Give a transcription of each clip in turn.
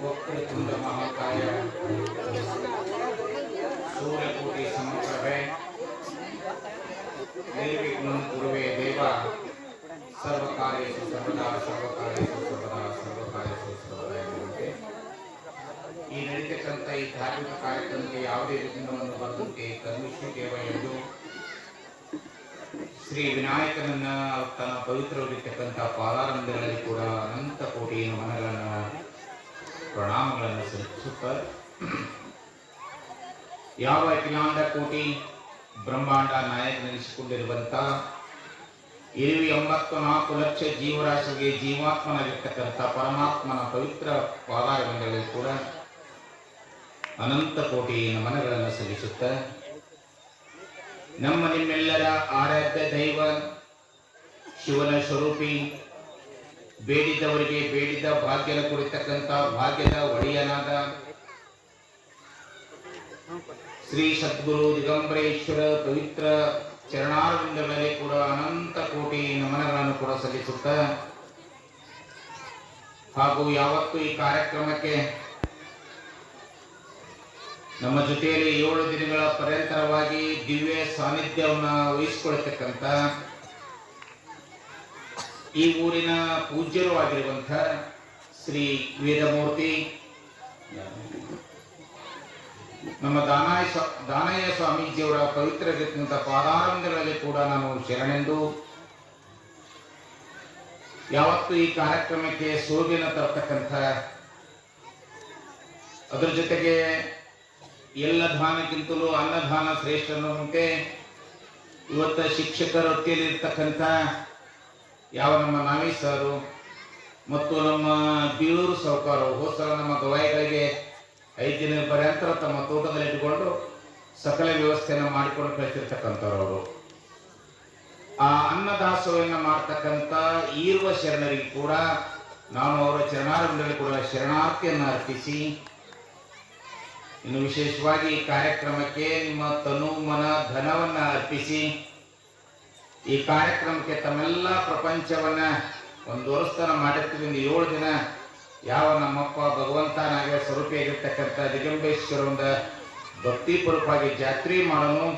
ವಕ್ರತುಂಡ ಮಹಾಕಾಯ ಸೂರ್ಯಕೋಟಿ ಸಮಪ್ರಭೆ ನಿರ್ವಿಘ್ನಂ ಕುರುವೆ ದೇವ ಸರ್ವಕಾರ್ಯೇಷು ಸರ್ವದಾ ಸರ್ವಕಾರ್ಯೇಷು ಸರ್ವದಾ ಸರ್ವಕಾರ್ಯೇಷು ಸರ್ವದಾ ಎನ್ನುವಂತೆ ಈ ನಡೀತಕ್ಕಂಥ ಈ ಧಾರ್ಮಿಕ ಕಾರ್ಯಕ್ರಮಕ್ಕೆ ಯಾವುದೇ ವಿಘ್ನವನ್ನು ಬರದಂತೆ ಕಲ್ಮಿಷು ದೇವ ಎಂದು ಶ್ರೀ ವಿನಾಯಕನನ್ನ ತನ್ನ ಪವಿತ್ರವಾಗಿರ್ತಕ್ಕಂಥ ಪಾದಾರಂಭಗಳಲ್ಲಿ ಕೂಡ ಅನಂತ ಕೋಟಿ ನಮನಗಳನ್ನು ಪ್ರಣಾಮಗಳನ್ನು ಸಲ್ಲಿಸುತ್ತಾರೆ. ಯಾವ ಅಖಿಲಾಂಡ ಕೋಟಿ ಬ್ರಹ್ಮಾಂಡ ನಾಯಕನೆನಿಸಿಕೊಂಡಿರುವಂಥ 74 ಲಕ್ಷ ಜೀವರಾಶಿಗೆ ಜೀವಾತ್ಮನಾಗಿರ್ತಕ್ಕಂಥ ಪರಮಾತ್ಮನ ಪವಿತ್ರ ಪಾದಾರವಿಂದಗಳಲ್ಲಿ ಕೂಡ ಅನಂತ ಕೋಟಿ ನಮನಗಳನ್ನು ಸಲ್ಲಿಸುತ್ತಾರೆ. ನಮ್ಮ ನಿಮ್ಮೆಲ್ಲರ ಆರಾಧ್ಯ ದೈವ ಶಿವನ ಸ್ವರೂಪಿ, ಬೇಡಿದವರಿಗೆ ಬೇಡಿದ ಭಾಗ್ಯನ ಕೊಡಿತಕ್ಕಂಥ ಭಾಗ್ಯದ ಒಡೆಯನಾದ ಶ್ರೀ ಸದ್ಗುರು ದಿಗಂಬರೇಶ್ವರ ಪವಿತ್ರ ಚರಣಾರವಿಂದಗಳಲ್ಲಿ ಕೂಡ ಅನಂತ ಕೋಟಿ ನಮನಗಳನ್ನು ಕೂಡ ಸಲ್ಲಿಸುತ್ತ ಹಾಗೂ ಯಾವತ್ತೂ ಈ ಕಾರ್ಯಕ್ರಮಕ್ಕೆ ನಮ್ಮ ಜೊತೆಯಲ್ಲಿ 7 ದಿನಗಳ ಪರ್ಯಂತರವಾಗಿ ದಿವ್ಯ ಸಾನ್ನಿಧ್ಯವನ್ನು ವಹಿಸಿಕೊಳ್ಳತಕ್ಕಂಥ ಈ ಊರಿನ ಪೂಜ್ಯರು ಆಗಿರುವಂಥ ಶ್ರೀ ವೇದಮೂರ್ತಿ ನಮ್ಮ ದಾನಯ್ಯ ಸ್ವಾಮೀಜಿಯವರ ಪವಿತ್ರವಾಗಿರ್ತಕ್ಕಂಥ ಪಾದಾರಂಭಗಳಲ್ಲಿ ಕೂಡ ನಾನು ಶರಣೆಂದು ಯಾವತ್ತೂ ಈ ಕಾರ್ಯಕ್ರಮಕ್ಕೆ ಶೋಭೆಯನ್ನು ತರತಕ್ಕಂಥ, ಅದರ ಜೊತೆಗೆ ಎಲ್ಲ ದಾನಕ್ಕಿಂತಲೂ ಅನ್ನದಾನ ಶ್ರೇಷ್ಠ ಅನ್ನುವಂತೆ ಇವತ್ತ ಶಿಕ್ಷಕರ ವೃತ್ತಿಯಲ್ಲಿರ್ತಕ್ಕಂಥ ಯಾವ ನಮ್ಮ ನಾವಿ ಸಾರು ಮತ್ತು ನಮ್ಮ ಬೀಳೂರು ಸಾಹುಕಾರು ಹೋಸಲ ನಮ್ಮ ಗವಾಯಿಗಳಿಗೆ 5 ದಿನದ ಪರ್ಯಂತರ ತಮ್ಮ ತೋಟದಲ್ಲಿ ಇಟ್ಟುಕೊಂಡು ಸಕಲ ವ್ಯವಸ್ಥೆಯನ್ನು ಮಾಡಿಕೊಂಡು ಕಳಿಸಿರ್ತಕ್ಕಂಥವ್ರವರು. ಆ ಅನ್ನದಾಸೋಹವನ್ನು ಮಾಡ್ತಕ್ಕಂಥ ಈರುವ ಶರಣರಿಗೆ ಕೂಡ ನಾನು ಅವರ ಚರಣಾರವಿಂದದಲ್ಲಿ ಕೂಡ ಶರಣಾರ್ಥಿಯನ್ನು ಅರ್ಪಿಸಿ, ಇನ್ನು ವಿಶೇಷವಾಗಿ ಈ ಕಾರ್ಯಕ್ರಮಕ್ಕೆ ನಿಮ್ಮ ತನು ಮನ ಧನವನ್ನು ಅರ್ಪಿಸಿ ಈ ಕಾರ್ಯಕ್ರಮಕ್ಕೆ ತಮ್ಮೆಲ್ಲ ಪ್ರಪಂಚವನ್ನ ಒಂದು ವರ್ಷತನ ಮಾಡಿರ್ತೀವಿ. 7 ದಿನ ಯಾವ ನಮ್ಮಪ್ಪ ಭಗವಂತನಾಗ ಸ್ವರೂಪಿಯಾಗಿರ್ತಕ್ಕಂಥ ದಿಗಂಬೇಶ್ವರ ಒಂದು ಭಕ್ತಿಪೂರ್ವಕವಾಗಿ ಜಾತ್ರೆ ಮಾಡೋನು,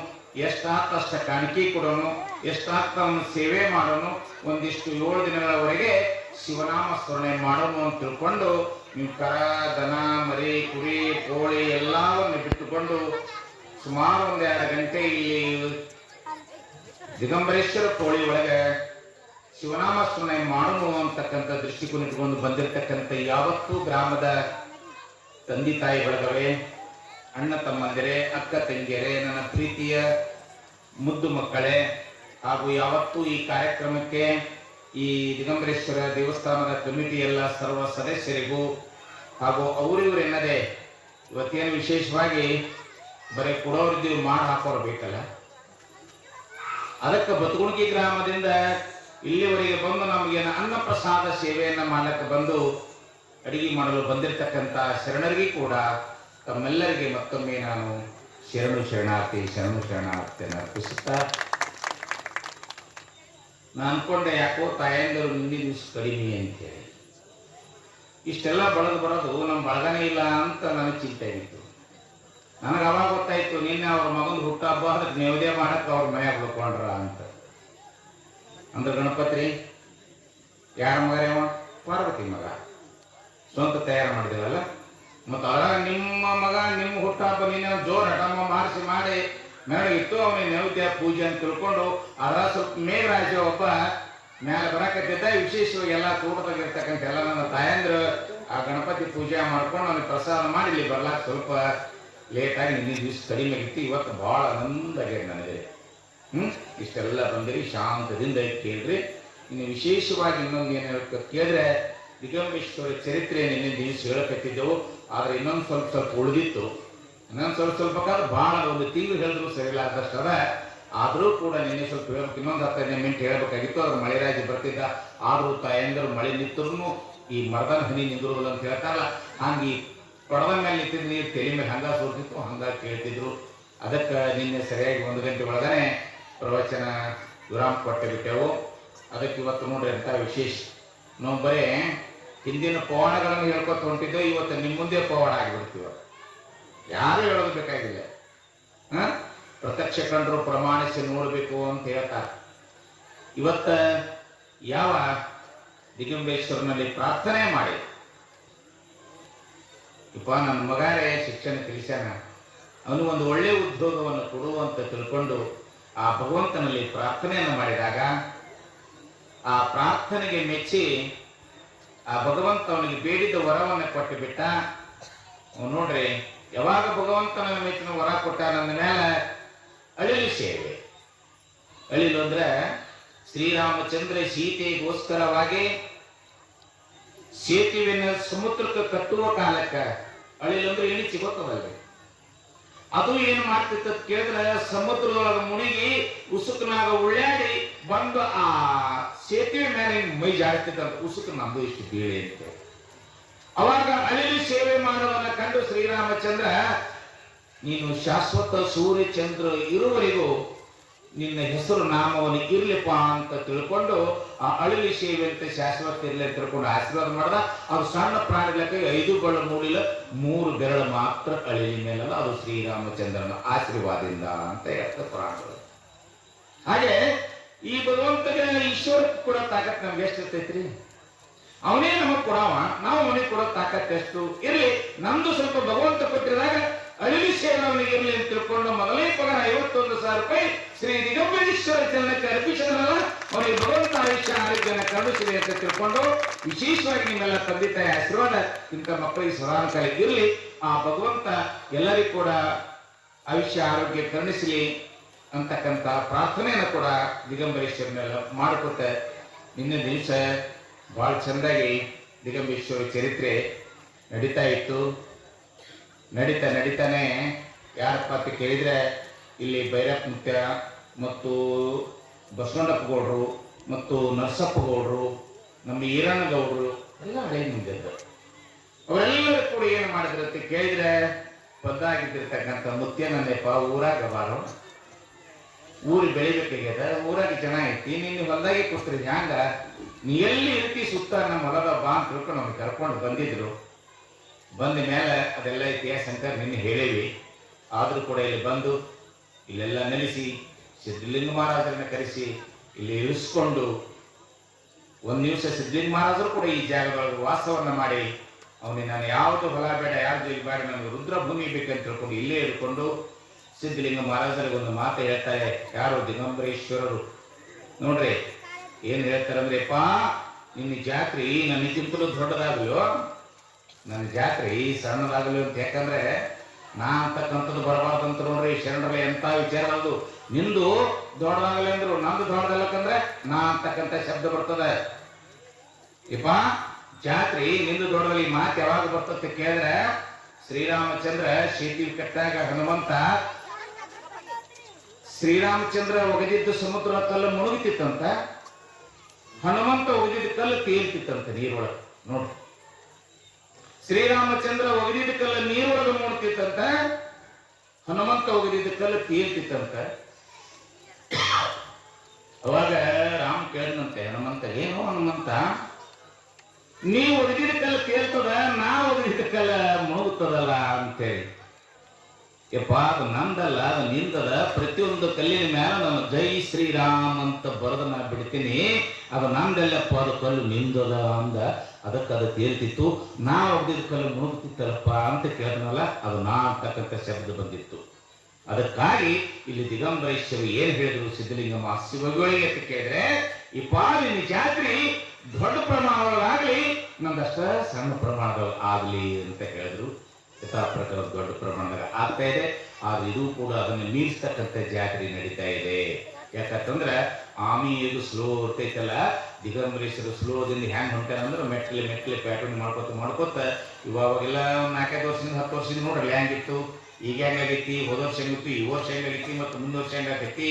ಎಷ್ಟಾಗ್ತಷ್ಟ ಕಾಣಿಕೆ ಕೊಡೋನು, ಎಷ್ಟಾಗ್ತ ಅವನು ಸೇವೆ ಮಾಡೋನು, ಒಂದಿಷ್ಟು 7 ದಿನಗಳವರೆಗೆ ಶಿವನಾಮ ಸ್ಮರಣೆ ಮಾಡೋನು ಅಂತ ತಿಳ್ಕೊಂಡು ನೀವು ಕರ ದನ ಮರಿ ಕುರಿ ಕೋಳಿ ಎಲ್ಲವನ್ನು ಬಿಟ್ಟುಕೊಂಡು ಸುಮಾರು 1-2 ಗಂಟೆ ಇಲ್ಲಿ ದಿಗಂಬರೇಶ್ವರ ಕೋಳಿ ಒಳಗೆ ಶಿವನಾಮ ಸ್ಮರಣೆ ಮಾಡೋನು ಅಂತಕ್ಕಂಥ ದೃಷ್ಟಿಕೋನ ಇಟ್ಕೊಂಡು ಬಂದಿರತಕ್ಕಂಥ ಯಾವತ್ತೂ ಗ್ರಾಮದ ತಂದೆ ತಾಯಿ ಬಳಗವೇ, ಅಣ್ಣ ತಮ್ಮಂದಿರೇ, ಅಕ್ಕ ತಂಗಿಯರೇ, ನನ್ನ ಪ್ರೀತಿಯ ಮುದ್ದು ಮಕ್ಕಳೇ, ಹಾಗೂ ಯಾವತ್ತೂ ಈ ಕಾರ್ಯಕ್ರಮಕ್ಕೆ ಈ ದಿಗಂಬರೇಶ್ವರ ದೇವಸ್ಥಾನದ ಕಮಿಟಿ ಎಲ್ಲ ಸರ್ವ ಸದಸ್ಯರಿಗೂ ಹಾಗೂ ಅವರಿವರು ಎನ್ನದೆ ಇವತ್ತೇನು ವಿಶೇಷವಾಗಿ ಬರೀ ಕೊಡೋರಿದ್ದೀವಿ ಮಾಡಿ ಹಾಕೋರು ಬೇಕಲ್ಲ, ಅದಕ್ಕೆ ಬತಗುಣಿಗೆ ಗ್ರಾಮದಿಂದ ಇಲ್ಲಿವರೆಗೆ ಬಂದು ನಮಗೆ ಅನ್ನಪ್ರಸಾದ ಸೇವೆಯನ್ನು ಮಾಡಕ್ಕೆ ಬಂದು ಅಡಿಗೆ ಮಾಡಲು ಬಂದಿರತಕ್ಕಂಥ ಶರಣರಿಗೆ ಕೂಡ ತಮ್ಮೆಲ್ಲರಿಗೆ ಮತ್ತೊಮ್ಮೆ ನಾನು ಶರಣಾರ್ಥಿಯನ್ನು ಅರ್ಪಿಸುತ್ತಾ, ನಾನು ಅನ್ಕೊಂಡೆ ಯಾಕೋ ತಾಯಂದರು ನಿನ್ನೆ ದಿವಸ ಕಡಿಮೆ ಅಂತೇಳಿ ಇಷ್ಟೆಲ್ಲ ಬಳದು ಬರೋದು ನಮ್ಮ ಬಳಗನೇ ಇಲ್ಲ ಅಂತ ನನಗೆ ಚಿಂತೆ ಆಗಿತ್ತು. ನನಗೆ ಅವಾಗ ಗೊತ್ತಾಯ್ತು ನಿನ್ನೆ ಅವ್ರ ಮಗನ ಹುಟ್ಟಹಬ್ಬ ಅದಕ್ಕೆ ನೈವೇದ್ಯ ಮಾಡಕ್ಕೆ ಅವ್ರ ಮನೆಯಾಗ ಉಳ್ಕೊಂಡ್ರ ಅಂತ. ಅಂದ್ರೆ ಗಣಪತಿ ಯಾರ ಮಗರೇವ? ಪಾರ್ವತಿ ಮಗ. ಸ್ವಂತ ತಯಾರು ಮಾಡಿದೇವಲ್ಲ, ಮತ್ತು ಅದ್ರಾಗ ನಿಮ್ಮ ಮಗ ನಿಮ್ಮ ಹುಟ್ಟಹಬ್ಬ ನಿನ್ನೆ ಜೋರು ಹಠಮ್ಮ ಮಾಡಿ ಮೆರಗಿತ್ತು, ಅವನಿಗೆ ನೈವೇದ್ಯ ಪೂಜೆ ಅಂತ ತಿಳ್ಕೊಂಡು ಅದರ ಸ್ವಲ್ಪ ಮೇಘರಾಜ ಒಬ್ಬ ಮ್ಯಾಲೆ ಬರಕತ್ತಿದ್ದ. ವಿಶೇಷವಾಗಿ ಎಲ್ಲ ತೋಟದಾಗಿರ್ತಕ್ಕಂಥ ಎಲ್ಲ ನನ್ನ ತಾಯಂದ್ರು ಆ ಗಣಪತಿ ಪೂಜೆ ಮಾಡ್ಕೊಂಡು ಅವನಿಗೆ ಪ್ರಸಾದ ಮಾಡಿ ಇಲ್ಲಿ ಬರ್ಲಾಕ ಸ್ವಲ್ಪ ಲೇಟಾಗಿ ನಿನ್ನೆ ದಿವಸ ಕಡಿಮೆ ಆಗಿತ್ತು. ಇವತ್ತು ಭಾಳ ಆನಂದಾಗಿದೆ ನನಗೆ. ಇಷ್ಟೆಲ್ಲ ಬಂದಿರಿ, ಶಾಂತದಿಂದ ಕೇಳ್ರಿ. ಇನ್ನು ವಿಶೇಷವಾಗಿ ಇನ್ನೊಂದು ಏನು ಕೇಳಿದ್ರೆ ದಿಗಂಬೇಶ್ವರ ಚರಿತ್ರೆ ನಿನ್ನೆ ದಿವಸ ಹೇಳಕತ್ತಿದ್ದೆವು, ಆದರೆ ಇನ್ನೊಂದು ಸ್ವಲ್ಪ ಉಳಿದಿತ್ತು. ಇನ್ನೊಂದು ಸ್ವಲ್ಪ ಭಾಳ ಒಂದು ತಿಂಗಳು ಹೇಳಿದ್ರು ಸರಿಯಿಲ್ಲಾದಷ್ಟು ಅದ. ಆದರೂ ಕೂಡ ನಿನ್ನೆ ಸ್ವಲ್ಪ ಹೇಳ್ಬೇಕು, ಇನ್ನೊಂದು 15 ಮಿನಿಟ್ ಹೇಳಬೇಕಾಗಿತ್ತು. ಅವ್ರು ಮಳೆರಾಜಿ ಬರ್ತಿದ್ದ, ಆದರೂ ತಾಯಂದರು ಮಳೆ ನಿಂತರೂ ಈ ಮರದನ ಹನಿ ನಿಂದಿರುವುದಿಲ್ಲ ಅಂತ ಹೇಳ್ತಾರಲ್ಲ, ಹಂಗೆ ಕೊಡದ ಮೇಲೆ ನಿಂತಿದ್ದ ನೀರು ತಲೆ ಮೇಲೆ ಹಂಗ ಸೋರ್ತಿತ್ತು, ಹಂಗಾಗಿ ಕೇಳ್ತಿದ್ರು. ಅದಕ್ಕೆ ನಿನ್ನೆ ಸರಿಯಾಗಿ 1 ಗಂಟೆ ಒಳಗನೆ ಪ್ರವಚನ ವಿರಾಮ ಕೊಟ್ಟು ಬಿಟ್ಟೆವು. ಅದಕ್ಕೆ ಇವತ್ತು ನೋಡ್ರಿ ಅಂತ ವಿಶೇಷ ನಾವು ಬರೀ ಹಿಂದಿನ ಪವಾಡಗಳನ್ನು ಹೇಳ್ಕೊತ ಹೊಂಟಿದ್ದೋ ಇವತ್ತು ನಿಮ್ಮ ಮುಂದೆ ಪವಾಡ ಆಗಿಬಿಡ್ತೀವ. ಯಾರು ಹೇಳೋದು ಬೇಕಾಗಿಲ್ಲ. ಪ್ರತ್ಯಕ್ಷ ಕಂಡ್ರು ಪ್ರಮಾಣಿಸಿ ನೋಡಬೇಕು ಅಂತ ಹೇಳ್ತಾರೆ. ಇವತ್ತ ಯಾವ ದಿಗಂಬೇಶ್ವರನಲ್ಲಿ ಪ್ರಾರ್ಥನೆ ಮಾಡಿ, ಇಪ್ಪ ನನ್ನ ಮಗಾರೇ ಶಿಕ್ಷಣ ಕಲಿಸ್ಯಾನ, ಅವನು ಒಂದು ಒಳ್ಳೆಯ ಉದ್ಯೋಗವನ್ನು ಕೊಡುವಂತ ತಿಳ್ಕೊಂಡು ಆ ಭಗವಂತನಲ್ಲಿ ಪ್ರಾರ್ಥನೆಯನ್ನು ಮಾಡಿದಾಗ ಆ ಪ್ರಾರ್ಥನೆಗೆ ಮೆಚ್ಚಿ ಆ ಭಗವಂತ ಅವನಿಗೆ ಬೇಡಿದ ವರವನ್ನು ಕೊಟ್ಟು ಬಿಟ್ಟ. ನೋಡ್ರಿ, ಯಾವಾಗ ಭಗವಂತನ ಮೆಚ್ಚಿನ ವರ ಕೊಟ್ಟ ನನ್ನ ಮೇಲೆ ಅಳಿಲು ಸೇವೆ. ಅಳಿಲು ಅಂದ್ರೆ ಶ್ರೀರಾಮಚಂದ್ರ ಸೀತೆಗೋಸ್ಕರವಾಗಿ ಸೇತುವೆನ ಸಮುದ್ರಕ್ಕೆ ಕಟ್ಟುವ ಕಾಲಕ್ಕೆ ಅಳಿಲು ಅಂದ್ರೆ ಇಳಿಸಿ ಗೊತ್ತದಲ್ರಿ. ಅದು ಏನು ಮಾಡ್ತಿತ್ತು ಕೇಳಿದ್ರೆ ಸಮುದ್ರದೊಳಗೆ ಮುಳುಗಿ ಉಸುಕನಾಗ ಉಳ್ಳಾಡಿ ಬಂದು ಆ ಸೇತುವೆ ಮೇಲೆ ಮೈ ಜಾಡ್ತಿದ್ದಂತ, ಉಸುಕು ನಮ್ದು ಇಷ್ಟು ಬೀಳೆ ಅಂತ. ಅವಾಗ ಅಳಿಲು ಸೇವೆ ಮಾಡುವನ್ನ ಕಂಡು ಶ್ರೀರಾಮಚಂದ್ರ, ನೀನು ಶಾಶ್ವತ ಸೂರ್ಯಚಂದ್ರ ಇರುವವರೆಗೂ ನಿನ್ನ ಹೆಸರು ನಾಮವನ್ನು ಇರ್ಲಿಪ್ಪ ಅಂತ ತಿಳ್ಕೊಂಡು ಆ ಅಳಿಲು ಸೇವೆ ಅಂತ ಶಾಶ್ವತ ಇರ್ಲಿ ಅಂತ ತಿಳ್ಕೊಂಡು ಆಶೀರ್ವಾದ ಮಾಡ್ದ. ಅದು ಸಣ್ಣ ಪ್ರಾಣಿಗಳಿಗೆ 5 ಬೆರಳು ಮೂಡಿಲ್ಲ, 3 ಬೆರಳು ಮಾತ್ರ ಅಳಿಲಿ ಮೇಲಲ್ಲ. ಅದು ಶ್ರೀರಾಮಚಂದ್ರನ ಆಶೀರ್ವಾದದಿಂದ ಅಂತ ಹೇಳ್ತಾರೆ ಪ್ರಾಣಿಗಳು. ಹಾಗೆ ಈ ಭಗವಂತಗೆ ಈಶ್ವರ ಕೂಡ ತಾಕತ್ ನಮ್ಗೆ ಎಷ್ಟು ಇರ್ತೈತ್ರಿ? ಅವನೇ ನಮಗ್ ಕೊಡವ, ನಾವು ಅವನಿಗೆ ಕೊಡೋ ತಾಕತ್ ಎಷ್ಟು ಇರ್ಲಿ. ನಮ್ದು ಸ್ವಲ್ಪ ಭಗವಂತ ಕೊಟ್ಟಿದಾಗ ಅಳಿಲು ಸೇವೆ ಅವನಿಗೆ ಇರ್ಲಿ ಅಂತ ತಿಳ್ಕೊಂಡು ಮೊದಲನೇ ಪಗಾರ 51,000 ರೂಪಾಯಿ ಶ್ರೀ ದಿಗಂಬರೇಶ್ವರ ಚರಣಕ್ಕೆ ಅರ್ಪಿಸಿದ್ರಲ್ಲ, ಅವನಿಗೆ ಭಗವಂತ ಆಯುಷ್ಯ ಆರೋಗ್ಯನ ಕರುಣಿಸಿದೆ ಅಂತ ತಿಳ್ಕೊಂಡು ವಿಶೇಷವಾಗಿ ನಿಮ್ಮೆಲ್ಲ ತಂದೆ ತಾಯಿ ಆಶೀರ್ವಾದ ಇಂಥ ಮಕ್ಕಳಿಗೆ ಸದಾಕಾಲ ಇರಲಿ. ಆ ಭಗವಂತ ಎಲ್ಲರಿಗೂ ಕೂಡ ಆಯುಷ್ಯ ಆರೋಗ್ಯ ಕರುಣಿಸಲಿ ಅಂತಕ್ಕಂಥ ಪ್ರಾರ್ಥನೆಯನ್ನು ಕೂಡ ದಿಗಂಬರೇಶ್ವರನೆಲ್ಲ ಮಾಡ್ಕೊತ ನಿನ್ನೆ ದಿವಸ ಬಹಳ ಚಂದಾಗಿ ದಿಗಂಬೇಶ್ವರ ಚರಿತ್ರೆ ನಡೀತಾ ಇತ್ತು. ನಡೀತಾನೆ ಯಾರಪ್ಪ ಅಂತ ಕೇಳಿದ್ರೆ ಇಲ್ಲಿ ಭೈರಪ್ಪ ಮುತ್ಯ ಮತ್ತು ಬಸವಣ್ಣಪ್ಪ ಗೌಡರು ಮತ್ತು ನರಸಪ್ಪ ಗೌಡರು, ನಮ್ಮ ಈರಣ್ಣ ಗೌಡರು ಎಲ್ಲ ಹಳೆ ಮುಂದಿದ್ದರು. ಅವರೆಲ್ಲರೂ ಕೂಡ ಏನು ಮಾಡಿದ್ರು ಅಂತ ಕೇಳಿದ್ರೆ, ಬಂದಾಗಿದ್ದಿರ್ತಕ್ಕಂಥ ಮುತ್ಯನಂದಪ್ಪ ಊರಾಗ ಬಾರೋ, ಊರು ಬೆಳಿಬೇಕಾಗ್ಯದ, ಊರಾಗ ಜನ ಐತಿ, ನೀನು ಹೊಲದಾಗೆ ಕೂತ್ರಿ ಹ್ಯಾಂಗ, ನೀ ಎಲ್ಲಿ ಇರ್ತಿ ಸುತ್ತ ನಮ್ಮ ಹೊಲದ ಬಾ ಅಂತ ತಿಳ್ಕೊಂಡು ನಮ್ಗೆ ಕರ್ಕೊಂಡು ಬಂದಿದ್ರು. ಬಂದ ಮೇಲೆ ಅದೆಲ್ಲ ಇತಿಹಾಸ ಅಂತ ನಿನ್ನೆ ಹೇಳೇವಿ. ಆದರೂ ಕೂಡ ಇಲ್ಲಿ ಬಂದು ಇಲ್ಲೆಲ್ಲ ನೆಲೆಸಿ ಸಿದ್ಧಲಿಂಗ ಮಹಾರಾಜರನ್ನ ಕರೆಸಿ ಇಲ್ಲಿ ಇರಿಸ್ಕೊಂಡು ಒಂದು ದಿವಸ ಸಿದ್ಧಲಿಂಗ ಮಹಾರಾಜರು ಕೂಡ ಈ ಜಾಗದೊಳಗೆ ವಾಸವನ್ನ ಮಾಡಿ, ಅವನಿಗೆ ನಾನು ಯಾವುದು ಹೊಲ ಬೇಡ, ಯಾವ್ದು ಇಲ್ಲಿ ಬೇಡ, ನನಗೆ ರುದ್ರಭೂಮಿ ಬೇಕಂತ ತಿಳ್ಕೊಂಡು ಇಲ್ಲೇ ಇಟ್ಕೊಂಡು ಸಿದ್ಧಲಿಂಗ ಮಹಾರಾಜರಿಗೆ ಒಂದು ಮಾತು ಹೇಳ್ತಾರೆ. ಯಾರು? ದಿಗಂಬರೇಶ್ವರರು. ನೋಡ್ರಿ ಏನ್ ಹೇಳ್ತಾರಂದ್ರೆ, ಅಪ್ಪ ನಿನ್ನ ಜಾತ್ರೆ ನನಗಿಂತಲೂ ದೊಡ್ಡದಾಗಲು, ನನ್ನ ಜಾತ್ರೆ ಸಣ್ಣದಾಗಲಿ ಅಂತ. ಯಾಕಂದ್ರೆ ನಾ ಅಂತಕ್ಕಂಥದ್ದು ಬರಬಾರ್ದಂತ ನೋಡ್ರಿ ಶರಣರೇ, ಎಂತ ವಿಚಾರ ಅದು. ನಿಂದು ದೊಡ್ಡದಾಗಲಿ ಅಂದ್ರು, ನಂದು ದೊಡ್ಡದಲ್ಲಕಂದ್ರೆ ನಾ ಅಂತಕ್ಕಂಥ ಶಬ್ದ ಬರ್ತದೆ. ಇಪ್ಪ ಜಾತ್ರೆ ನಿಂದು ದೊಡ್ಡದಲ್ಲಿ ಮಾತು ಯಾವಾಗ ಬರ್ತದೆ ಕೇಳಿದ್ರೆ, ಶ್ರೀರಾಮಚಂದ್ರ ಸೇತುವೆ ಕಟ್ಟಾಗ ಶ್ರೀರಾಮಚಂದ್ರ ಒಗೆದಿದ್ದು ಸಮುದ್ರ ಕಲ್ಲು ಮುಳುಗುತ್ತಿತ್ತಂತ, ಹನುಮಂತ ಒಗೆದಿದ್ದ ಕಲ್ಲು ತೇಲ್ತಿತ್ತಂತ ನೀರೊಳಗೆ. ನೋಡ್ರಿ, ಶ್ರೀರಾಮಚಂದ್ರ ಒಗೆದಿದ್ದ ಕಲ್ಲು ನೀರೊಳಗೆ ಮುಳುಗ್ತಿತ್ತಂತ, ಹನುಮಂತ ಒಗೆದಿದ್ದ ಕಲ್ಲು ತೇಲ್ತಿತ್ತಂತ. ಅವಾಗ ರಾಮ್ ಕೇಳಿದಂತೆ ಹನುಮಂತ, ಏನು ಹನುಮಂತ, ನೀ ಒಗೆದಿದ್ದ ಕಲ್ಲು ತೇಲ್ತದ, ನಾ ಒಗೆದಿದ್ದ ಕಲ್ಲ ಮುಳುಗುತ್ತದಲ್ಲ ಅಂತೇಳಿ. ಯಪ್ಪ ಅದು ನಂದಲ್ಲ, ಅದು ನಿಂದದ. ಪ್ರತಿಯೊಂದು ಕಲ್ಲಿನ ಮೇಲೆ ನಾನು ಜೈ ಶ್ರೀರಾಮ್ ಅಂತ ಬರೆದ ನಾ ಬಿಡ್ತೀನಿ, ಅದು ನಂದಲ್ಲಪ್ಪ, ಅದು ಕಲ್ಲು ನಿಂದದ ಅಂದ. ಅದಕ್ಕೆ ಅದು ತೇಲ್ತಿತ್ತು, ನಾ ಒಗ್ದಿದ್ದ ಕಲ್ಲು ಮುಳುಗ್ತಿತ್ತಲ್ಲಪ್ಪ ಅಂತ ಕೇಳಿದ್ನಲ್ಲ, ಅದು ನಾ ಅಂತಕ್ಕಂಥ ಶಬ್ದ ಬಂದಿತ್ತು. ಅದಕ್ಕಾಗಿ ಇಲ್ಲಿ ದಿಗಂಬರೇಶ್ವರ ಏನ್ ಹೇಳಿದ್ರು ಸಿದ್ಧಲಿಂಗಮ್ಮ ಶಿವಗಳಿಗೆ ಅಂತ ಕೇಳಿದ್ರೆ, ಈ ಪಾಲಿನ ಜಾತ್ರೆ ದೊಡ್ಡ ಪ್ರಮಾಣದೊಳಗಾಗ್ಲಿ, ನಂದಷ್ಟ ಸಣ್ಣ ಪ್ರಮಾಣದಲ್ಲಿ ಆಗ್ಲಿ ಅಂತ ಹೇಳಿದ್ರು. ಯಥಾ ಪ್ರಕಾರ ದೊಡ್ಡ ಪ್ರಮಾಣದಾಗ ಆಗ್ತಾ ಇದೆ. ಆದ್ರೆ ಇದು ಕೂಡ ಅದನ್ನು ಮೀರಿಸ್ತಕ್ಕಂಥ ಜಾತ್ರೆ ನಡೀತಾ ಇದೆ. ಯಾಕಂತಂದ್ರೆ ಆಮೇಲೆ ಸ್ಲೋ ಇರ್ತೈತಲ್ಲ, ದಿಗಂಬರೇಶ್ವರ ಸ್ಲೋದಿಂದ ಹ್ಯಾಂಗ್ ಹೊಂಟಾನಂದ್ರೆ ಮೆಟ್ಲೆ ಪ್ಯಾಟರ್ನ್ ಮಾಡ್ಕೋತ ಇವಾಗೆಲ್ಲ ಒಂದು 4-5 ವರ್ಷದಿಂದ 10 ವರ್ಷದಿಂದ ನೋಡ್ರಿ ಹ್ಯಾಂಗಿತ್ತು, ಈಗ ಹೆಂಗಾಗೈತಿ, ಹೋದ ವರ್ಷ ಹೆಂಗಿತ್ತು, ಈ ವರ್ಷ ಹೆಂಗಾಗೈತಿ, ಮತ್ತು ಮುಂದೆ ವರ್ಷ ಹೆಂಗಾಗೈತಿ,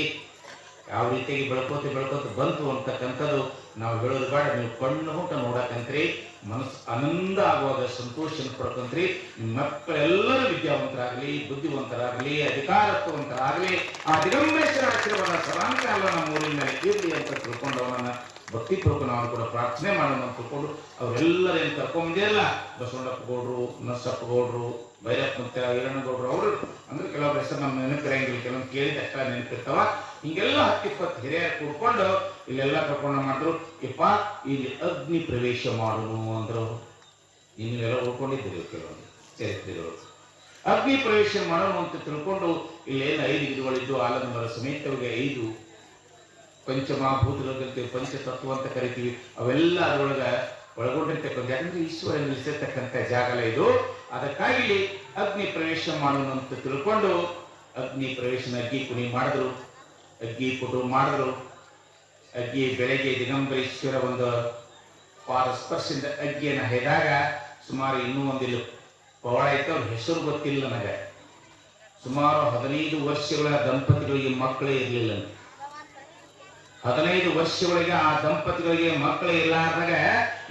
ಯಾವ ರೀತಿಯಾಗಿ ಬೆಳ್ಕೋತ ಬಂತು ಅಂತಕ್ಕಂಥದ್ದು ನಾವು ಹೇಳೋದು ಬೇಡ, ನೀವು ಕಣ್ಣು ಊಟ ನೋಡಕಂತ್ರಿ, ಮನಸ್ಸು ಆನಂದ ಆಗುವಾಗ ಸಂತೋಷ ಪಡ್ಕೊಂತ್ರಿ. ನಿಮ್ಮ ಮಕ್ಕಳೆಲ್ಲರೂ ವಿದ್ಯಾವಂತರಾಗಲಿ, ಬುದ್ಧಿವಂತರಾಗಲಿ, ಅಧಿಕಾರತ್ವಂತರಾಗಲಿ, ಆ ದಿಗಂಬೇಶ್ವರ ಆಶೀರ್ವಾದ ಸದಾಂಕಾಲ ನಮ್ಮ ಊರಿನ ಮೇಲೆ ಇರಲಿ ಅಂತ ತಿಳ್ಕೊಂಡು ಅವನನ್ನ ಭಕ್ತಿಪೂರ್ವಕ ನಾವು ಕೂಡ ಪ್ರಾರ್ಥನೆ ಮಾಡೋಣ ಅಂತ ತಿಳ್ಕೊಂಡು ಅವರೆಲ್ಲರೇನು ಕರ್ಕೊಂಬಂದಿರಲ್ಲ, ಬಸವಣ್ಣಪ್ಪ ಗೌಡ್ರು, ನರಸಪ್ಪ ಗೌಡ್ರು, ಭೈರಪ್ಪ ಮತ್ತು ಈರಣ್ಣಗೌಡ್ರು, ಅವರು ಅಂದ್ರೆ ಕೆಲವ್ರ ಹೆಸರು ನಮ್ಮ ನೆನಪಿರಂಗಿಲ್ಲ, ಕೆಲವೊಂದು ಕೇಳಿದ ಅಷ್ಟ ನೆನಪಿರ್ತಾವ. ಹಿಂಗೆಲ್ಲ 10-20 ಹಿರಿಯರು ಕೂಡ್ಕೊಂಡು ಇಲ್ಲೆಲ್ಲ ಕರ್ಕೊಂಡು ಮಾಡಿದ್ರು. ಇಪ್ಪ ಇಲ್ಲಿ ಅಗ್ನಿ ಪ್ರವೇಶ ಮಾಡುನು ಅಂದ್ರು. ಇನ್ನೆಲ್ಲ ಉಳ್ಕೊಂಡಿದ್ದೀರಿ ಕೆಲವೊಂದು ಚರಿತ್ರೆಗಳು. ಅಗ್ನಿ ಪ್ರವೇಶ ಮಾಡೋಣ ಅಂತ ತಿಳ್ಕೊಂಡು ಇಲ್ಲೇನು 5 ಗಿಡಗಳಿದ್ದು ಆಲದ ಮರ ಸಮೇತವಾಗಿ 5 ಪಂಚಮಹಾಭೂತಗಳು, ಪಂಚತತ್ವ ಅಂತ ಕರಿತೀವಿ, ಅವೆಲ್ಲ ಅದರೊಳಗೆ ಒಳಗೊಂಡಿರ್ತಕ್ಕಂಥ, ಯಾಕಂದ್ರೆ ಈಶ್ವರ ನಿಲ್ಲಿಸಿರ್ತಕ್ಕಂಥ ಜಾಗಲ ಇದು. ಅದಕ್ಕಾಗಿ ಅಗ್ನಿ ಪ್ರವೇಶ ಮಾಡೋಣ ಅಂತ ತಿಳ್ಕೊಂಡು ಅಗ್ನಿ ಪ್ರವೇಶನ ಅಗ್ಗಿ ಕುಣಿ ಮಾಡಿದ್ರು, ಅಗ್ಗಿ ಕುಟು ಮಾಡಿದ್ರು. ಅಗ್ಗಿ ಬೆಳಗ್ಗೆ ದಿಗಂಬರೇಶ್ವರ ಒಂದು ಪಾದಸ್ಪರ್ಶದಿಂದ ಅಗ್ಗಿಯನ್ನು ಹೆದಾಗ ಸುಮಾರು ಇನ್ನೂ ಒಂದಿಲ್ಲ ಪವಾಡ ಇತ್ತು, ಅವ್ರ ಹೆಸರು ಗೊತ್ತಿಲ್ಲ ನನಗೆ. ಸುಮಾರು 15 ವರ್ಷಗಳ ದಂಪತಿಗಳಿಗೆ ಮಕ್ಕಳೇ ಇರಲಿಲ್ಲ. 15 ವರ್ಷಗಳಿಗೆ ಆ ದಂಪತಿಗಳಿಗೆ ಮಕ್ಕಳೇ ಇರ್ಲಾರ್ದಾಗ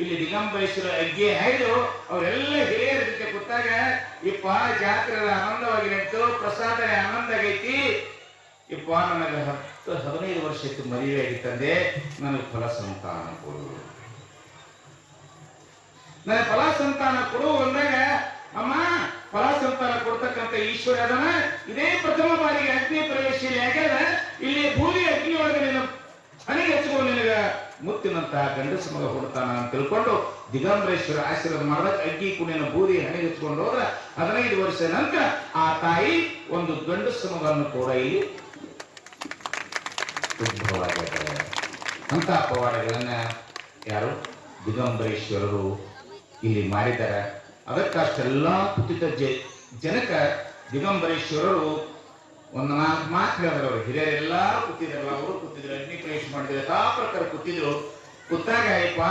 ಇಲ್ಲಿ ದಿಗಂಬರೇಶ್ವರ ಅಗ್ಗಿ ಹಾಯ್ದು ಅವರೆಲ್ಲ ಹಿರಿಯರ ಜೊತೆ ಕೂತಾಗ, ಇಪ್ಪ ಜಾತ್ರೆ ಆನಂದವಾಗಿ ನಿಂತು, ಪ್ರಸಾದನೆ ಆನಂದ ಆಗೈತಿ, ಇಪ್ಪ ನನಗೆ 15 ವರ್ಷ ಇತ್ತು ಮದುವೆ ಆಗಿತ್ತಂದೆ, ನನಗೆ ಫಲ ಸಂತಾನ ಕೊಡು, ನನಗೆ ಫಲ ಸಂತಾನ ಕೊಡು ಅಂದಾಗ, ಅಮ್ಮ ಫಲ ಸಂತಾನ ಕೊಡ್ತಕ್ಕಂಥ ಈಶ್ವರ ಅದನ್ನ ಇದೇ ಪ್ರಥಮ ಬಾರಿಗೆ ಅಗ್ನಿ ಪ್ರವೇಶ ಆಗ್ಯದ. ಇಲ್ಲಿ ಭೂಮಿ ಅಗ್ನಿ ಒಳಗೆ ನೀನು ಹಣಿಗೆ ಹಚ್ಕೊಂಡು ನಿನಗೆ ಮುತ್ತಿನಂತ ಗಂಡಸ ಮಗ ಕೊಡ್ತಾನ ಅಂತ ತಿಳ್ಕೊಂಡು ದಿಗಂಬರೇಶ್ವರ ಆಶೀರ್ವಾದ ಮಾಡಿದಾಗ ಅಗ್ಗಿ ಕುಣಿನ ಬೂದಿ ಹಣಿಗೆ ಹಚ್ಕೊಂಡು ಹೋದ್ರ 15 ವರ್ಷ ನಂತರ ಆ ತಾಯಿ ಒಂದು ಗಂಡಸ ಮಗನ್ನು ಕೂಡ ಇಲ್ಲಿ ಉದ್ಭವವಾಗ್ತಾರೆ. ಅಂತ ಪವಾಡಗಳನ್ನ ಯಾರು ದಿಗಂಬರೇಶ್ವರರು ಇಲ್ಲಿ ಮಾಡಿದ್ದಾರೆ. ಅದಕ್ಕಷ್ಟೆಲ್ಲ ಕುತಿತ ಜನಕ ದಿಗಂಬರೇಶ್ವರರು ಒಂದು 4 ಮಾತು ಹೇಳಿದ್ರು. ಅವರು ಹಿರಿಯರೆಲ್ಲರೂ ಕೂತಿದ್ರಲ್ಲ, ಅವರು ಕೂತಿದ್ರು, ಅಗ್ನಿ ಪ್ರವೇಶ ಮಾಡಿದ್ರು, ಯಥಾ ಪ್ರಕಾರ ಕೂತಿದ್ರು. ಕೂತಾಗ ಅಯ್ಯಪ್ಪ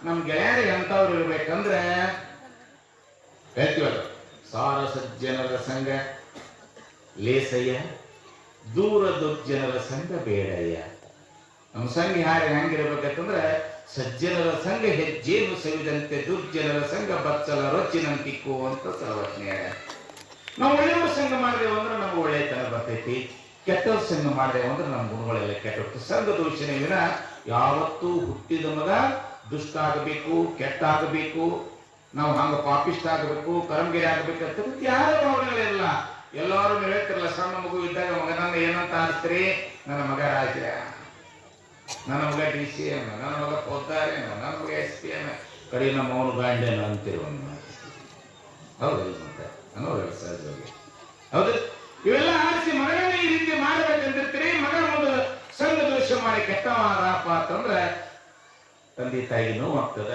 ನಮ್ ಗೆಳೆಯರಿಗೆ ಎಂತವ್ರು ಇರ್ಬೇಕಂದ್ರೆ ಹೇಳ್ತೀವಲ್ಲ, ಸಾರ ಸಜ್ಜನರ ಸಂಘ ಲೇಸಯ್ಯ, ದೂರ ದುರ್ಜನರ ಸಂಘ ಬೇಡಯ್ಯ. ನಮ್ಮ ಸಂಘ ಹೆಂಗಿರ್ಬೇಕಂದ್ರೆ ಸಜ್ಜನರ ಸಂಘ ಹೆಜ್ಜೇನು ಸವಿದಂತೆ, ದುರ್ಜನರ ಸಂಘ ಬಚ್ಚಲ ರೊಚ್ಚಿನಂತಿಕ್ಕು ಅಂತ ಸರ್ವಜ್ಞ. ನಾವು ಒಳ್ಳೆಯವ್ರ ಸಂಘ ಮಾಡಿದೆವು ಅಂದ್ರೆ ನಮ್ಗೆ ಒಳ್ಳೆತನ ಬರ್ತೈತಿ, ಕೆಟ್ಟವ್ರ ಸಂಘ ಮಾಡಿದೆವು ಅಂದ್ರೆ ನಮ್ಮ ಗುಣಗಳೆಲ್ಲ ಕೆಟ್ಟ. ಸಂಘ ದೂಷಣೆ ವಿನ ಯಾವತ್ತೂ ಹುಟ್ಟಿದ ಮಗ ದುಷ್ಟ ಆಗಬೇಕು, ಕೆಟ್ಟ ಆಗಬೇಕು, ನಾವು ಹಂಗ ಪಾಪಿಷ್ಟ ಆಗಬೇಕು, ಕರಂಗಿರಿ ಆಗಬೇಕಂತ ಯಾರ ಭಾವನೆಗಳಿಲ್ಲ. ಎಲ್ಲರೂ ಹೇಳ್ತಿರಲ್ಲ, ಸಣ್ಣ ಮಗು ಇದ್ದಾಗ ಮಗನನ್ನ ಏನಂತ ಆಡ್ತೀರಿ, ನನ್ನ ಮಗ ರಾಜ, ನನ್ನ ಮಗ DCM, ನನ್ನ ಮಗ ಪೋದ್ದಾರೇನ, ನನ್ನ ಮಗ SP ಕಡೆ ನಮ್ಮ ಅವನು ಗಾಂಡೇನ ಅಂತೀರಿ. ಹೌದಿಲ್ಲ ಮತ್ತೆ ಅನ್ನೋರು ಸಹಜವಾಗಿ ಹೌದು. ಇವೆಲ್ಲ ಆರಿಸಿ ಮಗನೇ ಈ ರೀತಿ ಮಾಡ್ಬೇಕಂತಿರ್ತೀರಿ. ಮಗ ಒಂದು ಸಂಘ ದೋಷ ಮಾಡಿ ಕೆಟ್ಟವಾದಪ್ಪ ಅಂತಂದ್ರೆ ತಂದೆ ತಾಯಿಗೆ ನೋವು ಆಗ್ತದ.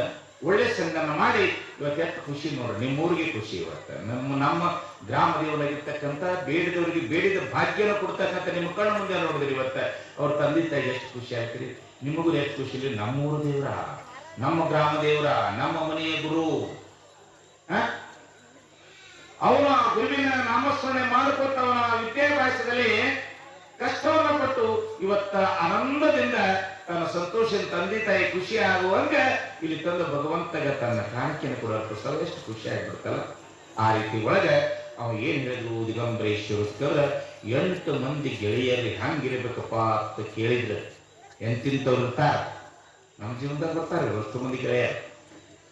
ಒಳ್ಳೆ ಸಂಘನ ಮಾಡಿ ಇವತ್ತು ಎಷ್ಟು ಖುಷಿ ನೋಡ್ರಿ, ನಿಮ್ಮೂರಿಗೆ ಖುಷಿ. ಇವತ್ತು ನಮ್ಮ ಗ್ರಾಮ ದೇವರಾಗಿರ್ತಕ್ಕಂಥ ಬೇಡಿದವರಿಗೆ ಬೇಡಿದ ಭಾಗ್ಯನ ಕೊಡ್ತಕ್ಕಂಥ ನಿಮ್ಮ ಕಣ್ಣು ಮುಂದೆ ನೋಡಿದ್ರಿ. ಇವತ್ತು ಅವ್ರ ತಂದೆ ತಾಯಿಗೆ ಎಷ್ಟು ಖುಷಿ ಆಗ್ತೀರಿ, ನಿಮಗೂ ಎಷ್ಟು ಖುಷಿ ಇಲ್ಲ. ನಮ್ಮೂರು ದೇವರ, ನಮ್ಮ ಗ್ರಾಮ ದೇವರ, ನಮ್ಮ ಮನೆಯ ಗುರು, ಅವನ ಗುರುವಿನ ನಾಮಸ್ಮರಣೆ ಮಾಡಿಕೊಟ್ಟು ಅವನ ವಿದ್ಯಾಭ್ಯಾಸದಲ್ಲಿ ಕಷ್ಟವನ್ನು ಪಟ್ಟು ಇವತ್ತ ಆನಂದದಿಂದ ತನ್ನ ಸಂತೋಷ ತಂದೆ ತಾಯಿ ಖುಷಿ ಆಗುವಂಗೆ ಇಲ್ಲಿ ತಂದು ಭಗವಂತಗ ತನ್ನ ಕಾಣಿಕೆಯನ್ನು ಕೊಡೋದು ಎಷ್ಟು ಖುಷಿ ಆಗ್ಬಿಡ್ತಲ್ಲ. ಆ ರೀತಿ ಒಳಗೆ ಅವ ಏನ್ ಹೇಳಿದ್ರು ದಿಗಂಬರೇಶ್ವರ 8 ಮಂದಿ ಗೆಳೆಯರು ಹಂಗಿರ್ಬೇಕಪ್ಪ ಅಂತ ಕೇಳಿದ್ರು. ಎಂತಿಂತವ್ರು ಇರ್ತಾರ ನಮ್ಮ ಜೀವನದಾಗ ಬರ್ತಾರೆ 10 ಮಂದಿ ಗೆಳೆಯರು.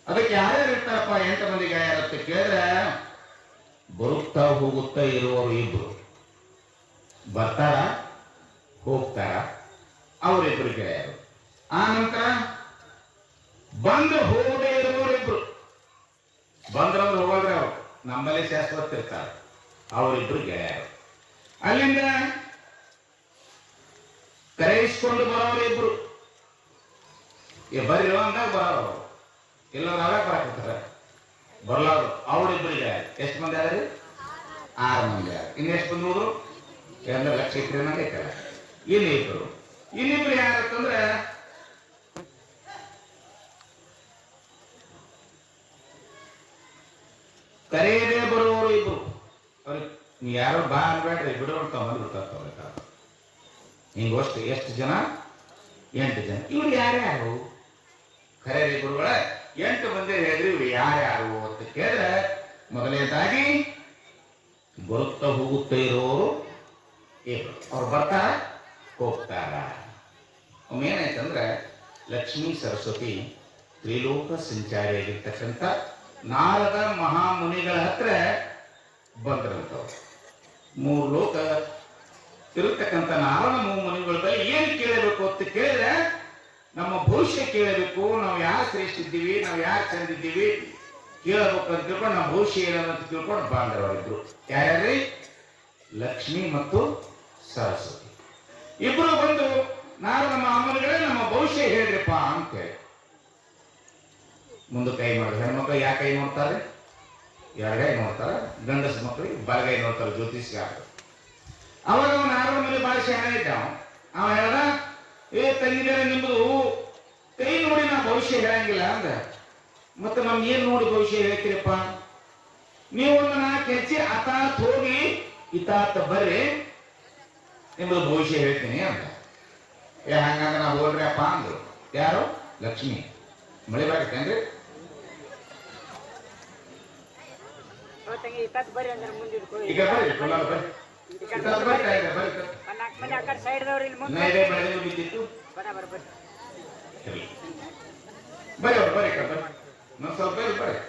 ಅದಕ್ಕೆ ಯಾರ್ಯಾರು ಇರ್ತಾರಪ್ಪ 8 ಮಂದಿ ಗೆಳೆಯರು ಅಂತ ಕೇಳಿದ್ರೆ, ಬರುತ್ತಾ ಹೋಗುತ್ತಾ ಇರುವವರು 2 ಬರ್ತಾರ ಹೋಗ್ತಾರ, ಅವರಿಬ್ರು ಗೆಳೆಯರು. ಆ ನಂತರ ಬಂದು ಹೋಗದೆ ಇರುವವರು 2, ಬಂದ್ರಂದ್ರೆ ಹೋಗೋದ್ರೆ ಅವರು ನಮ್ಮಲ್ಲಿ ಶಾಶ್ವತ ಇರ್ತಾರೆ, ಅವರಿಬ್ರು ಗೆಳೆಯರು. ಅಲ್ಲಿಂದ ಕರೆಯಿಸ್ಕೊಂಡು ಬರೋರು 2, ಬರೀರೋ ಅಂದಾಗ ಬರೋರು, ಎಲ್ಲರೂ ಅವರೇ ಬರಾಕತ್ತಾರೆ ಬರ್ಲಾರು, ಅವರಿಬ್ರು ಗೆಳೆಯರು. ಎಷ್ಟು ಮಂದಿ ಆದ್ರಿ? 6 ಮಂದಿ ಆದ್ರು. ಇನ್ನೆಷ್ಟು ಬಂದು ಹೋದ್ರು? 2 ಲಕ್ಷ ಎಕರೆ ಐತಲ್ಲ. ಇನ್ನಿಬ್ರು ಯಾರಂತಂದ್ರೆ ಕರೆಯದೇ ಬರುವವರು 2. ಅವ್ರಿಗೆ ನೀ ಯಾರೋ ಬಾ ಅನ್ಬೇಡ್ರಿ, ಬಿಡೋರು ಬಂದ್ಬಿಡ್ತಾರೆ. ಹಿಂಗೋಷ್ಟು ಎಷ್ಟು ಜನ? 8 ಜನ. ಇವ್ರು ಯಾರ್ಯಾರು? ಖರೆ ರೀ ಗುರುಗಳ 8 ಮಂದಿ ಹೇಳಿದ್ರಿ ಯಾರ್ಯಾರು ಅಂತ ಕೇಳಿದ್ರೆ ಮೊದಲನೇದಾಗಿ ಬರುತ್ತಾ ಹೋಗುತ್ತಾ ಇರೋರು ಅವ್ರು ಬರ್ತಾರ ಹೋಗ್ತಾರ. ಒಮ್ಮೆ ಏನಾಯ್ತಂದ್ರೆ ಲಕ್ಷ್ಮೀ ಸರಸ್ವತಿ ತ್ರಿಲೋಕ ಸಂಚಾರಿಯಾಗಿರ್ತಕ್ಕಂಥ ನಾರದ ಮಹಾಮುನಿಗಳ ಹತ್ರ ಬಂದ್ರಂತವ್ರು. 3 ಲೋಕ ಇರತಕ್ಕಂಥ ನಾರದ ಮುನಿಗಳ ಬಳಿ ಏನು ಕೇಳಬೇಕು ಅಂತ ಕೇಳಿದ್ರೆ ನಮ್ಮ ಭವಿಷ್ಯ ಕೇಳಬೇಕು. ನಾವು ಯಾರು ಶ್ರೇಷ್ಠ ಇದ್ದೀವಿ, ನಾವು ಯಾರು ಚಂದಿದ್ದೀವಿ ಕೇಳಬೇಕು ಅಂತ ತಿಳ್ಕೊಂಡು ನಮ್ಮ ಭವಿಷ್ಯ ಏನಂತ ತಿಳ್ಕೊಂಡು ಬಾಂಧವರಿದ್ರು. ಯಾರ್ಯಾರ್ರಿ? ಲಕ್ಷ್ಮಿ ಮತ್ತು ಸರಸ್ವತಿ ಇಬ್ರು ಬಂದು ನಾರದ ಮಹಾಮುನಿಗಳೇ ನಮ್ಮ ಭವಿಷ್ಯ ಹೇಳ್ರಿಪ್ಪ ಅಂತ ಹೇಳಿ ಮುಂದೆ ಕೈ ಮಾಡಿದ್ರು. ಹೆಣ್ಮಕ್ಳು ಯಾಕೆ ಕೈ ನೋಡ್ತಾರೆ? ಎಡಗೈ ನೋಡ್ತಾರ, ಗಂಡಸ ಮಕ್ಕಳಿಗೆ ಬಲಗೈ ನೋಡ್ತಾರೆ ಜ್ಯೋತಿಷ್ಗಾರ. ಅವಾಗ ಅವನ ನಾರದ ಮೇಲೆ ಭಾಳ ಶಾಣೆ ಇದ್ದ. ಅವ ಹೇಳ್ದ, ತಂಗಿದಾರೆ ನಿಮ್ದು ಕೈ ನೋಡಿ ನಾ ಭವಿಷ್ಯ ಹೇಳಂಗಿಲ್ಲ ಅಂದ. ಮತ್ತೆ ನಮ್ಗೆ ಏನ್ ನೋಡಿ ಭವಿಷ್ಯ ಹೇಳ್ತೀರಪ್ಪ? ನೀವು ಒಂದು 4 ಹೆಜ್ಜೆ ಅತಾತ್ ಹೋಗಿ ಇತಾತ್ ಬರ್ರಿ, ನಿಮ್ದು ಭವಿಷ್ಯ ಹೇಳ್ತೀನಿ ಅಂತ. ಹಂಗಂದ್ರೆ ನಾ ಹೋಗ್ರಿ ಅಪ್ಪ ಅಂದ್ರು. ಯಾರು? ಲಕ್ಷ್ಮಿ. ಮಳೆ ಬಾರಿತೇನ್ರಿ? ಈಗ ಬರ್ರಿ ಸ್ವಲ್ಪ ಬರ್ರಿ.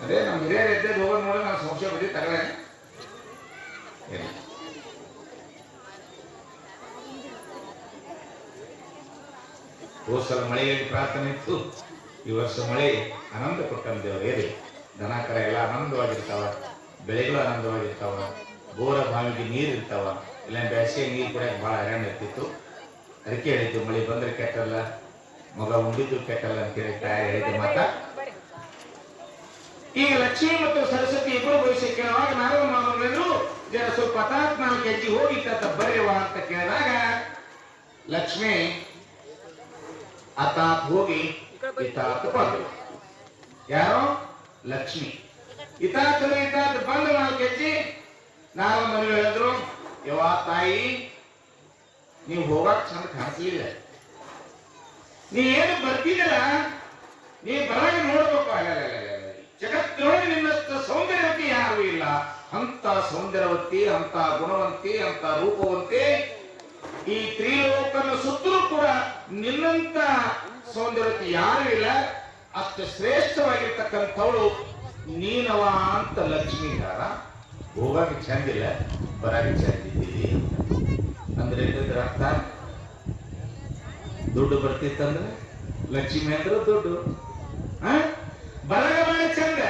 ಅದೇ ನಮ್ಮ ಹಿರಿಯರು ಎದ್ದೇದು ಹೋಗೋದು ನೋಡಿ ನಾನು ಸಂಶಯ ಬದಿ ತಗಳೆ. ಹೋದ ಸಲ ಮಳೆಗಾಗಿ ಪ್ರಾರ್ಥನೆ ಇತ್ತು, ಈ ವರ್ಷ ಮಳೆ ಆನಂದ ಕೊಟ್ಟಂದೇವ್ರು. ಏರಿ ದನ ಕರ ಎಲ್ಲ ಆನಂದವಾಗಿರ್ತಾವ, ಬೆಳೆಗಳು ಆನಂದವಾಗಿರ್ತಾವ, ಬೋರ ಬಾವಿಗೆ ನೀರು ಇರ್ತಾವ. ಇಲ್ಲ ಬೇಸಿಗೆ ನೀರು ಕುಡಿಯಕ್ಕೆ ಭಾಳ ಹೈರಾಣ ಇರ್ತಿತ್ತು. ಅದಕ್ಕೆ ಹೇಳಿದ್ದು ಮಳೆ ಬಂದ್ರೆ ಕೆಟ್ಟಲ್ಲ, ಮಗ ಉಂಡಿದ್ದು ಕೆಟ್ಟಲ್ಲ ಅಂತೇಳಿ ತಾಯಿ ಹೇಳಿದ್ದು ಮಾತ. ಈಗ ಲಕ್ಷ್ಮಿ ಮತ್ತು ಸರಸ್ವತಿ ಇಬ್ಬರು ಭವಿಷ್ಯ ಕೇಳುವಾಗ ನಾರದ ಮಾಮೂಲು ಜನ ಸ್ವಲ್ಪ 4 ಹೆಜ್ಜೆ ಹೋಗಿ ಬರೆಯುವ ಅಂತ ಕೇಳಿದಾಗ ಲಕ್ಷ್ಮಿ ಅತಾತ್ ಹೋಗಿ ಇತಾತ್ ಬಂದು. ಯಾರೋ? ಲಕ್ಷ್ಮಿ. ಇತಾತ್ ಬಂದು 4 ಹೆಜ್ಜೆ ನಾರದ ಮನೆಗಳು ಹೇಳಿದ್ರು, ಯವ್ವ ತಾಯಿ ನೀವು ಹೋಗಕ್ ಚಂದ ಕಾಣಿಸ್ಲಿಲ್ಲ, ನೀ ಏನು ಬರ್ತಿದ್ದಲ್ಲ, ನೀ ಬರಾಗ ನೋಡ್ಬೇಕು. ಜಗತ್ತಿನೊಳಗೆ ನಿನ್ನಷ್ಟು ಸೌಂದರ್ಯವತಿ ಯಾರು ಇಲ್ಲ. ಅಂತ ಸೌಂದರ್ಯವತಿ, ಅಂತ ಗುಣವಂತಿ, ಅಂತ ರೂಪವಂತಿ ಈ ತ್ರಿಲೋಕನ ಸುತ್ತಲೂ ಕೂಡ ನಿನ್ನಂತ ಸೌಂದರ್ಯವತಿ ಯಾರು ಇಲ್ಲ. ಅಷ್ಟು ಶ್ರೇಷ್ಠವಾಗಿರ್ತಕ್ಕಂಥವಳು ನೀನವ ಅಂತ ಲಕ್ಷ್ಮೀ ಹಾರ. ಹೋಗಾಗ ಚಂದಿಲ್ಲ, ಬರಾಗ ಚಂದಿದ್ದೀವಿ ಅಂದ್ರೆ ಅರ್ಥ. ದುಡ್ಡು ಬರ್ತಿತ್ತಂದ್ರೆ ಲಕ್ಷ್ಮಿ ಅಂದ್ರೆ ದುಡ್ಡು, ಬರಾಗ ಬಾಳ ಚಂದ.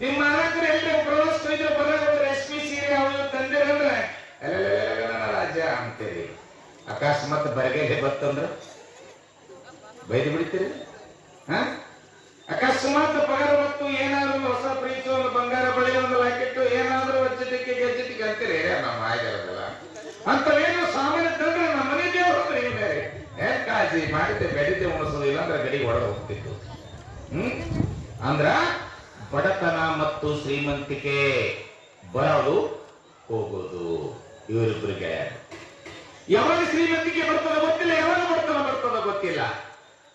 ನಿಮ್ಮ ಮಾಲಕರು ಎಲ್ಲರೂ ಪ್ರವಾಸ ಕೊಯ್ದ್ರೆ ಬರಾಗ ರೇಷ್ಮೆ ಸೀರೆ ಅವಳು ತಂದಿರಂದ್ರೆ ರಾಜ ಅಂತೇಳಿ. ಅಕಸ್ಮಾತ್ ಬರಗೈಲೆ ಬರ್ತಂದ್ರ ಬೈದು ಬಿಡ್ತೀರಿ. ಅಕಸ್ಮಾತ್ ಪಗಾರ ಮತ್ತು ಏನಾದ್ರು ಹೊಸ ಪ್ರೀತಿ, ಒಂದು ಬಂಗಾರ ಬಳಿ, ಒಂದು ಲಾಕೆಟ್, ಏನಾದ್ರೂ ವಜ್ಜತಿಕೆ ಗೆಜ್ಜತಿಕೆ ಅಂತೀರಿ. ನಮ್ಮ ಆಗಿರೋದಲ್ಲ ಅಂತವೇನು ಸಾಮಾನ್ಯ ತಂದ್ರೆ ನಮ್ಮ ಮನೆ ದೇವರು ಅಂದ್ರೆ ಬೇರೆ ಏನ್ ಕಾಳಜಿ ಮಾಡಿದ್ದೆ ಬೆಡಿದ್ದೆ ಉಣಿಸೋದಿಲ್ಲ ಅಂದ್ರೆ ಗಡಿಗೆ ಹೊಡೆದು ಹೋಗ್ತಿತ್ತು. ಅಂದ್ರ ಬಡತನ ಮತ್ತು ಶ್ರೀಮಂತಿಕೆ ಬರೋದು ಹೋಗೋದು ಇವರಿಬ್ಬರಿಗೆ. ಯಾವಾಗ ಶ್ರೀಮಂತಿಕೆ ಬರ್ತದ ಗೊತ್ತಿಲ್ಲ, ಯಾವಾಗ ಬಡತನ ಬರ್ತದ ಗೊತ್ತಿಲ್ಲ.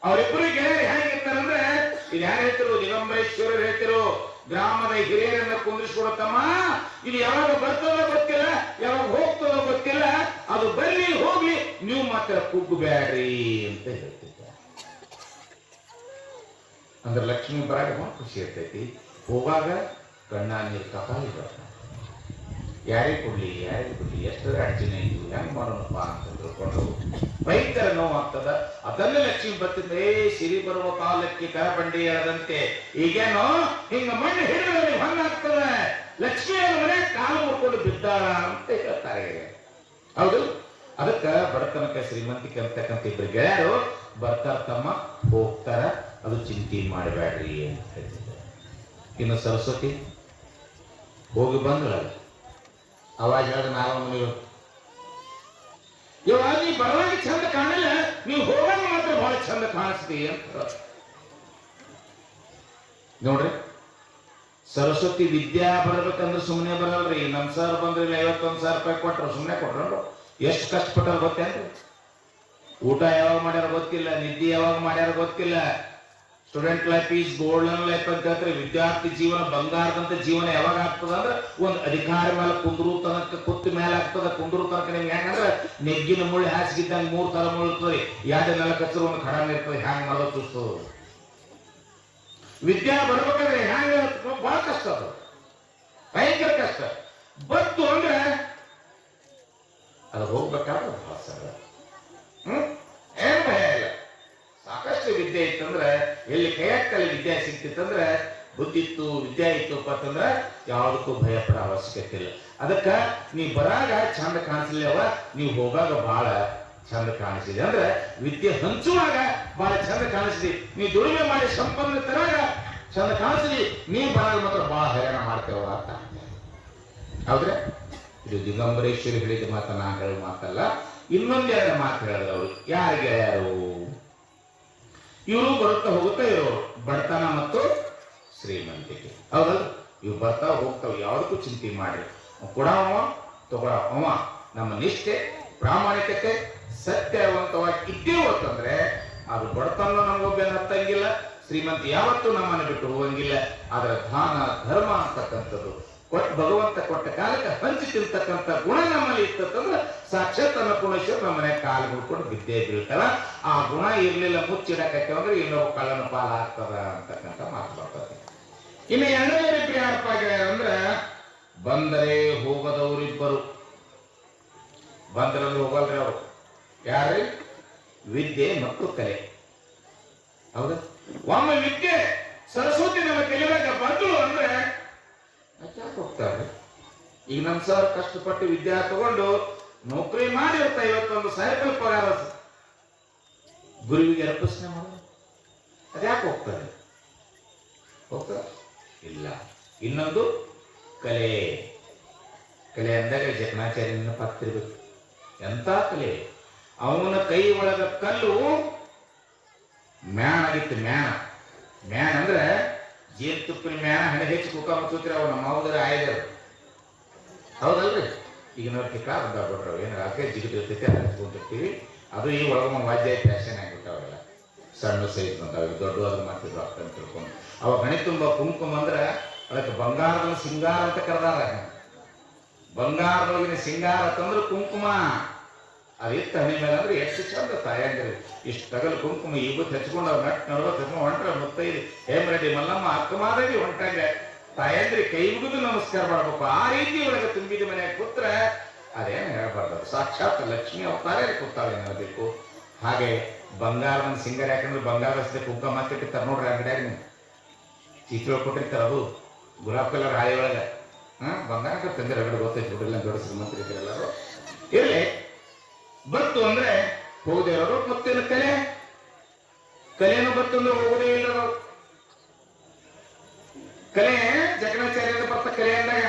ಅವರಿಬ್ಬರಿಗೆ ಹೇಗಿರ್ತಾರಂದ್ರೆ, ಇದು ಯಾರು ಹೇಳ್ತಿರು? ದಿಗಂಬರೇಶ್ವರರು ಹೇಳ್ತಿರು, ಗ್ರಾಮದ ಹಿರಿಯರನ್ನ ಕುಂದಿಸ್ಕೊಡತ್ತಮ್ಮ, ಇದು ಯಾವಾಗ ಬರ್ತದ ಗೊತ್ತಿಲ್ಲ, ಯಾವಾಗ ಹೋಗ್ತದ ಗೊತ್ತಿಲ್ಲ, ಅದು ಬರ್ಲಿ ಹೋಗ್ಲಿ, ನೀವು ಮಾತ್ರ ಕುಗ್ಗಬೇಡ್ರಿ ಅಂತ ಹೇಳ್ತಿದ್ದ. ಅಂದ್ರೆ ಲಕ್ಷ್ಮೀ ಬರಾಗ ಖುಷಿ ಇರ್ತೈತಿ, ಹೋಗಾಗ ಕಣ್ಣ ನೀರು ಕಪಾಲಿ ಬರ್ತಾನೆ. ಯಾರಿಗೆ ಕೊಡ್ಲಿ ಎಷ್ಟರ ಅಡಚಣೆ ಇದ್ದು ಹೆಂಗ್ ಮಾಡೋಣಪ್ಪ ಅಂತ ತಿಳ್ಕೊಂಡು ಭಯಂಕರ ನೋವಾಗ್ತದ. ಅದನ್ನೇ ಲಕ್ಷ್ಮಿ ಬರ್ತಿದ್ದೆ, ಸಿರಿ ಬರುವ ಕಾಲಕ್ಕೆ ಕರಬಂಡಿ ಹೇಳದಂತೆ ಈಗೇನೋ ಹಿಂಗ ಮಣ್ಣು ಹಿಡಿದ್ರೆ ಹಂಗಾಗ್ತದ, ಲಕ್ಷ್ಮಿಯ ಮನೆ ಕಾಲು ಮುರ್ಕೊಂಡು ಬಿದ್ದಾಳ ಅಂತ ಹೇಳ್ತಾರೆ. ಹೌದು, ಅದಕ್ಕ ಬಡತನಕ ಶ್ರೀಮಂತಿಕೆ ಅಂತಕ್ಕಂಥ ಇಬ್ಬರು ಗೆಳೆಯರು ಬರ್ತಾರ ತಮ್ಮ, ಹೋಗ್ತಾರ, ಅದು ಚಿಂತೆ ಮಾಡಬೇಡ್ರಿ ಅಂತ ಹೇಳ್ತಿದ್ದಾರೆ. ಇನ್ನು ಸರಸ್ವತಿ ಹೋಗಿ ಬಂದ್ಳ. ಅವಾಗ ಹೇಳಿದ ನಾವು ಇವಾಗ ನೀ ಬರುವಾಗ ಚಂದ ಕಾಣಲ್ಲ, ನೀವು ಹೋಗಾಗ ಮಾತ್ರ ಬಹಳ ಚಂದ ಕಾಣಿಸ್ತೀವಿ ಅಂತ ನೋಡ್ರಿ. ಸರಸ್ವತಿ ವಿದ್ಯಾ ಬರ್ಬೇಕಂದ್ರೆ ಸುಮ್ಮನೆ ಬರಲ್ರಿ. ನಮ್ ಸರ್ ಬಂದ್ರೆ 51,000 ರೂಪಾಯಿ ಕೊಟ್ರು, ಸುಮ್ಮನೆ ಕೊಟ್ರು. ಎಷ್ಟು ಕಷ್ಟಪಟ್ಟಾರ ಗೊತ್ತೇನ್ರಿ? ಊಟ ಯಾವಾಗ ಮಾಡ್ಯಾರ ಗೊತ್ತಿಲ್ಲ, ನಿದ್ದೆ ಯಾವಾಗ ಮಾಡ್ಯಾರ ಗೊತ್ತಿಲ್ಲ. Student life is golden life ಅಂತ ಹೇಳ್ತಾರೆ. ವಿದ್ಯಾರ್ಥಿ ಜೀವನ ಬಂಗಾರದಂತ ಜೀವನ ಯಾವಾಗ ಆಗ್ತದ ಅಂದ್ರೆ ಒಂದು ಅಧಿಕಾರಿ ಮೇಲೆ ಕುಂದ್ರು ತನಕ ಕುತ್ತ ಮೇಲೆ ಆಗ್ತದ. ಕುಂದ್ರು ತನಕ ನಿಮ್ಗೆ ಹೆಂಗಂದ್ರೆ ನೆಗ್ಗಿನ ಮುಳ್ಳಿ ಹಾಸಿಗಿದ್ದಂಗೆ 3 ತರ ಮುಳ್ಳು ಇರ್ತದೆ. ಯಾವ್ದು ನೆಲಕ್ಕೆ ಹಚ್ಚರು ಒಂದು ಖಡಾನ ಇರ್ತದೆ. ಹ್ಯಾಂಗ್ ಮಾಡೋದು ಚೂಸ್ತು. ವಿದ್ಯಾ ಬರ್ಬೇಕಾದ್ರೆ ಹ್ಯಾಂಗ ಬಹಳ ಕಷ್ಟ, ಅದು ಭಯಂಕರ ಕಷ್ಟ. ಬತ್ತು ಅಂದ್ರೆ ಅದು ಹೋಗ್ಬೇಕಾದ್ರೆ ಬಹಳ ಸರಳ. ಏನ್ ಭಯ ಇಲ್ಲ. ಸಾಕಷ್ಟು ವಿದ್ಯೆ ಇತ್ತಂದ್ರೆ ಎಲ್ಲಿ ಕೈಯಾಕಲ್ಲಿ ವಿದ್ಯೆ ಸಿಕ್ತಿತ್ತಂದ್ರೆ ಬುದ್ಧಿ ಇತ್ತು, ವಿದ್ಯೆ ಇತ್ತಪ್ಪ ಅಂತಂದ್ರೆ ಯಾವುದಕ್ಕೂ ಭಯ ಪಡೋ ಅವಶ್ಯಕತೆ ಇಲ್ಲ. ಅದಕ್ಕ ನೀ ಬರಾಗ ಚಂದ ಕಾಣಿಸ್ಲಿಲ್ಲವ, ನೀವು ಹೋಗಾಗ ಬಹಳ ಚಂದ ಕಾಣಿಸಿದೆ. ಅಂದ್ರೆ ವಿದ್ಯೆ ಹಂಚುವಾಗ ಬಹಳ ಚಂದ ಕಾಣಿಸಿದಿ. ನೀ ದುಡಿಮೆ ಮಾಡಿ ಸಂಪನ್ನ ತರಾಗ ಚಂದ ಕಾಣಿಸಿದಿ. ನೀ ಬರಾಗ ಮಾತ್ರ ಬಹಳ ಹೈರಾಣ ಮಾಡ್ತೇವ ಅಂತ. ಹೌದ್ರೆ ಇದು ದಿಗಂಬರೇಶ್ವರಿ ಹೇಳಿದ ಮಾತ ನಾ ಹೇಳೋ ಮಾತಲ್ಲ. ಇನ್ನೊಂದೆರಡು ಮಾತು ಹೇಳಿದ್ರು ಅವರು. ಯಾರಿಗೆ ಯಾರು ಇವರು ಬರುತ್ತಾ ಹೋಗುತ್ತಾ ಇರೋರು ಬಡತನ ಮತ್ತು ಶ್ರೀಮಂತಿಕೆ. ಹೌದಲ್ಲ, ಇವು ಬರ್ತಾ ಹೋಗ್ತಾವ. ಯಾವುದಕ್ಕೂ ಚಿಂತೆ ಮಾಡಿ ಕೊಡವ ತಗೊಳವ. ನಮ್ಮ ನಿಷ್ಠೆ ಪ್ರಾಮಾಣಿಕತೆ ಸತ್ಯವಂತವಾಗಿ ಇದ್ದೇವು ಅಂತಂದ್ರೆ ಅದು ಬಡತನ ನಮಗೊಬ್ಬ ಹತ್ತಂಗಿಲ್ಲ, ಶ್ರೀಮಂತಿ ಯಾವತ್ತೂ ನಮ್ಮನ್ನು ಬಿಟ್ಟು ಹೋಗಂಗಿಲ್ಲ. ಅದರ ದಾನ ಧರ್ಮ ಅಂತಕ್ಕಂಥದ್ದು ಭಗವಂತ ಕೊಟ್ಟ ಕಾಲಕ್ಕೆ ಹಂಚಿ ತಿಳ್ತಕ್ಕಂಥ ಗುಣ ನಮ್ಮಲ್ಲಿ ಇತ್ತಂದ್ರೆ ಸಾಕ್ಷಾತ್ ಅನ್ನಪೂರ್ಣೇಶ್ವರ ನಮ್ಮನೆ ಕಾಲು ಮುಡ್ಕೊಂಡು ಬಿದ್ದೇ ಬೀಳ್ತಾರ. ಆ ಗುಣ ಇರ್ಲಿಲ್ಲ ಮುಚ್ಚಿಡಕತ್ತೆ ಅಂದ್ರೆ ಇನ್ನೊಬ್ಬ ಕಳ್ಳನ ಪಾಲ ಆಗ್ತದ ಅಂತಕ್ಕಂಥ ಮಾತು ಬರ್ತದೆ. ಇನ್ನು ಎರಡನೇ ಯಾರಪ್ಪ ಅಂದ್ರೆ ಬಂದರೆ ಹೋಗದವರಿಬ್ಬರು. ಬಂದ್ರಲ್ಲಿ ಹೋಗಲ್ರಿ ಅವರು. ಯಾರು? ವಿದ್ಯೆ ಮತ್ತು ಕಲೆ. ಹೌದಾ? ಒಮ್ಮೆ ವಿದ್ಯೆ ಸರಸ್ವತಿ ನಮ್ಮ ಕಲಿಯುವಾಗ ಬಂದ್ರು ಅಂದ್ರೆ ಯಾಕೆ ಹೋಗ್ತಾರೆ? ಈಗ ನಮ್ಮ ಸರ್ ಕಷ್ಟಪಟ್ಟು ವಿದ್ಯಾ ತಗೊಂಡು ನೌಕರಿ ಮಾಡಿ ಇರ್ತಾ 51,000 ಪಗಾರ ಗುರುವಿಗೆ ಅರ್ಪಿಸ್ನೆ ಮಾಡೋದು. ಅದ್ಯಾಕೆ ಹೋಗ್ತಾರೆ? ಇಲ್ಲ. ಇನ್ನೊಂದು ಕಲೆ. ಕಲೆ ಅಂದಾಗ ಜಕಣಾಚಾರ್ಯನ ಪಾತ್ರಿರ್ಬೇಕು. ಎಂತ ಕಲೆ! ಅವನ ಕೈ ಒಳಗ ಕಲ್ಲು ಮ್ಯಾಣ ಆಗಿತ್ತು. ಮ್ಯಾಣ ಅಂದ್ರೆ ಜೇನುತುಪ್ಪಿನ ಮ್ಯಾಣ ಹಣೆ ಹೆಚ್ಚು ಕುಕ್ಕ ಮುಚ್ಚುತ್ತೀರಿ. ಅವ ನಮ್ಮ ಹೌದ್ರ ಆಯ್ದರು. ಹೌದಲ್ರಿ? ಈಗ ನೋಡಿ ಟಿಕ್ಕ ಬಂದಾಗ್ಬಿಟ್ರು. ಏನು ರಾತ್ರಿ ಜಿಗಿದಿರ್ತೈತಿ ಅದು ಹಚ್ಕೊಂಡಿರ್ತೀವಿ. ಅದು ಈ ಒಳಗ ವಾದ್ಯ ಫ್ಯಾಷನ್ ಆಗಿಬಿಟ್ಟಾವೆಲ್ಲ. ಸಣ್ಣ ಸೈಜ್ ಬಂದಾವ, ದೊಡ್ಡವಾದ್ರು ಮಾಡ್ತಿದ್ರು ಅಕ್ಕ ಅಂತ ತಿಳ್ಕೊಂಡು. ಅವ ಗಣಿ ತುಂಬ ಕುಂಕುಮ ಅಂದ್ರೆ ಅದಕ್ಕೆ ಬಂಗಾರದ ಸಿಂಗಾರ ಅಂತ ಕರೆದಾರ. ಬಂಗಾರದೊಳಗಿನ ಸಿಂಗಾರ ತಂದ್ರೆ ಕುಂಕುಮ. ಅದಿತ್ತು ಹಣಿ ಮೇಲೆ ಅಂದ್ರೆ ಎಷ್ಟು ಚಂದ ತಾಯಂದಿರಿ. ಇಷ್ಟು ತಗಲು ಕುಂಕುಮ ಇವತ್ತು ಹಚ್ಕೊಂಡು ಅವ್ರು ನಟ್ ನಡ್ವತ್ತು ಹೊಂಟ್ರೆ ಮುತ್ತೈದು ಹೇಮರೆಡ್ಡಿ ಮಲ್ಲಮ್ಮ ಅಕ್ಕಮಾದೇವಿ ಹೊಂಟಾಗ ತಾಯಂದ್ರಿ ಕೈ ಮುಗಿದು ನಮಸ್ಕಾರ ಮಾಡ್ಬೇಕು. ಆ ರೀತಿ ಒಳಗೆ ತುಂಬಿದ ಮನೆಯಾಗ ಕೂತ್ರ ಅದೇನು ಹೇಳ್ಬಾರ್ದು. ಸಾಕ್ಷಾತ್ ಲಕ್ಷ್ಮಿ ಅವತಾರೇ ಕೂತಾಳೆ ಅನ್ನಬೇಕು. ಹಾಗೆ ಬಂಗಾರದ ಸಿಂಗಾರ ಯಾಕಂದ್ರೆ ಬಂಗಾರ ಹಚ್ಚಿದ ಕುಂಕುಮ ಮಾತಿಟ್ಟಿರ್ತಾರೆ ನೋಡ್ರಿ ಅಂಗಡಿಯಾಗ. ನೀವು ಚಿತ್ರ ಕೊಟ್ಟಿರ್ತಾರೆ, ಅದು ಗುಲಾಬ್ ಕಲರ್ ಹಾಳಿ ಒಳಗೆ. ಬಂಗಾರ ತಂದಿರ ಗಡೆ ಗೊತ್ತೈತಿ ಬಿಡ್ರಿಲ್ಲ, ದೊಡ್ಡ ಶ್ರೀಮಂತರು ಇದ್ರೆಲ್ಲರೂ ಇರಲಿ. ಬತ್ತು ಅಂದ್ರೆ ಹೋಗದೆ ಇರೋರು. ಮತ್ತೇನು ಕಲೆಯನ್ನು ಬತ್ತು ಅಂದ್ರೆ ಹೋಗೋದೇ ಇಲ್ಲರು. ಕಲೆ ಜಕಣಾಚಾರ್ಯ ಬರ್ತ ಕಲೆ ಅಂದಾಗ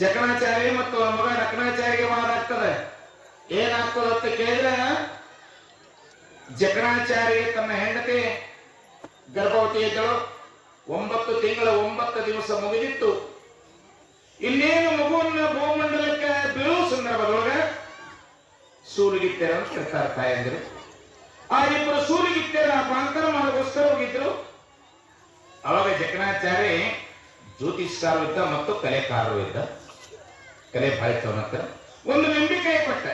ಜಕಣಾಚಾರ್ಯ ಮತ್ತು ಮಗ ರಕಣಾಚಾರ್ಯಗೆ ವಾದ ಆಗ್ತದೆ. ಏನಾಗ್ತದ ಅಂತ ಕೇಳಿದ್ರೆ, ಜಕಣಾಚಾರ್ಯ ತನ್ನ ಹೆಂಡತಿ ಗರ್ಭವತಿ ಇದ್ದಳು. 9 ತಿಂಗಳ 9 ದಿವಸ ಮುಗಿದಿತ್ತು. ಇನ್ನೇನು ಮಗುವನ್ನ ಭೂಮಂಡಲಕ್ಕೆ ಬೀಳುವ ಸಂದರ್ಭದೊಳಗೆ ಸೂಲಿಗಿತ್ತೆರ ಅಂತ ಹೇಳ್ತಾರೆ ತಾಯಂದಿರು. ಆ ಇಬ್ಬರು ಸೂಲಿಗಿತ್ತೆರ ಪಾಂತರ ಮಾಡೋಗೋಸ್ಕರ ಹೋಗಿದ್ರು. ಅವಾಗ ಜಕಣಾಚಾರ್ಯ ಜ್ಯೋತಿಷ್ಕಾರರು ಇದ್ದ ಮತ್ತು ಕಲೆಕಾರರು ಇದ್ದ. ಕಲೆ ಬಾಳಿತವನಂತ ಒಂದು ಲಿಂಬಿಕಾಯಿ ಕೊಟ್ಟ.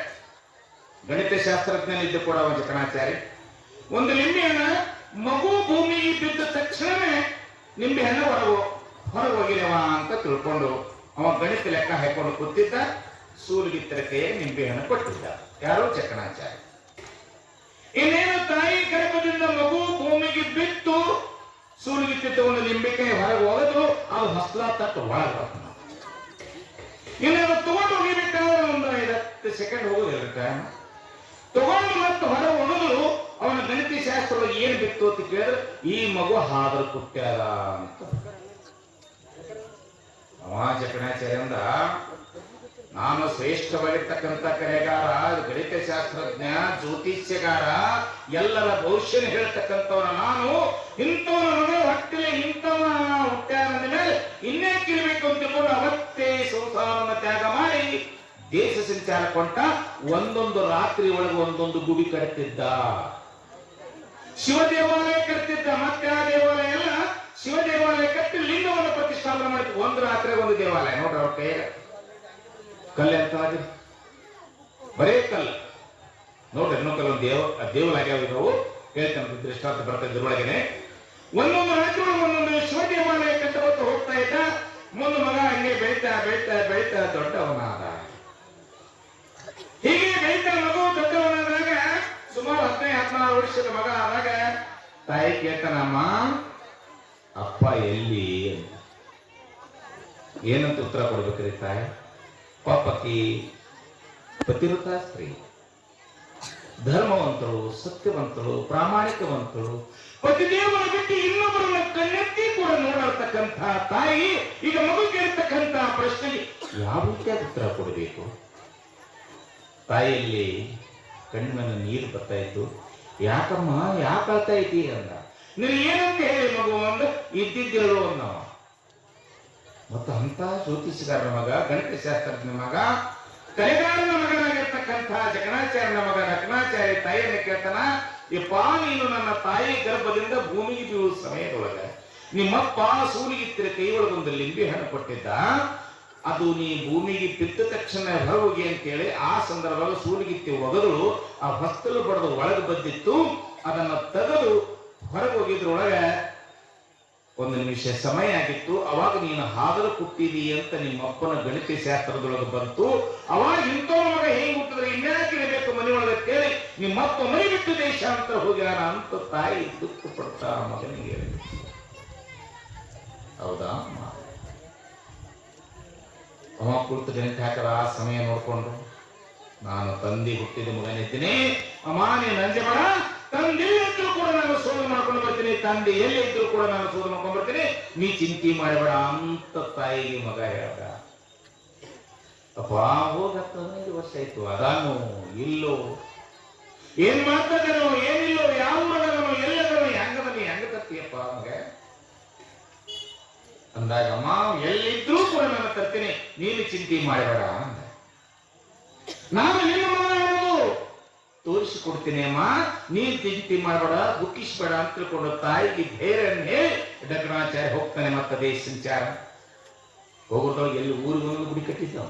ಗಣಿತ ಶಾಸ್ತ್ರಜ್ಞನಿದ್ದು ಕೂಡ ಅವ ಜಕಣಾಚಾರ್ಯ. ಒಂದು ಲಿಂಬೆಯನ್ನ ಮಗು ಭೂಮಿಗೆ ಬಿದ್ದ ತಕ್ಷಣವೇ ನಿಂಬೆ ಹಣ್ಣು ಹೊರಗೋಗಿದವ ಅಂತ ತಿಳ್ಕೊಂಡು ಅವ ಗಣಿತ ಲೆಕ್ಕ ಹಾಕೊಂಡು ಕೂತಿದ್ದ. ಸೂಲಿಗಿತ್ತರ ಕೈಗೆ ನಿಂಬೆಹಣ್ಣು ಕೊಟ್ಟಿದ್ದ. ಯಾರು? ಜಕಣಾಚಾರ್ಯ. ಇನ್ನೇನು ತಾಯಿ ಗರ್ಭದಿಂದ ಮಗು ಭೂಮಿಗೆ ಬಿತ್ತು, ಸೂಲಿಗಿತ್ತಿ ತಗೊಂಡು ನಿಂಬೆಕಾಯಿ ಹೊರಗೆ ಹೋಗದು. ಅದು ಹಸ್ಲ ತಟ್ಟು ಒಳಗೆ ಬರ್ತದೆ. ಇನ್ನು ಅದು ತಗೊಂಡು ಹೋಗಿಬೇಕಾದ್ರೆ ಒಂದು 5-10 ಸೆಕೆಂಡ್ ಹೋಗೋದಿಲ್ಲ ಟೈಮ್. ತಗೊಂಡು ಮತ್ತೆ ಹೊರ ಹೋಗಲು ಅವನ ಗಣಿತ ಶಾಸ್ತ್ರದೊಳಗೆ ಏನು ಬಿತ್ತು ಅಂತ ಕೇಳಿದ್ರೆ, ಈ ಮಗು ಹಾದ್ರ ಕುಟ್ಟ್ಯಾರ ಅಂತ. ಅವ ಜಕಣಾಚಾರ್ಯ ಅಂದ, ನಾನು ಶ್ರೇಷ್ಠವಾಗಿರ್ತಕ್ಕಂಥ ಕಲೆಗಾರ, ಗಣಿತ ಶಾಸ್ತ್ರಜ್ಞ, ಜ್ಯೋತಿಷ್ಯಗಾರ, ಎಲ್ಲರ ಭವಿಷ್ಯನ ಹೇಳ್ತಕ್ಕಂಥವನ ನಾನು. ಇಂಥವನ ಮನೆ ಹೊಟ್ಟೆಲೆ ಇಂಥವ ಹುಟ್ಟ್ಯಾನ ಮೇಲೆ ಇನ್ನೇ ಕಿರಬೇಕು ಅಂತ ತಿಳ್ಕೊಂಡು ಅವತ್ತೇ ಸಂಸಾರವನ್ನು ತ್ಯಾಗ ಮಾಡಿ ದೇಶ ಸಂಚಾರ ವಿಚಾರ ಕೊಂಟ ಒಂದೊಂದು ರಾತ್ರಿ ಒಳಗೆ ಒಂದೊಂದು ಗುಡಿ ಕಟ್ತಿದ್ದ. ಶಿವ ದೇವಾಲಯ ಕಟ್ತಿದ್ದ. ಮತ್ತೆ ಆ ದೇವಾಲಯ ಎಲ್ಲ ಶಿವ ದೇವಾಲಯ ಕಟ್ಟಿ ಲಿಂಗವನ್ನು ಪ್ರತಿಷ್ಠಾಪನೆ ಮಾಡ್ತಿದ್ದ. ಒಂದು ರಾತ್ರಿ ಒಂದು ದೇವಾಲಯ ನೋಡ್ರಿ. ಅವ್ರ ಕೈ ಕಲ್ಲೆ ಅಂತ ಬರೇ ಕಲ್ಲ ನೋಡ್ರಿ. ಇನ್ನೂ ಕೆಲವೊಂದು ದೇವಾಲಯ ಇದ್ದವು ಹೇಳ್ತೇನೆ, ದೃಷ್ಟಾಂತ ಬರ್ತಾ ಇದ್ರೊಳಗೇನೆ. ಒಂದೊಂದು ರಾತ್ರಿ ಒಂದೊಂದು ಶಿವ ದೇವಾಲಯ ಕಟ್ಟಬತ್ತು ಹೋಗ್ತಾ ಇದ್ದ. ಮುಂದೆ ಮಗ ಹಂಗೆ ಬೆಳೀತಾ ಬೆಳೀತಾ ಬೆಳೀತಾ ದೊಡ್ಡವನಾದ. ಹೀಗೆ ಬೆಳೀತಾ ಮಗು ದೊಡ್ಡವನಾದಾಗ ಸುಮಾರು 15-16 ವರ್ಷದ ಮಗ ಆದಾಗ ತಾಯಿ ಕೇಳ್ತಾನಮ್ಮ, ಅಪ್ಪ ಎಲ್ಲಿ ಅಂತ. ಏನಂತ ಉತ್ತರ ಕೊಡ್ಬೇಕ್ರಿ ತಾಯಿ? ಪಾಪಕಿ ಪತಿವ್ರತ ಸ್ತ್ರೀ, ಧರ್ಮವಂತರು, ಸತ್ಯವಂತರು, ಪ್ರಾಮಾಣಿಕವಂತರು, ಪತಿದೇವರ ಬಿಟ್ಟು ಇನ್ನೊಬ್ಬರನ್ನ ಕಣ್ಣೆತ್ತಿ ಕೂಡ ನೋಡಿರ್ತಕ್ಕಂಥ ತಾಯಿ ಈಗ ಮಗು ಕೇಳ್ತಕ್ಕಂಥ ಪ್ರಶ್ನೆಗೆ ಯಾವ ರೀತಿಯಾದ ಉತ್ತರ ಕೊಡಬೇಕು? ತಾಯಿಯಲ್ಲಿ ಕಣ್ಣಿನ ನೀರು ಬರ್ತಾ ಇತ್ತು. ಯಾಕಮ್ಮ ಯಾಕೆ ಅಳ್ತಾ ಇದ್ದೀ ಅಂದ. ನೀವು ಏನಂತ ಹೇಳಿ ಮಗು ಒಂದು ಇದ್ದಿದ್ದೇಳು ಅನ್ನೋ. ಮತ್ತು ಅಂತ ಜ್ಯೋತಿಷಗಾರನ ಮಗ, ಗಣಿತ ಶಾಸ್ತ್ರಜ್ಞನ ಮಗ, ಕಲೆಗಾರನ ಮಗನಾಗಿರ್ತಕ್ಕಂಥ ಜಕಣಾಚಾರ್ಯನ ಮಗ ನಕನಾಚಾರ್ಯ ತಾಯಿಯನ್ನು ಕೇಳ್ತಾನ, ಯಪ್ಪ ನೀನು ನನ್ನ ತಾಯಿ ಗರ್ಭದಿಂದ ಭೂಮಿಗೆ ಬೀಳುವ ಸಮಯದೊಳಗ ನಿಮ್ಮಪ್ಪ ಸೂಲಿಗಿತ್ತಿರ ಕೈ ಒಳಗೊಂದು ಲಿಂಬೆ ಹಣ್ಣು ಕೊಟ್ಟಿದ್ದ. ಅದು ನೀ ಭೂಮಿಗೆ ಬಿದ್ದ ತಕ್ಷಣ ಹೊರಗೋಗಿ ಅಂತೇಳಿ ಆ ಸಂದರ್ಭದಲ್ಲಿ ಸೂಲಿಗಿತ್ತಿ ಒಗದಳು. ಆ ಹೊಸ್ತಲು ಬಡದು ಒಳಗೆ ಬಂದಿತ್ತು. ಅದನ್ನ ತೆಗೆದು ಹೊರಗೋಗಿದ್ರೊಳಗ ಒಂದು ನಿಮಿಷ ಸಮಯ ಆಗಿತ್ತು. ಅವಾಗ ನೀನು ಹಾಗಲು ಕುಟ್ಟಿದಿ ಅಂತ ನಿಮ್ಮಪ್ಪನ ಗಣಿತ ಶಾಸ್ತ್ರದೊಳಗೆ ಬಂತು. ಅವಾಗ ಇಂಥವ ಮಗ ಹೆಂಗ್ ಹುಟ್ಟಿದ್ರೆ ಇನ್ಯಾಕಿರಬೇಕು ಮನೆಯೊಳಗೆ ಕೇಳಿ ನಿಮ್ಮಪ್ಪ ಮನೆ ಬಿಟ್ಟು ದೇಶಾಂತರ ಹೋಗ್ಯಾನ ಅಂತ ತಾಯಿ ದುಃಖ ಪಡ್ತಾ ಮಗನಿಗೆ. ಹೌದಾ? ಅವ ಕುಳಿತು ಗಣಿತ ಹಾಕದ ಆ ಸಮಯ ನೋಡ್ಕೊಂಡು, ನಾನು ತಂದೆ ಹುಟ್ಟಿದ ಮಗನಿದ್ದೀನಿ, ಅಮ್ಮ ನೀನು ನಂಜೆ ಮಾಡ, ತಂದೆ ಇದ್ರು ಕೂಡ ನಾನು ಸೋಲು ಮಾಡ್ಕೊಂಡು ಬರ್ತೀನಿ, ತಂದೆ ಎಲ್ಲಿ ಇದ್ರು ಕೂಡ ನಾನು ಸೋಲು ಮಾಡ್ಕೊಂಡು ಬರ್ತೀನಿ, ನೀ ಚಿಂತೆ ಮಾಡಬೇಡ ಅಂತ ತಾಯಿಗೆ ಮಗ ಹೇಳ್ದ. ಅಪ್ಪ ಹೋಗಿ 15 ವರ್ಷ ಆಯ್ತು. ಅದಾನು ಇಲ್ಲೋ, ಏನ್ ಮಾಡ್ತದನೋ ಏನಿಲ್ಲೋ, ಯಾವ ಊರದನೋ ಎಲ್ಲದನೋ, ಹೆಂಗ ತರ್ತೀಯಪ್ಪ ಮಗ ಅಂದಾಗ, ಅಮ್ಮ ಎಲ್ಲಿದ್ರೂ ಕೂಡ ನಾನು ತರ್ತೀನಿ, ನೀನು ಚಿಂತೆ ಮಾಡಬೇಡ ಅಂದ. ನಾನು ನಿಮ್ಮ ಮಗ ತೋರಿಸಿಕೊಡ್ತೀನಿ ಅಮ್ಮ, ನೀನ್ ಚಿಂತೆ ಮಾಡಬೇಡ, ದುಃಖಿಸಬೇಡ ಅಂತ ತಿಳ್ಕೊಂಡು ತಾಯಿಗೆ ಧೈರ್ಯನ್ನೇ ಡಗ್ನಾಚಾರ್ಯ ಹೋಗ್ತಾನೆ. ಮತ್ತೆ ದೇಶ ಸಂಚಾರ ಹೋಗೋದ್ರೊಳಗೆ ಎಲ್ಲಿ ಊರಿಗೊಂದು ಗುಡಿ ಕಟ್ಟಿದ್ದವ,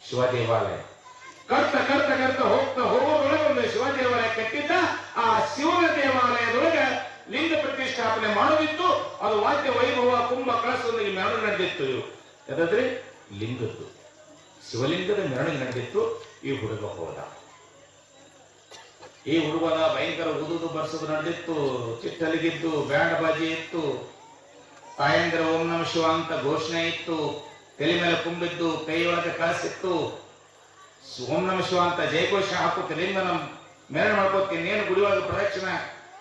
ಶಿವ ದೇವಾಲಯ ಕರ್ತ ಕರ್ತ ಕರ್ತ ಹೋಗ್ತಾ ಹೋಗೋದ್ರೊಳಗೆ ಒಂದು ಶಿವ ದೇವಾಲಯ ಕಟ್ಟಿದ್ದ. ಆ ಶಿವನ ದೇವಾಲಯದೊಳಗೆ ಲಿಂಗ ಪ್ರತಿಷ್ಠಾಪನೆ ಮಾಡೋದಿತ್ತು. ಅದು ವಾದ್ಯ ವೈಭವ ಕುಂಭ ಕಳಸದೊಂದಿಗೆ ಮೆರವಣಿಗೆ ನಡೆದಿತ್ತು. ಯಾವ್ದಾದ್ರಿ ಲಿಂಗದ್ದು, ಶಿವಲಿಂಗದ ಮೆರವಣಿಗೆ ನಡೆದಿತ್ತು. ಈ ಹುಡುಗ ಹೋದ. ಈ ಹುಡುಗನ ಭಯಂಕರ ಉದುದು ಬರ್ಸೋದು ನಡೆದಿತ್ತು. ಚಿಟ್ಟಲಿಗಿದ್ದು, ಬ್ಯಾಂಡ್ ಬಾಜಿ ಇತ್ತು, ತಾಯಂದ್ರ ಓಂ ನಮ ಶಿವ ಅಂತ ಘೋಷಣೆ ಇತ್ತು, ತಲೆ ಮೇಲೆ ಕುಂಬಿದ್ದು, ಕೈ ಒಳಗೆ ಕಳಿಸಿತ್ತು, ಓಂ ನಮ ಶಿವ ಅಂತ ಜಯಘೋಷ ಹಾಕುತ್ತೆ, ಲಿಂಗನ ಮೆರವಣಿಗೆ ಮಾಡ್ಕೋತಿ, ಇನ್ನೇನು ಗುಡಿ ಒಳಗೆ ಪ್ರದಕ್ಷಿಣೆ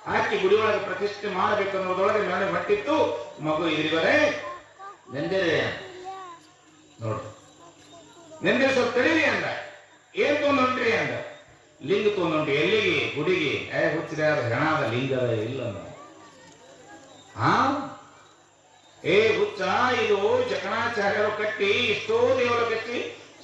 ಹಾಕಿ ಗುಡಿ ಒಳಗೆ ಪ್ರತಿಷ್ಠೆ ಮಾಡಬೇಕು ಅನ್ನೋದ್ರೊಳಗೆ ಮೆರವಣಿಗೆ ಹೊಟ್ಟಿತ್ತು. ಮಗು ಇದ್ರಿವರೆ ನೆಂದಿರಿ ನೋಡ್ರಿ, ನೆಂದಿರಿ ಸ್ವಲ್ಪ ತಡೀರಿ ಅಂದ. ಏನ್ ತೊಗೊಂಡ್ರಿ ಅಂದ. ಲಿಂಗ ತೊಗೊಂಡ್ರಿ. ಎಲ್ಲಿಗೆ? ಗುಡಿಗೆ. ಹುಚ್ಚಿರ ಹೆಣಾದ ಲಿಂಗದ ಇಲ್ಲ. ಹುಚ್ಚ, ಇದು ಜಕಣಾಚಾರ್ಯರು ಕಟ್ಟಿ ಎಷ್ಟೋ ದೇವರು ಕಟ್ಟಿ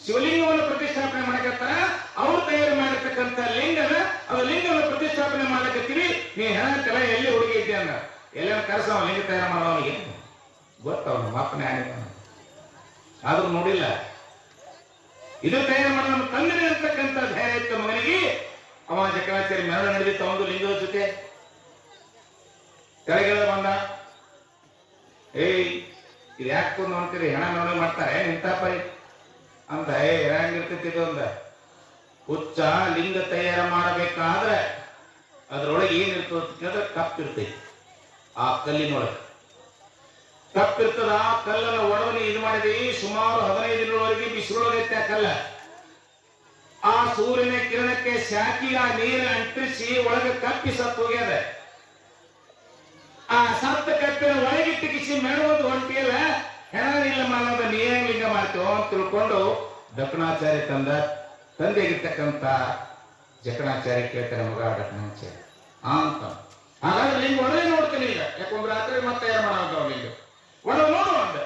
ಶಿವಲಿಂಗವನ್ನು ಪ್ರತಿಷ್ಠಾಪನೆ ಮಾಡಕತ್ತಾರ. ಅವ್ರು ತಯಾರು ಮಾಡಿರ್ತಕ್ಕಂಥ ಲಿಂಗನ, ಅದು ಲಿಂಗವನ್ನು ಪ್ರತಿಷ್ಠಾಪನೆ ಮಾಡಕತ್ತೀವಿ, ನೀ ಹೆಣ ಕೆಲ ಎಲ್ಲಿ ಹುಡುಗಿ ಇದ್ದೆ ಅಂದ. ಎಲ್ಲ ಕರೆಸವ ಲಿಂಗ ತಯಾರು ಮಾಡೋವನಿಗೆ ಗೊತ್ತವನು ಮಾಪನೆ ಆಗಿದೆ, ಆದ್ರೂ ನೋಡಿಲ್ಲ. ಇದು ತಯಾರು ಮಾಡೋ ನಮ್ಮ ತಂದೆ ಅಂತಕ್ಕಂಥ ಧೈರ್ಯ ಇತ್ತು ಮಗನಿಗೆ. ಅವ ಜಕಣಾಚಾರ್ಯ ಮೆರವಣಿಗೆ ನಡೆದಿತ್ತು ಒಂದು ಲಿಂಗದ ಜೊತೆ. ಕೆಳಗೆಲ್ಲ ಬಂದ. ಇದು ಯಾಕೆ ಕೊಂಡು ಅಂತೀರಿ, ಹೆಣ ಮೆರವಣಿಗೆ ಮಾಡ್ತಾರೆ ನಿಂತಪ್ಪ ಅಂತ. ಹೆಂಗಿರ್ತೈತಿ ಇದು ಅಂದ. ಹುಚ್ಚ, ಲಿಂಗ ತಯಾರು ಮಾಡಬೇಕಾದ್ರೆ ಅದ್ರೊಳಗೆ ಏನಿರ್ತದ ಕೇಳಿದ್ರೆ ಕಪ್ಪಿರ್ತೈತಿ. ಆ ಕಲ್ಲಿನೊಳಗೆ ಕಪ್ಪಿರ್ತದ. ಆ ಕಲ್ಲನ್ನು ಒಡವನಿ ಇದು ಮಾಡಿದೀವಿ. ಸುಮಾರು 15 ದಿನದವರೆಗೆ ಬಿಸಿಲೊಳಗೈತೆ ಆ ಕಲ್ಲ. ಆ ಸೂರ್ಯನ ಕಿರಣಕ್ಕೆ ಶಾಕಿ ಆ ನೀರು ಅಂಟಿಸಿ ಒಳಗೆ ಕಪ್ಪಿ ಸತ್ತು ಹೋಗ್ಯದ. ಆ ಸತ್ತ ಕಪ್ಪಿನ ಒಳಗಿಟ್ಟು ಕಿಸಿ ಮೆರವದು ಹೊಂಟಿಯಲ್ಲ, ಹೆಣ ಇಲ್ಲ ಮಾಡೋದ ನೀರೇನು ಲಿಂಗ ಮಾಡ್ತೀವೋ ಅಂತ ತಿಳ್ಕೊಂಡು ದಕ್ಕಣಾಚಾರ್ಯ ತಂದೆಗಿರ್ತಕ್ಕಂಥ ಜಕಣಾಚಾರ್ಯ ಕೇಳ್ತಾರೆ, ಮಗ ಡಕ್ಕಣಾಚಾರ್ಯ ಅಂತ. ಹಾಗಾದ್ರೆ ಲಿಂಗ ಒಡವೆ ನೋಡ್ತೀನಿ ಈಗ, ಯಾಕೊಂದ್ರೆ ರಾತ್ರಿ ಮತ್ತೆ ಏನು ಮಾಡೋದು ಲಿಂಗ ಒಡವೆ ನೋಡು ಅಂದ.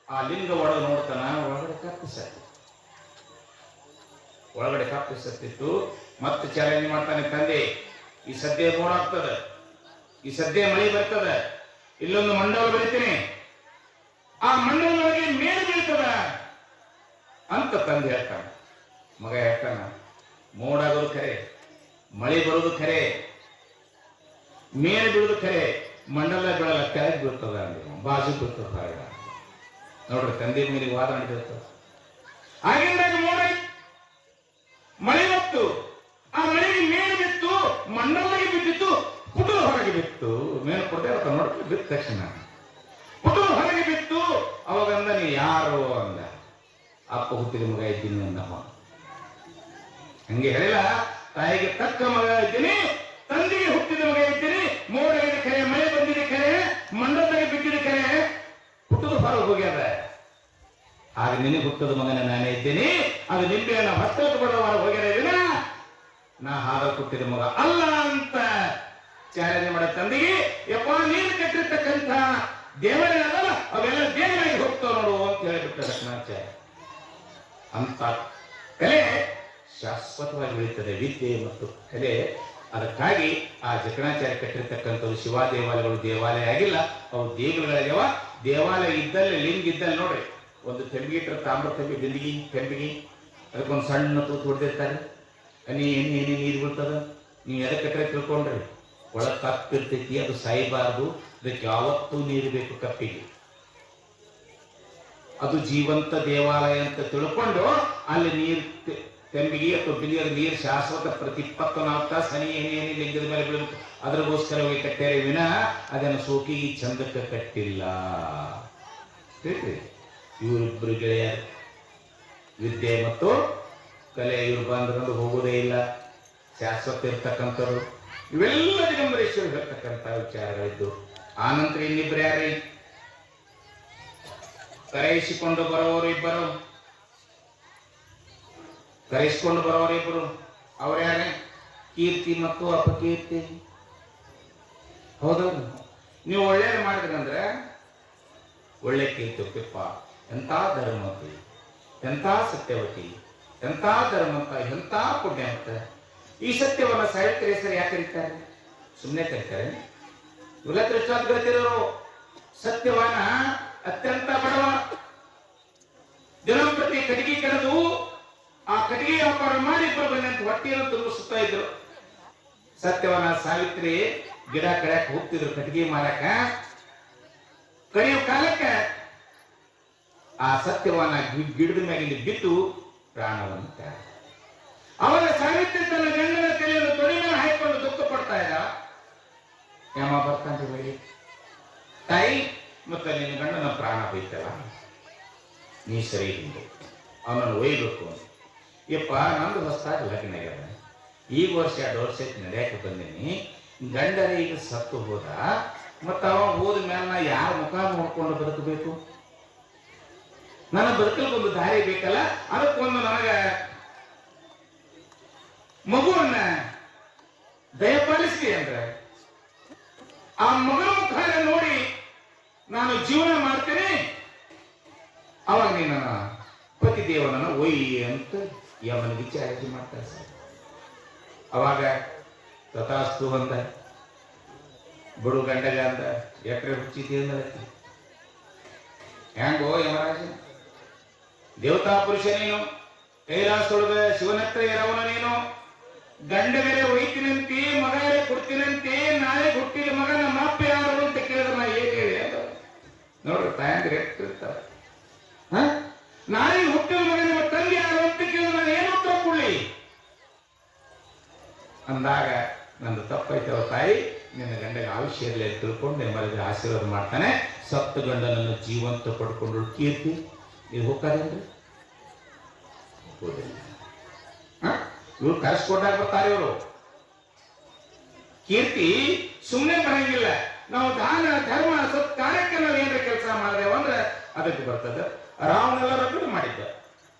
ಆ ಲಿಂಗ ಒಡವೆ ನೋಡ್ತಾನ, ಒಳಗಡೆ ಕಪ್ಪಿ ಸಾಕು. ಒಳಗಡೆ ಸತ್ತಿತ್ತು. ಮತ್ತೆ ಚಾಲೆಂಜ್ ಮಾಡ್ತಾನೆ ತಂದೆ, ಈ ಸದ್ಯ ಮೋಡಾಗ್ತದ, ಈ ಸದ್ಯ ಮಳೆ ಬರ್ತದ, ಇಲ್ಲೊಂದು ಮಂಡಲ ಬೆಳಿತೀನಿ, ಆ ಮಂಡಲದೊಳಗೆ ಮೇಲು ಬೀಳ್ತದ ಅಂತ ತಂದೆ ಹೇಳ್ತಾನೆ. ಮಗ ಹೇಳ್ತಾನ, ಮೋಡಾಗೋದು ಖರೆ, ಮಳೆ ಬರೋದು ಖರೆ, ಮೇಲೆ ಬೀಳೋದು ಖರೆ, ಮಂಡಲ ಬೀಳಲ್ಲ, ಕೆಳಗೆ ಬೀಳ್ತದ ಅಂದ, ಬಾಜು ಬೀಳ್ತದ. ನೋಡ್ರಿ ತಂದೆ ಮೇಲೆ ವಾದ ನಡೆದಿರ್ತದ. ಆಗಿಂದಾಗ ಮೋಡ ಮಳೆ ಬತ್ತು, ಆ ಮಳೆಗೆ ಮೇಲೆ ಬಿತ್ತು, ಮಂಡಲಗೆ ಬಿದ್ದಿತ್ತು, ಪುಟು ಹೊರಗೆ ಬಿತ್ತು. ಮೇಲೆ ಕೊಡ್ತೇವೆ ನೋಡ್ರಿ, ಬಿದ್ದ ತಕ್ಷಣ ಪುಟು ಹೊರಗೆ ಬಿತ್ತು. ಅವಾಗಂದ ನೀ ಯಾರು ಅಂದ. ಅಪ್ಪ ಹುಟ್ಟಿದ ಮಗ ಇದ್ದೀನಿ ಅಂದಮ್ಮ. ಹಂಗೆ ಹೇಳಿಲ್ಲ, ತಾಯಿಗೆ ತಕ್ಕ ಮಗ ಇದ್ದೀನಿ, ತಂದೆಗೆ ಹುಟ್ಟಿದ ಮಗ ಇದ್ದೀನಿ, ಮೋಡಗಿದೆ ಖರೆ, ಮಳೆ ಬಂದಿದೆ ಖರೆ, ಮಂಡಲದಾಗೆ ಬಿದ್ದಿದೆ ಖರೆ, ಹುಟ್ಟದು ಹೊರಗೆ ಹೋಗ್ಯಾರ. ಆಗ ನಿನಗೆ ಹುಟ್ಟದ ಮಗನ ನಾನೇ ಇದ್ದೀನಿ, ಅದು ನಿಂಬೆಯನ್ನು ಹತ್ತಕ್ಕೆ ಬಡವಾರ ಹೋಗ್ಯಾರ ಇದೀನ, ನಾ ಹಾದ ಹುಟ್ಟಿದ ಮಗ ಅಲ್ಲ ಅಂತ ಚಾಲೆಂಜ್ ಮಾಡೋ ತಂದೆಗೆ, ಯಪ್ಪ ನೀನು ಕಟ್ಟಿರ್ತಕ್ಕಂಥ ದೇವರೇ ಅದಲ್ಲ, ಅವೆಲ್ಲ ದೇವರಾಗಿ ಹೋಗ್ತಾವ ನೋಡು ಅಂತ ಹೇಳಿಬಿಟ್ಟ ದಕ್ಷಿಣಾಚಾರ್ಯ. ಅಂತ ಕಲೆ ಶಾಶ್ವತವಾಗಿ ಉಳಿತದೆ, ವಿದ್ಯೆ ಮತ್ತು ಕಲೆ. ಅದಕ್ಕಾಗಿ ಆ ಜಕಣಾಚಾರ್ಯ ಕಟ್ಟಿರ್ತಕ್ಕಂಥದ್ದು ಶಿವ ದೇವಾಲಯಗಳು ದೇವಾಲಯ ಆಗಿಲ್ಲ, ಅವು ದೇಗುಲಗಳಾಗ್ಯಾವ. ದೇವಾಲಯ ಇದ್ದಲ್ಲಿ ಲಿಂಗ ಇದ್ದಲ್ಲಿ ನೋಡ್ರಿ, ಒಂದು ತೆಂಬಿಗಿಟ್ರೆ ತಾಮ್ರ ತೆಂಬಿ, ಬಿಂದಿಗಿ ತೆಂಬಿಗಿ, ಅದಕ್ಕೊಂದು ಸಣ್ಣ ತೂತು ಹೊಡೆದಿರ್ತಾರೆ, ಹನಿ ಎಣ್ಣೆ ಎಣ್ಣೆ ನೀರು ಬೀಳ್ತದ. ನೀವು ಎದಕ್ಕೆ ಕಟ್ಟರೆ ತಿಳ್ಕೊಂಡ್ರಿ, ಒಳಗೆ ಕಪ್ಪಿರ್ತೈತಿ, ಅದು ಸಾಯಬಾರ್ದು, ಅದಕ್ಕೆ ಯಾವತ್ತೂ ನೀರು ಬೇಕು ಕಪ್ಪಿಗೆ. ಅದು ಜೀವಂತ ದೇವಾಲಯ ಅಂತ ತಿಳ್ಕೊಂಡು ಅಲ್ಲಿ ನೀರು ತೆಂಬಿಗೆ ಅಥವಾ ಬಿಲಿಯದ ನೀರು ಶಾಶ್ವತ ಪ್ರತಿ 24 ತಾಸು ಹನಿ ಎಣ್ಣೆ ಎಣ್ಣೆ ಲಿಂಗದ ಮೇಲೆ ಬೀಳಬೇಕು. ಅದ್ರಗೋಸ್ಕರವಾಗಿ ಕಟ್ಟ್ಯಾರೆ ವಿನ ಅದನ್ನು ಸೋಕಿಗೆ ಚಂದಕ್ಕೆ ಕಟ್ಟಿಲ್ಲ. ಇವರಿಬ್ಬರು ಗೆಳೆಯರು, ವಿದ್ಯೆ ಮತ್ತು ಕಲೆ, ಇವ್ರು ಬಂದ್ಕೊಂಡು ಹೋಗೋದೇ ಇಲ್ಲ, ಶಾಶ್ವತ ಇರ್ತಕ್ಕಂಥವ್ರು. ಇವೆಲ್ಲ ದಿಗಂಬರೇಶ್ವರ ಹೇಳ್ತಕ್ಕಂಥ ವಿಚಾರಗಳಿದ್ದು. ಆನಂತರ ಇನ್ನಿಬ್ಬರು ಯಾರೇ ಕರೆಯಿಸಿಕೊಂಡು ಬರೋರು ಇಬ್ಬರು, ಕರೆಯಿಸಿಕೊಂಡು ಬರೋರು ಇಬ್ಬರು, ಅವ್ರು ಯಾರೇ? ಕೀರ್ತಿ ಮತ್ತು ಅಪಕೀರ್ತಿ. ಹೌದೌದು, ನೀವು ಒಳ್ಳೆಯದು ಮಾಡಿದ್ರಂದ್ರೆ ಒಳ್ಳೆ ಕೀರ್ತಿ ಹೋಗ್ತಿಪ್ಪ, ಎಂಥ ಧರ್ಮವತಿ, ಎಂಥ ಸತ್ಯವತಿ, ಎಂಥ ಧರ್ಮಂತ, ಎಂಥ ಪುಣ್ಯವಂತ. ಈ ಸತ್ಯವನ್ನ ಸಾಹಿತ್ಯ ಹೆಸರು ಯಾಕೆ ಕರೀತಾರೆ? ಸುಮ್ಮನೆ ಕರೀತಾರೆ? ಇವೆಲ್ಲ ತಿಳಿರೋರು ಸತ್ಯವನ್ನ ಅತ್ಯಂತ ಬಡವ, ದಿನಂಪ್ರತಿ ಕಟ್ಟಿಗೆ ಕರೆದು ಆ ಕಟ್ಟಿಗೆ ವ್ಯಾಪಾರ ಮಾಡಿ ಬಂದಂತ ಹೊಟ್ಟೆಯನ್ನು ತುಂಬಿಸುತ್ತಾ ಇದ್ರು. ಸತ್ಯವನ್ನ ಸಾವಿತ್ರಿ ಗಿಡ ಕಡ್ಯಾಕ ಹೋಗ್ತಿದ್ರು ಕಟ್ಟಿಗೆ ಮಾರಕ. ಕಡಿಯೋ ಕಾಲಕ್ಕೆ ಆ ಸತ್ಯವನ್ನ ಗಿಡದ ಮ್ಯಾಗಿಂದ ಬಿದ್ದು ಪ್ರಾಣವನ್ನು ತ್ಯಾಗ. ಅವಾಗ ಸಾವಿತ್ರಿ ತನ್ನ ಗಂಡನ ತಲೆಯನ್ನು ತೊಡೆ ಮೇಲೆ ಹಾಕಿಕೊಂಡು ದುಃಖ ಪಡ್ತಾ ಇದ್ದ. ಯಮ ಬರ್ತಾನೆ ಬಳಿ, ತಾಯಿ ಮತ್ತೆ ನಿನ್ನ ಗಂಡನ ಪ್ರಾಣ ಬೈತಲ್ಲ, ನೀ ಸರಿ ಹಿಂದೆ ಅವನನ್ನು ಒಯ್ಯಬೇಕು ಅಂತ. ಯಪ್ಪ ನಂದು ಹೊಸದಾಗಿ ಲಗ್ನ ಆಗ್ಯಾದ, ಈಗ ವರ್ಷ 2 ವರ್ಷ ನಡೆಯಕ್ಕೆ ಬಂದೀನಿ, ಗಂಡರ ಈಗ ಸತ್ತು ಹೋದ, ಮತ್ತು ಅವ ಹೋದ ಮೇಲೆ ನಾ ಯಾರ ಮುಖ ನೋಡ್ಕೊಂಡು ಬದುಕಬೇಕು? ನನ್ನ ಬದುಕಲಿಗೊಂದು ದಾರಿ ಬೇಕಲ್ಲ, ಅದಕ್ಕೊಂದು ನನಗೆ ಮಗುವನ್ನ ದಯಪಾಲಿಸಿ ಅಂದ್ರೆ ಆ ಮಗನ ಮುಖ ನೋಡಿ ನಾನು ಜೀವನ ಮಾಡ್ತೇನೆ, ಅವಾಗ ನೀನು ಪತಿದೇವನನ್ನು ಒಯ್ಯಿ ಅಂತ ಯಮನ ವಿಚಾರಿಸಿ ಮಾಡ್ತಾರೆ ಸರ್. ಅವಾಗ ತಥಾಸ್ತು ಅಂದ, ಬಡು ಗಂಡಗ ಅಂದ, ಎಕರೆ ಹುಚ್ಚಿತಿ ಅಂದ. ಹೆಂಗೋ ಯಮರಾಜ, ದೇವತಾ ಪುರುಷ ನೀನು, ಕೈಲಾಸೊಳಗ ಶಿವನತ್ರ ಇರವನ ನೀನು, ಗಂಡ ಬೇರೆ ಒಯ್ತೀನಂತೆ, ಮಗ ಬೇರೆ ಕೊಡ್ತೀನಂತೆ, ನಾಳೆ ಹುಟ್ಟಿದ ಮಗ ನಮ್ಮ ಅಪ್ಪ ಯಾರು ಅಂತ ಕೇಳಿದ್ರೆ ನಾ ಏನ್ ಹೇಳಿ ಅಂತ ನೋಡ್ರಿ. ತಾಯಂದ್ರೆ ಎಷ್ಟಿರ್ತಾರೆ, ನಾಳೆ ಹುಟ್ಟಿದ ಮಗ ನಿಮ್ಮ ತಂದೆ ಯಾರು ಅಂತ ಕೇಳಿದ್ರೆ ನಾನು ಏನು ಉತ್ತರ ಕೊಡ್ಲಿ ಅಂದಾಗ, ನಂದು ತಪ್ಪೈತವ ತಾಯಿ, ನಿನ್ನ ಗಂಡಗೆ ಆಯುಷ್ಯ ಇರಲಿ ಅಂತ ತಿಳ್ಕೊಂಡು ನಿಮ್ಮಲ್ಲಿ ಆಶೀರ್ವಾದ ಮಾಡ್ತಾನೆ. ಸತ್ತು ಗಂಡನನ್ನು ಜೀವಂತ ಪಡ್ಕೊಂಡು ಕೀರ್ತಿ ಇದು ಹೋಗ್ತಾರೇನ್ರಿ? ಇವ್ರು ಕರೆಸ್ಕೊಂಡಾಗ ಬರ್ತಾರೆ. ಇವರು ಕೀರ್ತಿ ಸುಮ್ಮನೆ ಬರಂಗಿಲ್ಲ. ನಾವು ದಾನ ಧರ್ಮ ಸತ್ ಕಾರ್ಯಕ್ಕೆ ನಾವು ಏನಾರ ಕೆಲಸ ಮಾಡಿದೆವು ಅಂದ್ರೆ ಅದಕ್ಕೆ ಬರ್ತದೆ. ರಾವಣೆಲ್ಲ ರಗಡು ಮಾಡಿದ್ದ,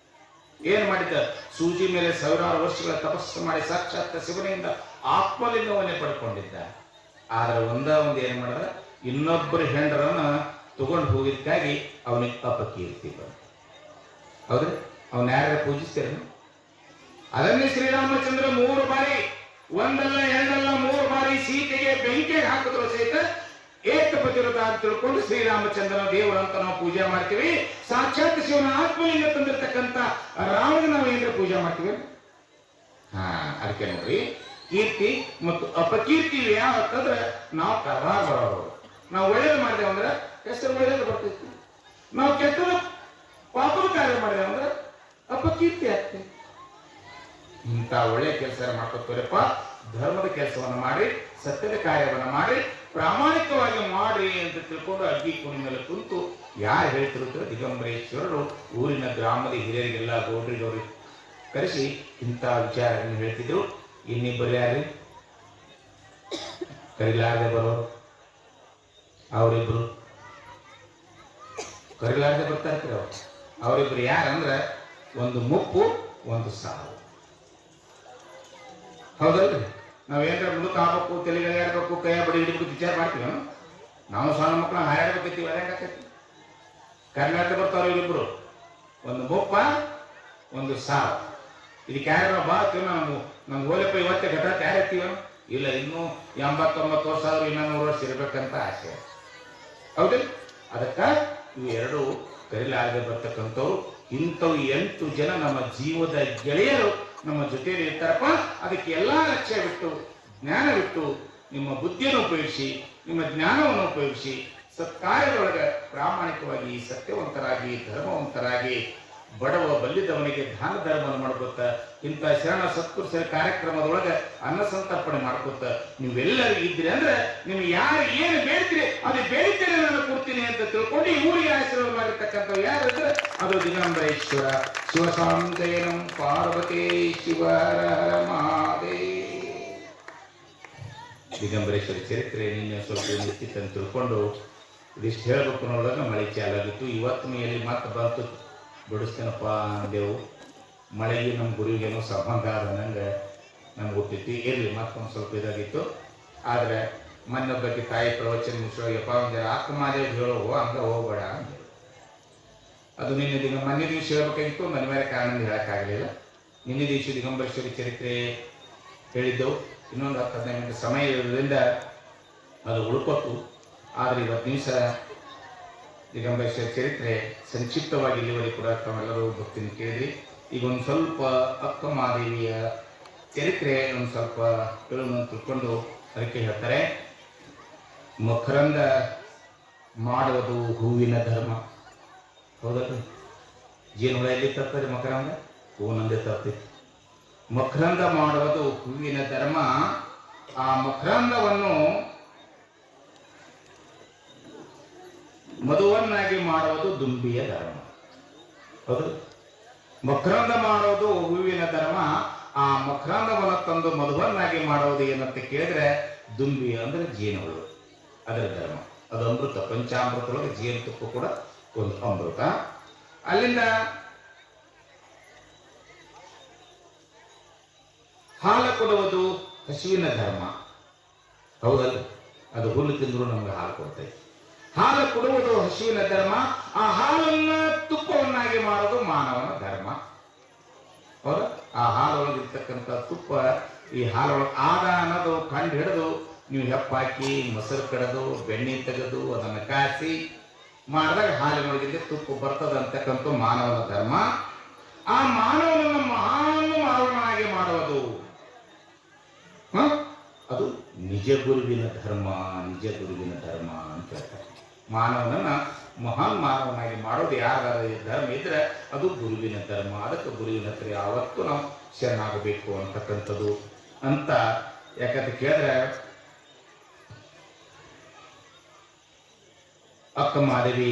ಏನ್ ಮಾಡಿದ್ದ? ಸೂಜಿ ಮೇಲೆ 1000 ವರ್ಷಗಳ ತಪಸ್ಸು ಮಾಡಿ ಸಾಕ್ಷಾತ್ ಶಿವನಿಂದ ಆತ್ಮಲಿಂಗವನ್ನೇ ಪಡ್ಕೊಂಡಿದ್ದ. ಆದ್ರೆ ಒಂದು ಏನ್ ಮಾಡಿದ, ಇನ್ನೊಬ್ಬರು ಹೆಂಡರನ್ನ ತಗೊಂಡು ಹೋಗಿದ್ದಕ್ಕಾಗಿ ಅವನಿಗೆ ಅಪಕೀರ್ತಿ ಬಂತು. ಹೌದ್ರಿ? ಅವನ್ನ ಯಾರ ಪೂಜಿಸ್ತೀರ? ಅದನ್ನೇ ಶ್ರೀರಾಮಚಂದ್ರ 3 ಬಾರಿ, ಒಂದಲ್ಲ ಎರಡಲ್ಲ 3 ಬಾರಿ ಸೀತೆಗೆ ಬೆಂಕಿಗೆ ಹಾಕಿದ್ರು ಸಹಿತ ಏಕಪತಿವ್ರತ ಅಂತ ತಿಳ್ಕೊಂಡು ಶ್ರೀರಾಮಚಂದ್ರನ ದೇವರು ಅಂತ ನಾವು ಪೂಜೆ ಮಾಡ್ತೀವಿ. ಸಾಕ್ಷಾತ್ ಶಿವನ ಆತ್ಮಲಿಂಗ ತಂದಿರತಕ್ಕಂತ ರಾಮನ ನಾವು ಏನ್ರ ಪೂಜೆ ಮಾಡ್ತೀವಿ. ಅದಕ್ಕೆ ನೋಡ್ರಿ, ಕೀರ್ತಿ ಮತ್ತು ಅಪಕೀರ್ತಿ ಯಾವತ್ತಂದ್ರೆ ನಾವು ಕರ್ನಾಗ ಬರೋರು. ನಾವು ಒಳ್ಳೇದು ಮಾಡಿದೆವು ಅಂದ್ರೆ ಹೆಸರು ಒಳ್ಳೇದು ಬರ್ತೈತಿ, ನಾವು ಕೆಟ್ಟದ ಪಾಪದ ಕಾರ್ಯ ಮಾಡಿದೆವು ಅಂದ್ರೆ ಅಪಕೀರ್ತಿ ಆಗ್ತದೆ. ಇಂಥ ಒಳ್ಳೆಯ ಕೆಲಸ ಮಾಡ್ಕೊತೀರಪ್ಪ, ಧರ್ಮದ ಕೆಲಸವನ್ನು ಮಾಡಿ, ಸತ್ಯದ ಕಾರ್ಯವನ್ನು ಮಾಡಿ, ಪ್ರಾಮಾಣಿಕವಾಗಿ ಮಾಡ್ರಿ ಅಂತ ತಿಳ್ಕೊಂಡು ಅಗ್ಗಿ ಕುಣಿ ಮೇಲೆ ಕುಂತು ಯಾರು ಹೇಳ್ತಿರುತ್ತಾರೆ ದಿಗಂಬರೇಶ್ವರರು ಊರಿನ ಗ್ರಾಮದ ಹಿರಿಯರಿಗೆಲ್ಲ ಗೌಡ್ರಿಗೆ ಕರೆಸಿ ಇಂಥ ವಿಚಾರಗಳನ್ನು ಹೇಳ್ತಿದ್ರು. ಇನ್ನಿಬ್ಬರು ಯಾರು ಕರಿಲಾರದೆ ಬರೋರು, ಅವರಿಬ್ರು ಕರಿಲಾರದೆ ಬರ್ತಾ ಇರ್ತಾರೆ. ಅವರಿಬ್ರು ಯಾರಂದ್ರೆ ಒಂದು ಮುಪ್ಪು, ಒಂದು ಸಾವು. ಹೌದಲ್ರಿ? ನಾವೇನಾರ ಮುದುಕ ಆಗ್ಬೇಕು, ತಲೆಗೆ ಹಾರಾಡ್ಬೇಕು, ಕೈಯ ಬಡಿ ಹಿಡಿಬೇಕು ವಿಚಾರ ಮಾಡ್ತೀವಿ. ನಾವು ಸಣ್ಣ ಮಕ್ಕಳು ಹಾರಾಡ್ಬೇಕೈತಿ, ಅದೇಗಾಕೈತಿ. ಕರ್ನಾಟಕ ಬರ್ತಾವ್ರ ಇವರಿಬ್ರು, ಒಂದು ಮುಪ್ಪ, ಒಂದು ಸಾವು. ಇದಕ್ಕೆ ಯಾರು ಬಾಳ್ತೀವಿ ನಾವು? ನಮ್ಗೆ ಓಲೆಪ್ಪ ಇವತ್ತೇ ಘಟ ಯಾರಿರ್ತೀವ? ಇಲ್ಲ, ಇನ್ನೂ 89 ವರ್ಷ ಆದ್ರೂ ಇನ್ನೂ 100 ವರ್ಷ ಇರ್ಬೇಕಂತ ಆಸೆ. ಹೌದಿಲ್ಲ? ಅದಕ್ಕೆ ಇವು ಎರಡು ಕರಿಲಾರದೆ ಬರ್ತಕ್ಕಂಥವ್ರು. ಇಂಥವು 8 ಜನ ನಮ್ಮ ಜೀವದ ಗೆಳೆಯರು ನಮ್ಮ ಜೊತೆಯಲ್ಲಿ ಇರ್ತಾರಪ್ಪ. ಅದಕ್ಕೆ ಎಲ್ಲ ಲಕ್ಷ್ಯ ಬಿಟ್ಟು, ಜ್ಞಾನ ಬಿಟ್ಟು, ನಿಮ್ಮ ಬುದ್ಧಿಯನ್ನು ಉಪಯೋಗಿಸಿ, ನಿಮ್ಮ ಜ್ಞಾನವನ್ನು ಉಪಯೋಗಿಸಿ, ಸತ್ಕಾರ್ಯದೊಳಗೆ ಪ್ರಾಮಾಣಿಕವಾಗಿ, ಸತ್ಯವಂತರಾಗಿ, ಧರ್ಮವಂತರಾಗಿ, ಬಡವ ಬಲ್ಲಿದವನಿಗೆ ದಾನ ಧರ್ಮವನ್ನು ಮಾಡ್ಕೊತ, ಇಂಥ ಶರಣ ಸತ್ಪುರುಷರ ಕಾರ್ಯಕ್ರಮದೊಳಗೆ ಅನ್ನ ಸಂತರ್ಪಣೆ ಮಾಡ್ಕೊತ ನೀವೆಲ್ಲರೂ ಇದ್ರಿ ಅಂದ್ರೆ ನಿಮ್ಗೆ ಯಾರು ಏನು ಬೇಡ್ತೀರಿ ಅದು ಬೇಡಿತೇನೆ ನಾನು ಕೊಡ್ತೀನಿ ಅಂತ ತಿಳ್ಕೊಂಡು ಈ ಊರಿಗೆ ಆಶೀರ್ವಾದ ಮಾಡಿರ್ತಕ್ಕಂಥವ್ರು ಯಾರಂದ್ರೆ ಅದು ದಿಗಂಬರೇಶ್ವರ ಶಿವಸಾಂತೇನಂ ಪಾರ್ವತಿ ಶಿವರ ಮಹಾದೇ. ದಿಗಂಬರೇಶ್ವರ ಚರಿತ್ರೆ ನಿನ್ನೆ ಸ್ವಲ್ಪ ನಿಶ್ಚಿತ ಅಂತ ತಿಳ್ಕೊಂಡು ಇದಿಷ್ಟು ಹೇಳ್ಬೇಕು ಅನ್ನೋದಾಗ ಮಳೆ ಚಾಲಾಗಿತ್ತು. ಇವತ್ತು ಮೇಲೆ ಮತ್ತೆ ಬಂತು ಬಿಡಿಸ್ತೇನಪ್ಪ ಅಂದೆವು. ಮಳೆಗೆ ನಮ್ಮ ಗುರುವಿಗೇನೋ ಸಂಬಂಧ ಆದ ನಂಗೆ ನಮ್ಗೆ ಗೊತ್ತೈತಿ. ಇರಲಿ, ಮತ್ತೊಂದು ಸ್ವಲ್ಪ ಇದಾಗಿತ್ತು. ಆದರೆ ಮೊನ್ನೊಬ್ಬಕ್ಕೆ ತಾಯಿ ಪ್ರವಚನ ಮುಗಿಸೋಯಪ್ಪ ಒಂದು ಆತ್ಮದೇವ್ ಹೇಳೋ ಹಂಗೆ ಹೋಗ್ಬೇಡ ಅಂತ. ಅದು ನಿನ್ನೆ ಮೊನ್ನೆ ದಿವಸ ಹೇಳ್ಬೇಕಾಗಿತ್ತು, ಮನೆ ಮೇಲೆ ಕಾರಣದಿಂದ ಹೇಳೋಕ್ಕಾಗಲಿಲ್ಲ. ನಿನ್ನೆ ದಿವಸ ದಿಗಂಬರೇಶ್ವರಿ ಚರಿತ್ರೆ ಹೇಳಿದ್ದೆವು. ಇನ್ನೊಂದು 10-15 ಮಿನಿಟ್ ಸಮಯ ಇರೋದ್ರಿಂದ ಅದು ಉಳ್ಕೊತ್ತು. ಆದರೆ ಇವತ್ತು ದಿವಸ ದಿಗಂಬರೇಶ್ವರ ಚರಿತ್ರೆ ಸಂಕ್ಷಿಪ್ತವಾಗಿ ಇಲ್ಲಿವರೆಗೆ ಕೂಡ ತಾವೆಲ್ಲರೂ ಭಕ್ತಿನ ಕೇಳಿದ್ರಿ. ಈಗ ಒಂದು ಸ್ವಲ್ಪ ಅಕ್ಕಮಹಾದೇವಿಯ ಚರಿತ್ರೆ ಒಂದು ಸ್ವಲ್ಪ ಹೇಳೋಣ ತಿಳ್ಕೊಂಡು ಅದಕ್ಕೆ ಹೇಳ್ತಾರೆ. ಮಕರಂದ ಮಾಡುವುದು ಹೂವಿನ ಧರ್ಮ. ಹೌದಲ್ಲ? ಜೇನುಹುಳ ಎಲ್ಲಿ ತರ್ತದೆ? ಮಕರಂದ ಹೂವಿನಂದೇ ತರ್ತೈತಿ. ಮಕರಂದ ಮಾಡುವುದು ಹೂವಿನ ಧರ್ಮ. ಆ ಮಕರಂದವನ್ನು ಮಧುವನ್ನಾಗಿ ಮಾಡುವುದು ದುಂಬಿಯ ಧರ್ಮ. ಹೌದು? ಮಕರಂದ ಮಾಡೋದು ಹೂವಿನ ಧರ್ಮ. ಆ ಮಕರಂದವನ್ನು ತಂದು ಮಧುವನ್ನಾಗಿ ಮಾಡುವುದು ಏನಂತ ಕೇಳಿದ್ರೆ ದುಂಬಿ ಅಂದ್ರೆ ಜೇನುಗಳು, ಅದರ ಧರ್ಮ. ಅದು ಅಮೃತ. ಪಂಚಾಮೃತದೊಳಗೆ ಜೇನುತುಪ್ಪ ಕೂಡ ಒಂದು ಅಮೃತ. ಅಲ್ಲಿಂದ ಹಾಲು ಕೊಡುವುದು ಹಸುವಿನ ಧರ್ಮ. ಹೌದಲ್ಲ? ಅದು ಹುಲ್ಲು ತಿಂದರೂ ನಮ್ಗೆ ಹಾಲು ಕೊಡ್ತೈತೆ. ಹಾಲು ಕೊಡುವುದು ಹಸುವಿನ ಧರ್ಮ. ಆ ಹಾಲನ್ನ ತುಪ್ಪವನ್ನಾಗಿ ಮಾಡೋದು ಮಾನವನ ಧರ್ಮ. ಹೌದ? ಆ ಹಾಲೊಳಗಿರ್ತಕ್ಕಂಥ ತುಪ್ಪ ಈ ಹಾಲೊಳಗೆ ಆದ ಅನ್ನೋದು ಕಂಡು ಹಿಡಿದು ನೀವು ಹೆಪ್ಪಾಕಿ ಮೊಸರು ಕಡೆದು ಬೆಣ್ಣೆ ತೆಗೆದು ಅದನ್ನು ಕಾಸಿ ಮಾಡಿದಾಗ ಹಾಲಿನೊಳಗಿಂದ ತುಪ್ಪ ಬರ್ತದೆ ಅಂತಕ್ಕಂಥ ಮಾನವನ ಧರ್ಮ. ಆ ಮಾನವನನ್ನು ಮಹಾನ್ ಮಾನವನಾಗಿ ಮಾಡುವುದು ಅದು ನಿಜ ಗುರುವಿನ ಧರ್ಮ. ನಿಜ ಗುರುವಿನ ಧರ್ಮ ಅಂತ ಹೇಳ್ತಾರೆ. ಮಾನವನನ್ನ ಮಹಾನ್ ಮಾನವನಾಗಿ ಮಾಡೋದು ಯಾರ ಧರ್ಮ ಇದ್ರೆ ಅದು ಗುರುವಿನ ಧರ್ಮ. ಅದಕ್ಕೆ ಗುರುವಿನ ಹತ್ರ ಯಾವತ್ತೂ ನಾವು ಶರಣಾಗಬೇಕು ಅಂತಕ್ಕಂಥದ್ದು ಅಂತ. ಯಾಕಂತ ಕೇಳಿದ್ರೆ ಅಕ್ಕಮಹಾದೇವಿ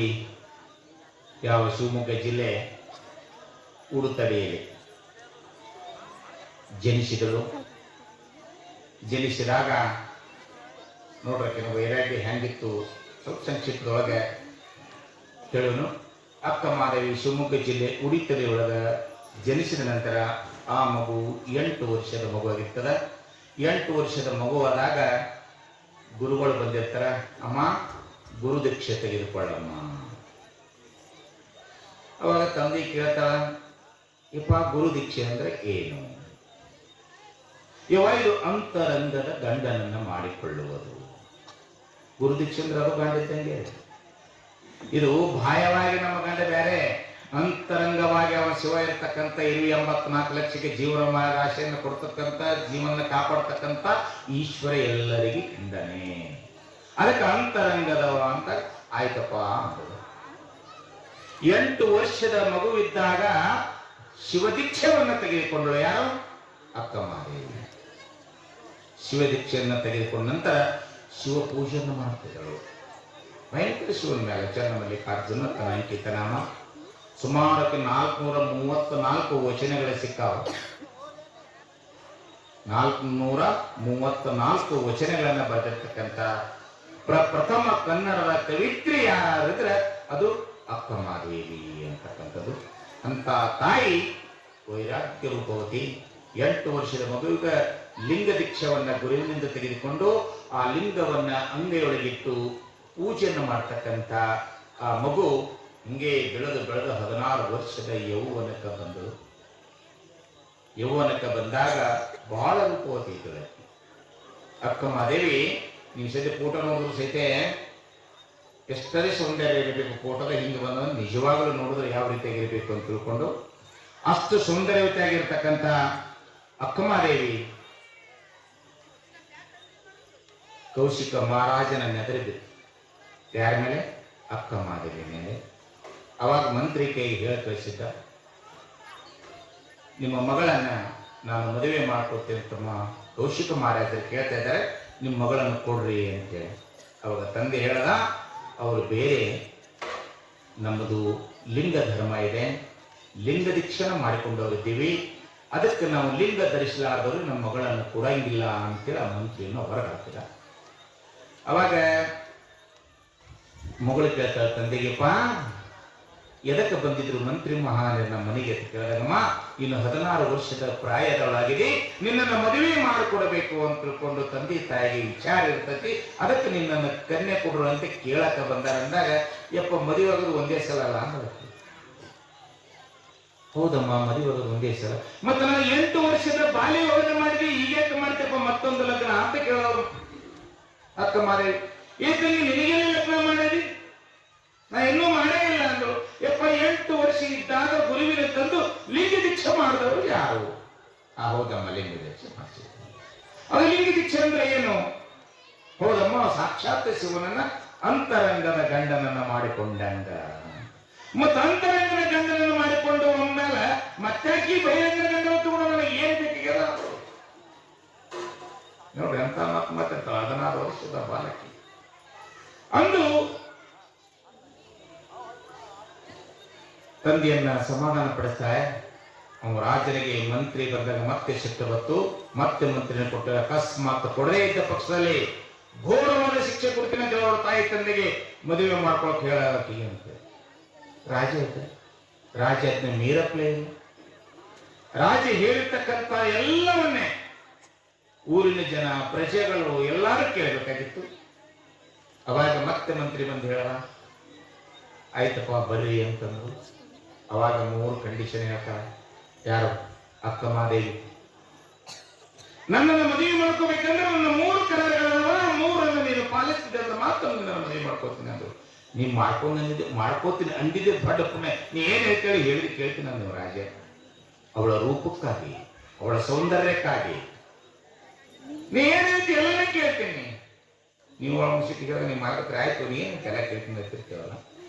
ಯಾವ ಶಿವಮೊಗ್ಗ ಜಿಲ್ಲೆ ಉಡುತಡಿಯಲ್ಲಿ ಜನಿಸಿದಳು. ಜನಿಸಿದಾಗ ನೋಡ್ರಕ್ಕೆ ವೈರಾಗ್ಯ ಹೆಂಗಿತ್ತು ಸ್ವಲ್ಪ ಸಂಕ್ಷಿಪ್ತದೊಳಗೆ ಹೇಳೋನು. ಅಕ್ಕಮಹಾದೇವಿ ಶಿವಮೊಗ್ಗ ಜಿಲ್ಲೆ ಉಡುತಡಿ ಒಳಗೆ ಜನಿಸಿದ ನಂತರ ಆ ಮಗು 8 ವರ್ಷದ ಮಗು ಆಗಿರ್ತದೆ. 8 ವರ್ಷದ ಮಗುವಾದಾಗ ಗುರುಗಳು ಬಂದಿರ್ತಾರ. ಅಮ್ಮ ಗುರು ದೀಕ್ಷೆ ತೆಗೆದುಕೊಳ್ಳಮ್ಮ. ಅವಾಗ ತಂದೆ ಕೇಳ್ತಾಳ, ಇಪ್ಪ ಗುರು ದೀಕ್ಷೆ ಅಂದ್ರೆ ಏನು? ಇದು ಅಂತರಂಗದ ಗಂಡನನ್ನ ಮಾಡಿಕೊಳ್ಳುವುದು. ಗುರುದೀಕ್ಷಂದ್ರ ಅದು ಗಂಡ ಇದ್ದಂಗೆ. ಇದು ಬಾಹ್ಯವಾಗಿ ನಮ್ಮ ಗಂಡ ಬೇರೆ, ಅಂತರಂಗವಾಗಿ ಅವನ ಶಿವ ಇರ್ತಕ್ಕಂಥ 84 ಲಕ್ಷಕ್ಕೆ ಜೀವನ ರಾಶಿಯನ್ನು ಕೊಡ್ತಕ್ಕಂಥ, ಜೀವನ ಕಾಪಾಡ್ತಕ್ಕಂಥ ಈಶ್ವರ ಎಲ್ಲರಿಗೆ ಗಂಡನೇ. ಅದಕ್ಕೆ ಅಂತರಂಗದವ ಅಂತ ಆಯ್ತಪ್ಪ ಅಂತದ್ದು. 8 ವರ್ಷದ ಮಗುವಿದ್ದಾಗ ಶಿವದೀಕ್ಷೆಯನ್ನು ತೆಗೆದುಕೊಂಡಳು ಯಾರು? ಅಕ್ಕ ಮಹಾದೇವಿ. ಶಿವದೀಕ್ಷೆಯನ್ನು ತೆಗೆದುಕೊಂಡ ನಂತರ ಶಿವ ಪೂಜೆಯನ್ನು ಮಾಡ್ತಿದ್ದಳು. ಭಯಂಕರ ಶಿವನ ಮೇಲೆ ಚನ್ನಮಲ್ಲಿಕಾರ್ಜುನ ತನ್ನ ಅಂಕಿತ ನಾಮ ಸುಮಾರಕ್ಕೆ 434 ವಚನಗಳ ಸಿಕ್ಕಾವ. 434 ವಚನಗಳನ್ನು ಬರೆದಿರ್ತಕ್ಕಂಥ ಪ್ರಥಮ ಕನ್ನಡದ ಕವಿತ್ರಿ ಯಾರಿದ್ರೆ ಅದು ಅಕ್ಕ ಮಹಾದೇವಿ ಅಂತಕ್ಕಂಥದ್ದು. ಅಂತ ತಾಯಿ ವೈರಾಗ್ಯ ರೂಪವತಿ 8 ವರ್ಷದ ಮಗುವಿಗೆ ಲಿಂಗ ದೀಕ್ಷವನ್ನ ಗುರುವಿನಿಂದ ತೆಗೆದುಕೊಂಡು ಆ ಲಿಂಗವನ್ನ ಅಂಗೈಯೊಳಗಿಟ್ಟು ಪೂಜೆಯನ್ನು ಮಾಡ್ತಕ್ಕಂಥ ಆ ಮಗು ಹಿಂಗೆ ಬೆಳೆದು 16 ವರ್ಷದ ಯೌವನಕ್ಕೆ ಬಂದಾಗ ಬಹಳ ರೂಪವತಿ ಇದ್ದಳು ಅಕ್ಕ ಮಹಾದೇವಿ. ನೀವು ಸದ್ಯ ಫೋಟೋ ನೋಡಿದ್ರು ಸಹಿತ ಎಷ್ಟರೇ ಸೌಂದರ್ಯ ಇರಬೇಕು. ಫೋಟೋದ ಹಿಂಗೆ ಬಂದ ನಿಜವಾಗಲೂ ನೋಡಿದ್ರೆ ಯಾವ ರೀತಿಯಾಗಿರ್ಬೇಕು ಅಂತ ತಿಳ್ಕೊಂಡು ಅಷ್ಟು ಸೌಂದರ್ಯವತಿಯಾಗಿರ್ತಕ್ಕಂಥ ಅಕ್ಕ ಮಹಾದೇವಿ ಕೌಶಿಕ ಮಹಾರಾಜನ ನೆದರಿದ್ದು ಯಾರ ಮೇಲೆ? ಅಕ್ಕ ಮಹಾದೇವಿ ಮೇಲೆ. ಅವಾಗ ಮಂತ್ರಿ ಕೈಗೆ ಹೇಳಿ ಕಳಿಸಿದ್ದ, ನಿಮ್ಮ ಮಗಳನ್ನ ನಾನು ಮದುವೆ ಮಾಡ್ಕೊಡ್ತೇನೆ ತಮ್ಮ ಕೌಶಿಕ ಮಹಾರಾಜರು ಕೇಳ್ತಾ ಇದ್ದಾರೆ, ನಿಮ್ಮ ಮಗಳನ್ನು ಕೊಡ್ರಿ ಅಂತೇಳಿ. ಅವಾಗ ತಂದೆ ಹೇಳದ, ಅವರು ಬೇರೆ, ನಮ್ಮದು ಲಿಂಗ ಧರ್ಮ ಇದೆ, ಲಿಂಗ ದೀಕ್ಷಣ ಮಾಡಿಕೊಂಡವರಿದ್ದೀವಿ, ಅದಕ್ಕೆ ನಾವು ಲಿಂಗ ಧರಿಸಲಾರದವರು ನಮ್ಮ ಮಗಳನ್ನು ಕೊಡಂಗಿಲ್ಲ ಅಂತೇಳಿ ಆ ಮಂತ್ರಿಯನ್ನು ಹೊರಗೆ ಹಾಕಿದ. ಅವಾಗ ಮಗಳು ಕೇಳ್ತಾಳೆ ತಂದೆಗೆಪ್ಪ, ಎದಕ್ಕೆ ಬಂದಿದ್ರು ಮಂತ್ರಿ ಮಹಾರಾಜ ನಮ್ಮ ಮನೆಗೆ ಅಂತ ಕೇಳಿದಾಗಮ್ಮ, ಇನ್ನು 16 ವರ್ಷದ ಪ್ರಾಯದೊಳಗಿದೆ, ನಿನ್ನನ್ನು ಮದುವೆ ಮಾಡಿಕೊಡಬೇಕು ಅಂತ ತಿಳ್ಕೊಂಡು ತಂದೆ ತಾಯಿಗೆ ವಿಚಾರ ಇರ್ತೈತಿ, ಅದಕ್ಕೆ ನಿನ್ನನ್ನು ಕನ್ಯೆ ಕೊಡ್ರು ಅಂತ ಕೇಳಕ ಬಂದಾರ ಅಂದಾಗ, ಯಪ್ಪ ಮದುವೆ ಆಗೋದು ಒಂದೇ ಸಲ ಅಲ್ಲ ಅಂದ್ರೆ, ಹೌದಮ್ಮ ಮದುವೆ ಆಗೋದು ಒಂದೇ ಸಲ, ಮತ್ತೆ ನಾನು 8 ವರ್ಷದ ಬಾಲ್ಯ ಯೋಜನೆ ಮಾಡಿದ್ವಿ, ಈಗೇಕೆ ಮಾಡ್ತೇಪ್ಪ ಮತ್ತೊಂದು ಲಗ್ನ ಅಂತ ಕೇಳೋರು. ಅಕ್ಕ ಮಾರೇ ಏತಂಗಿ ನಿನಗೇನೆ ಲಗ್ನ ಮಾಡಿದಿ, ನಾ ಇನ್ನೂ ಮಾಡೇ ಇಲ್ಲ ಅಂದ್ರು. ಯಪ್ಪ 8 ವರ್ಷ ಇದ್ದಾಗ ಗುರುವಿನ ತಂದು ಲಿಂಗ ದೀಕ್ಷೆ ಮಾಡಿದವರು ಯಾರು? ಹೌದಮ್ಮ ಲಿಂಗ ದೀಕ್ಷೆ ಮಾಡ್ತಿದ್ದೆ. ಅದು ಲಿಂಗ ದೀಕ್ಷೆ ಅಂದ್ರೆ ಏನು? ಹೌದಮ್ಮ ಸಾಕ್ಷಾತ್ ಶಿವನನ್ನ ಅಂತರಂಗದ ಗಂಡನನ್ನ ಮಾಡಿಕೊಂಡಂಗ. ಮತ್ತ ಅಂತರಂಗದ ಗಂಡನನ್ನು ಮಾಡಿಕೊಂಡು ಒಮ್ಮೆಲೆ ಮತ್ತಾಕಿ ಬಹಿರಂಗ ಗಂಡ ಕೂಡ ನನಗೆ ಏನ್ ಬೇಕಿಗೆಲ್ಲ ನೋಡ್ರಿ ಅಂತ ಮತ್ತೆ 16 ವರ್ಷದ ಬಾಲಕಿ ಅಂದು ತಂದೆಯನ್ನ ಸಮಾಧಾನ ಪಡಿಸ್ತಾಳೆ. ಅವನು ರಾಜನಿಗೆ ಮಂತ್ರಿ ಬಂದಾಗ ಮತ್ತೆ ಸಿಟ್ಟು ಬತ್ತು, ಮತ್ತೆ ಮಂತ್ರಿನ ಕೊಟ್ಟ, ಅಕಸ್ಮಾತ್ ಕೊಡದೇ ಇದ್ದ ಪಕ್ಷದಲ್ಲಿ ಘೋರವಾದ ಶಿಕ್ಷೆ ಕೊಡ್ತೀನಿ ಅಂತ ಅವರ ತಾಯಿ ತಂದೆಗೆ ಮದುವೆ ಮಾಡ್ಕೊಳಕ್ ಹೇಳಕ್ಕೆ ಅಂತ ರಾಜ ಇದ್ದ. ರಾಜ ಅದನ್ನ ಮೀರಪ್ಲೇ ಇಲ್ಲ. ರಾಜ ಹೇಳಿರ್ತಕ್ಕಂಥ ಎಲ್ಲವನ್ನೇ ಊರಿನ ಜನ ಪ್ರಜೆಗಳು ಎಲ್ಲರೂ ಕೇಳಬೇಕಾಗಿತ್ತು. ಅವಾಗ ಮತ್ತೆ ಮಂತ್ರಿ ಬಂದು ಹೇಳ, ಆಯ್ತಪ್ಪ ಬರ್ರಿ ಅಂತಂದ್ರು. ಅವಾಗ 3 ಕಂಡೀಷನ್ ಹೇಳ್ತಾರೆ. ಯಾರು? ಅಕ್ಕ ಮಹಾದೇವಿ. ನನ್ನನ್ನು ಮದುವೆ ಮಾಡ್ಕೋಬೇಕಂದ್ರೆ ನನ್ನ 3 ಕರಾರಗಳವ, 3 ನೀನು ಪಾಲಿಸ್ತಿದ್ದೆ ಅಂದ್ರೆ ಮಾತ್ರ ನನ್ನ ಮದುವೆ ಮಾಡ್ಕೋತೀನಿ ಅಂದ್ರು. ನೀನ್ ಮಾಡ್ಕೋತೀನಿ ಅಂದಿದ್ದೆ ದೊಡ್ಡ ಪುಣ್ಯ. ನೀ ಏನ್ ಹೇಳ್ತೇಳಿ ಹೇಳಿದ್ರೆ ಕೇಳ್ತೀನಿ ಅಂದ್ರು ರಾಜ. ಅವಳ ರೂಪಕ್ಕಾಗಿ, ಅವಳ ಸೌಂದರ್ಯಕ್ಕಾಗಿ ನೀ ಏನ್ ಹೇಳ್ತಿ ಎಲ್ಲನೇ ಕೇಳ್ತೀನಿ. ನೀವು ಅವಳ ಮುಸಿಟಿಗೆ ನೀವು ಮಾಡ್ಕೊತಾರೆ, ಆಯ್ತು ನೀ ಏನು ಕೆಲ ಕೇಳ್ತೀನಿ ಅಂತಿರ್ತೇವಲ್ಲ.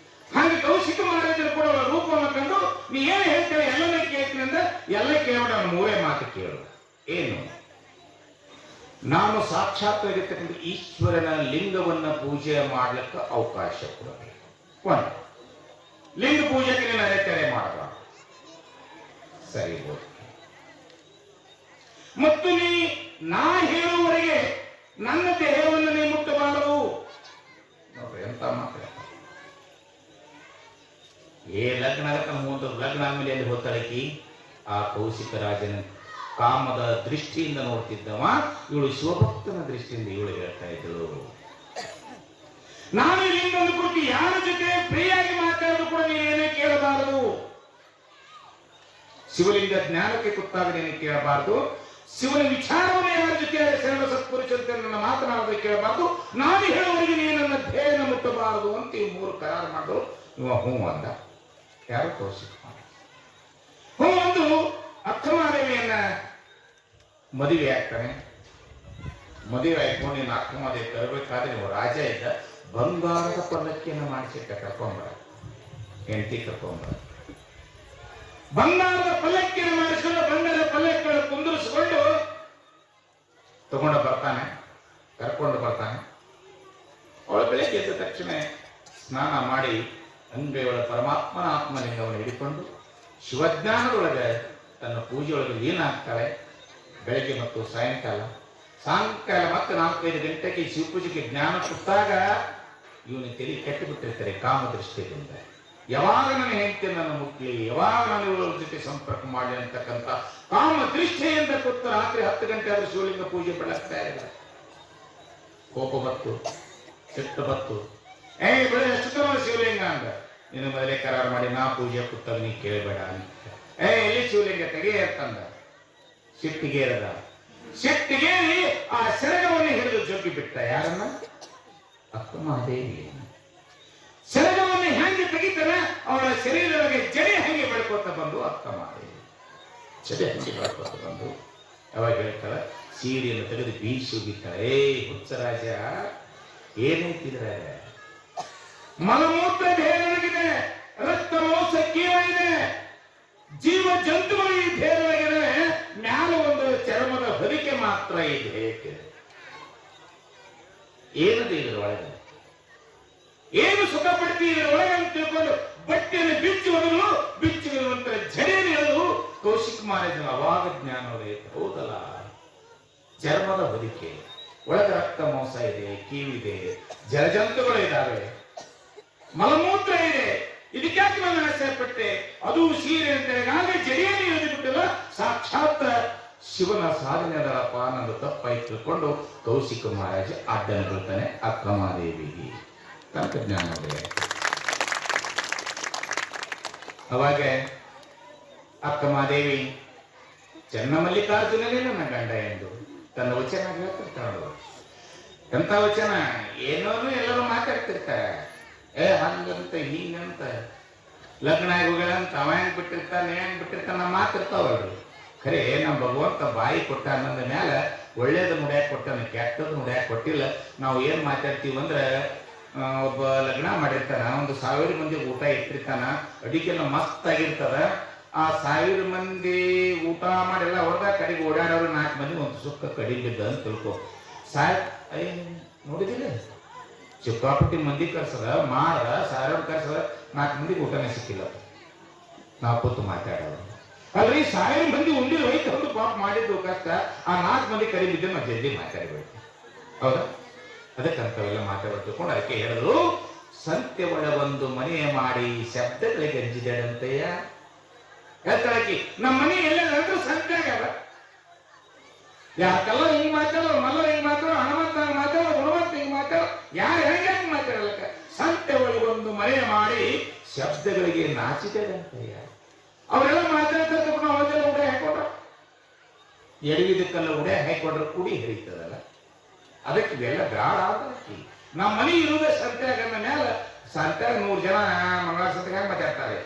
ಹಾಗೆ ಕೌಶಿಕ ಮಹಾರಾಜರು ಕೂಡ ಅವಳ ರೂಪವನ್ನು ಕಂಡು ನೀ ಏನ್ ಹೇಳ್ತೇವೆ ಎಲ್ಲನೇ ಕೇಳ್ತೀನಿ ಅಂದ್ರೆ ಎಲ್ಲ ಕೇಳೋಣ. 3 ಮಾತು ಕೇಳು. ಏನು? ನಾನು ಸಾಕ್ಷಾತ್ವಾಗಿರ್ತಕ್ಕಂಥ ಈಶ್ವರನ ಲಿಂಗವನ್ನ ಪೂಜೆ ಮಾಡ್ಲಿಕ್ಕೆ ಅವಕಾಶ ಕೊಡಬೇಕು. 1 ಲಿಂಗ ಪೂಜೆಗೆ ನೀನು ಅಡೆತಡೆ ಮಾಡಬಾರ್ದು. ಸರಿ ಹೋಗಿ. ಮತ್ತು ನಾ ಹೇಳುವವರೆಗೆ ನನ್ನ ದೇಹವನ್ನು ನೀ ಮುಟ್ಟಬಾರದು. ನೋಡ್ರಿ ಎಂತ ಮಾತ್ರ. ಲಗ್ನ ಲಗ್ನ ಆದ್ಮೇಲೆ ಎಲ್ಲಿ ಹೋಗ್ತಾಳಕಿ? ಆ ಕೌಶಿಕ ರಾಜನ ಕಾಮದ ದೃಷ್ಟಿಯಿಂದ ನೋಡ್ತಿದ್ದವ, ಇವಳು ಶಿವಭಕ್ತನ ದೃಷ್ಟಿಯಿಂದ ಇವಳು ಹೇಳ್ತಾ ಇದ್ದಳು. ನಾನು ಲಿಂಗದ ಕುರಿತು ಯಾರ ಜೊತೆ ಫ್ರೀಯಾಗಿ ಮಾತಾಡೋದು ಕೂಡ ನೀನೇನೇ ಕೇಳಬಾರದು. ಶಿವಲಿಂಗ ಜ್ಞಾನಕ್ಕೆ ಗೊತ್ತಾಗ ನೀನು ಕೇಳಬಾರದು. ಶಿವನ ವಿಚಾರವನ್ನು ಯಾರ ಜೊತೆ ಶರಣ ಸತ್ಪುರುಷಂತೆ ನನ್ನ ಮಾತನಾಡೋದಕ್ಕೆ ಕೇಳಬಾರ್ದು, ನಾನು ಹೇಳುವವರೆಗೆ ನೀ ನನ್ನ ಧ್ಯೇಯನ ಮುಟ್ಟಬಾರದು ಅಂತ ಈ 3 ಕರಾರು ಮಾಡಿದ್ರು. ಇವ ಹೂ ಅಂದ. ಯಾರು ಕೌಶಿಕ ಹೂ ಒಂದು ಅಕ್ಕಮಹಾದೇವಿಯನ್ನ ಮದುವೆ ಆಗ್ತಾನೆ. ಮದುವೆ ಆಯ್ಕೊಂಡು ನೀನು ಅಕ್ಕಮಹಾದೇವಿ ತರಬೇಕಾದ್ರೆ ನೀವು ರಾಜ ಇದ್ದ ಬಂಗಾರದ ಪಲ್ಲಕ್ಕಿಯನ್ನು ಮಾಡಿಸಿಟ್ಟ ಕರ್ಕೊಂಬರ, ಹೆಂಡತಿ ಕರ್ಕೊಂಬರ. ಬಂಗಾರದ ಪಲ್ಲಕ್ಕಿಯನ್ನು ಮಾಡಿಸ್ಕೊಂಡು ಬಂಗಾರದ ಪಲ್ಲಕ್ಕಿಗಳು ಕುಂದಿರಿಸಿಕೊಂಡು ತಗೊಂಡು ಬರ್ತಾನೆ, ಕರ್ಕೊಂಡು ಬರ್ತಾನೆ. ಅವಳು ಬೆಳಗ್ಗೆ ಎದ್ದ ತಕ್ಷಣ ಸ್ನಾನ ಮಾಡಿ ಅಂಗೈಯೊಳ ಪರಮಾತ್ಮನ ಆತ್ಮಲಿಂಗವನ್ನು ಹಿಡಿಕೊಂಡು ಶಿವಜ್ಞಾನದೊಳಗೆ ತನ್ನ ಪೂಜೆಯೊಳಗೆ ಲೀನಾಗ್ತಾಳೆ. ಬೆಳಗ್ಗೆ ಮತ್ತು ಸಾಯಂಕಾಲ ಮತ್ತೆ 4-5 ಗಂಟೆಗೆ ಶಿವಪೂಜೆಗೆ ಜ್ಞಾನ ಕೊಟ್ಟಾಗ ಇವನು ತಲೆ ಕೆಟ್ಟು ಬಿಟ್ಟಿರ್ತಾರೆ ಕಾಮದೃಷ್ಟಿಯಿಂದ. ಯಾವಾಗ ನನ್ನ ಹೆಂಡತಿ ನನ್ನ ಮುಟ್ಲಿ, ಯಾವಾಗ ನಾನು ಇವಳ ಜೊತೆ ಸಂಪರ್ಕ ಮಾಡಲಿ ಅಂತಕ್ಕಂಥ ಕಾಮ ದೃಷ್ಟಿಯಿಂದ ಕೊಟ್ಟು ರಾತ್ರಿ 10 ಗಂಟೆ ಆದ್ರೂ ಶಿವಲಿಂಗ ಪೂಜೆ ಬೆಳಗ್ತಾ ಇಲ್ಲ. ಕೋಪ ಬತ್ತು, ಸಿಟ್ಟು ಬತ್ತು. ಬೆಳೆ ಎಷ್ಟು ಶಿವಲಿಂಗ ಅಂದ. ನಿನ್ನ ಮೊದಲೇ ಕರಾರು ಮಾಡಿ ನಾ ಪೂಜೆ ಕೂತಾಗ ನೀ ಕೇಳಬೇಡ ಅಂತ. ಎಲ್ಲಿ ಶಿವಲಿಂಗ ತೆಗೆಯ ಅಂತಂದ. ಸಿಟ್ಟಿಗೇರದ ಶಕ್ತಿಗೇರಿ ಆ ಸೆರಗವನ್ನು ಹಿಡಿದು ಜೊಗ್ಗಿ ಬಿಟ್ಟ. ಯಾರನ್ನ? ಅಕ್ಕಮಹಾದೇವಿ. ಸೆರಗವನ್ನು ಹೆಂಗೆ ತೆಗಿತಾನೆ ಅವಳ ಶರೀರದೊಳಗೆ ಜಡೆ ಹೆಂಗೆ ಬೆಳ್ಕೋತ ಬಂದು ಅಕ್ಕಮಹಾದೇವಿ ಜಡೆ ಹೆಂಗೆ ಬೆಳ್ಕೋತ ಬಂದು ಯಾವಾಗ ಹೇಳ್ತಾರ, ಸೀರೆಯನ್ನು ತೆಗೆದು ಬೀಸಿ ಹೋಗಿರ್ತಾಳೆ. ಹುಚ್ಚರಾಜ ಏನೈತಿದ್ರೆ ಮಲಮೂತ್ರ ದೇಹದೊಳಗಿದೆ, ರಕ್ತ ಮಾಂಸ ಕೀವ ಇದೆ, ಜೀವ ಜಂತುಗಳು ಈ ದೇಹದೊಳಗಿದೆ, ಮ್ಯಾಲ ಒಂದು ಚರ್ಮದ ಹೊದಿಕೆ ಮಾತ್ರ ಇದೆ. ಏನದು ಇದರ ಒಳಗೆ? ಏನು ಸುಖ ಪಡ್ತಿ ಇದರ ಒಳಗೆ ಅಂತ ತಿಳ್ಕೊಂಡು ಬಟ್ಟೆಯನ್ನು ಬಿಚ್ಚುವಂತ ಜಡೆಯನ್ನು ಹೇಳಲು ಕೌಶಿಕ ಮಹಾರಾಜನ ಅವಾಗ ಜ್ಞಾನೋದಯ. ಹೌದಲ್ಲ, ಚರ್ಮದ ಹೊದಿಕೆ ಒಳಗೆ ರಕ್ತ ಮಾಂಸ ಇದೆ, ಕೀವಿದೆ, ಜಲಜಂತುಗಳು ಇದ್ದಾವೆ, ಮಲಮೂತ್ರ ಇದೆ. ಇದಕ್ಕಾಗಿ ನಾನು ಆಸೆ ಪಟ್ಟೆ. ಅದು ಸೀರೆ ಅಂತ ಜಡಿಯನ್ನು ಎಳೆದು ಬಿಟ್ಟಿಲ್ಲ, ಸಾಕ್ಷಾತ್ ಶಿವನ ಸಾಧನೆ ಅದರಪ್ಪ. ನಂದು ತಪ್ಪಾಯ್ತು ತಿಳ್ಕೊಂಡು ಕೌಶಿಕ ಮಹಾರಾಜ ಅಡ್ಡನ ಬೀಳ್ತಾನೆ ಅಕ್ಕಮಹಾದೇವಿಗೆ. ತಂತ್ರಜ್ಞಾನೋದಯ. ಅವಾಗ ಅಕ್ಕಮಹಾದೇವಿ ಚನ್ನಮಲ್ಲಿಕಾರ್ಜುನನೇ ನನ್ನ ಗಂಡ ಎಂದು ತನ್ನ ವಚನ ಹೇಳ್ತಿರ್ತಾಳು. ಎಂತ ವಚನ? ಏನೋನು ಎಲ್ಲರೂ ಮಾತಾಡ್ತಿರ್ತಾರೆ. ಹಂಗಂತ ಹಿಂಗಂತ ಲಗ್ನ ಆಗೋಗಳಂತ ಅವ ಹೆಂಗ್ ಬಿಟ್ಟಿರ್ತಾನೆ ಹೆಂಗ್ ಬಿಟ್ಟಿರ್ತಾನ ಮಾತಿರ್ತಾವಲ್ರಿ. ಖರೆ ನಮ್ಮ ಭಗವಂತ ಬಾಯಿ ಕೊಟ್ಟ ಅನ್ನೋದ ಮೇಲೆ ಒಳ್ಳೇದು ನುಡಿಯಾಕ ಕೊಟ್ಟಾನ, ಕೆಟ್ಟದ್ದು ನುಡಿಯಾಕ ಕೊಟ್ಟಿಲ್ಲ. ನಾವು ಏನ್ ಮಾತಾಡ್ತೀವಿ ಅಂದ್ರೆ, ಒಬ್ಬ ಲಗ್ನ ಮಾಡಿರ್ತಾನ, ಒಂದು 1000 ಮಂದಿ ಊಟ ಇಟ್ಟಿರ್ತಾನ, ಅಡಿಗೆಲ್ಲ ಮಸ್ತ್ ಆಗಿರ್ತದ. ಆ 1000 ಮಂದಿ ಊಟ ಮಾಡಿಲ್ಲ ಹೊರದಾಗ ಕಡೆಗೆ ಓಡಾಡೋರು 4 ಮಂದಿ ಒಂದು ಸುಕ್ಕ ಕಡಿಮೆ ಬಿದ್ದ ಅಂತ ತಿಳ್ಕೊ. ನೋಡಿದಿಲ್ಲ, ಚಿಕ್ಕಾಪಟ್ಟಿ ಮಂದಿ ಕರ್ಸದ ಮಾಡ್ದ 1000 ಕರ್ಸದ 4 ಮಂದಿಗೆ ಊಟನೇ ಸಿಕ್ಕಿಲ್ಲ. ನಾವು ಕೂತು ಮಾತಾಡೋದು ಅಲ್ರಿ. 1000 ಮಂದಿ ಉಂಡಿರು ಹೋಯ್ತು, ಒಂದು ಪಾಪ ಮಾಡಿದ್ದು ಕಷ್ಟ. ಆ 4 ಮಂದಿ ಕಡಿಮೆ ಬಿದ್ದರೆ ನಾವು ಜಲ್ದಿ ಮಾತಾಡಬೇಕು. ಹೌದಾ? ಅದಕ್ಕಂತವೆಲ್ಲ ಮಾತಾಡ್ತಿಕೊಂಡು ಅದಕ್ಕೆ ಹೇಳಿದ್ರು, ಸಂತೆ ಒಳ ಒಂದು ಮನೆಯ ಮಾಡಿ ಶಬ್ದಗಳಿಗೆ ಗಂಜಿದಂತೆಯ ಹೇಳ್ತಾಳಕಿ. ನಮ್ಮ ಮನೆ ಎಲ್ಲರೂ ಸಂತೆ ಆಗಲ್ಲ. ಯಾಕಲ್ಲ ಹಿಂಗ್ ಮಾತಾಡೋ, ಮಲ್ಲ ಹಿಂಗ್ ಮಾತಾಡೋ, ಹನುಮಂತ ಹಂಗ ಮಾತಾಡೋ, ಗುಣವಂತ ಹಿಂಗ್ ಮಾತಾಡೋ, ಯಾರು ಹೆಂಗ್ ಮಾತಾಡಲಕ್ಕ. ಸಂತೆ ಒಳಗೊಂದು ಮನೆಯ ಮಾಡಿ ಶಬ್ದಗಳಿಗೆ ನಾಚಿದಂತೆಯ. ಅವರೆಲ್ಲ ಮಾತಾಡ್ತಾರೆ, ಅವತ್ತೆಲ್ಲ ಉಡೆ ಹಾಕೊಂಡ್ರ, ಎಡವಿದಕ್ಕೆಲ್ಲ ಉಡೆ ಹಾಕೊಂಡ್ರೆ ಕುಡಿ ಹರಿತದಲ್ಲ. ಅದಕ್ಕೆ ಇವೆಲ್ಲ ಬ್ಯಾಡ ಆಗಿ ನಮ್ಮ ಮನೆ ಇರುವುದೇ ಸಂತ್ಯಾಗ ಅಂದ ಮೇಲೆ ಸಂತ್ಯಾಗ 100 ಜನ ಮಂಗಳ ಸಂತ್ಯಾಗ ಮಾತಾಡ್ತಾರೆ.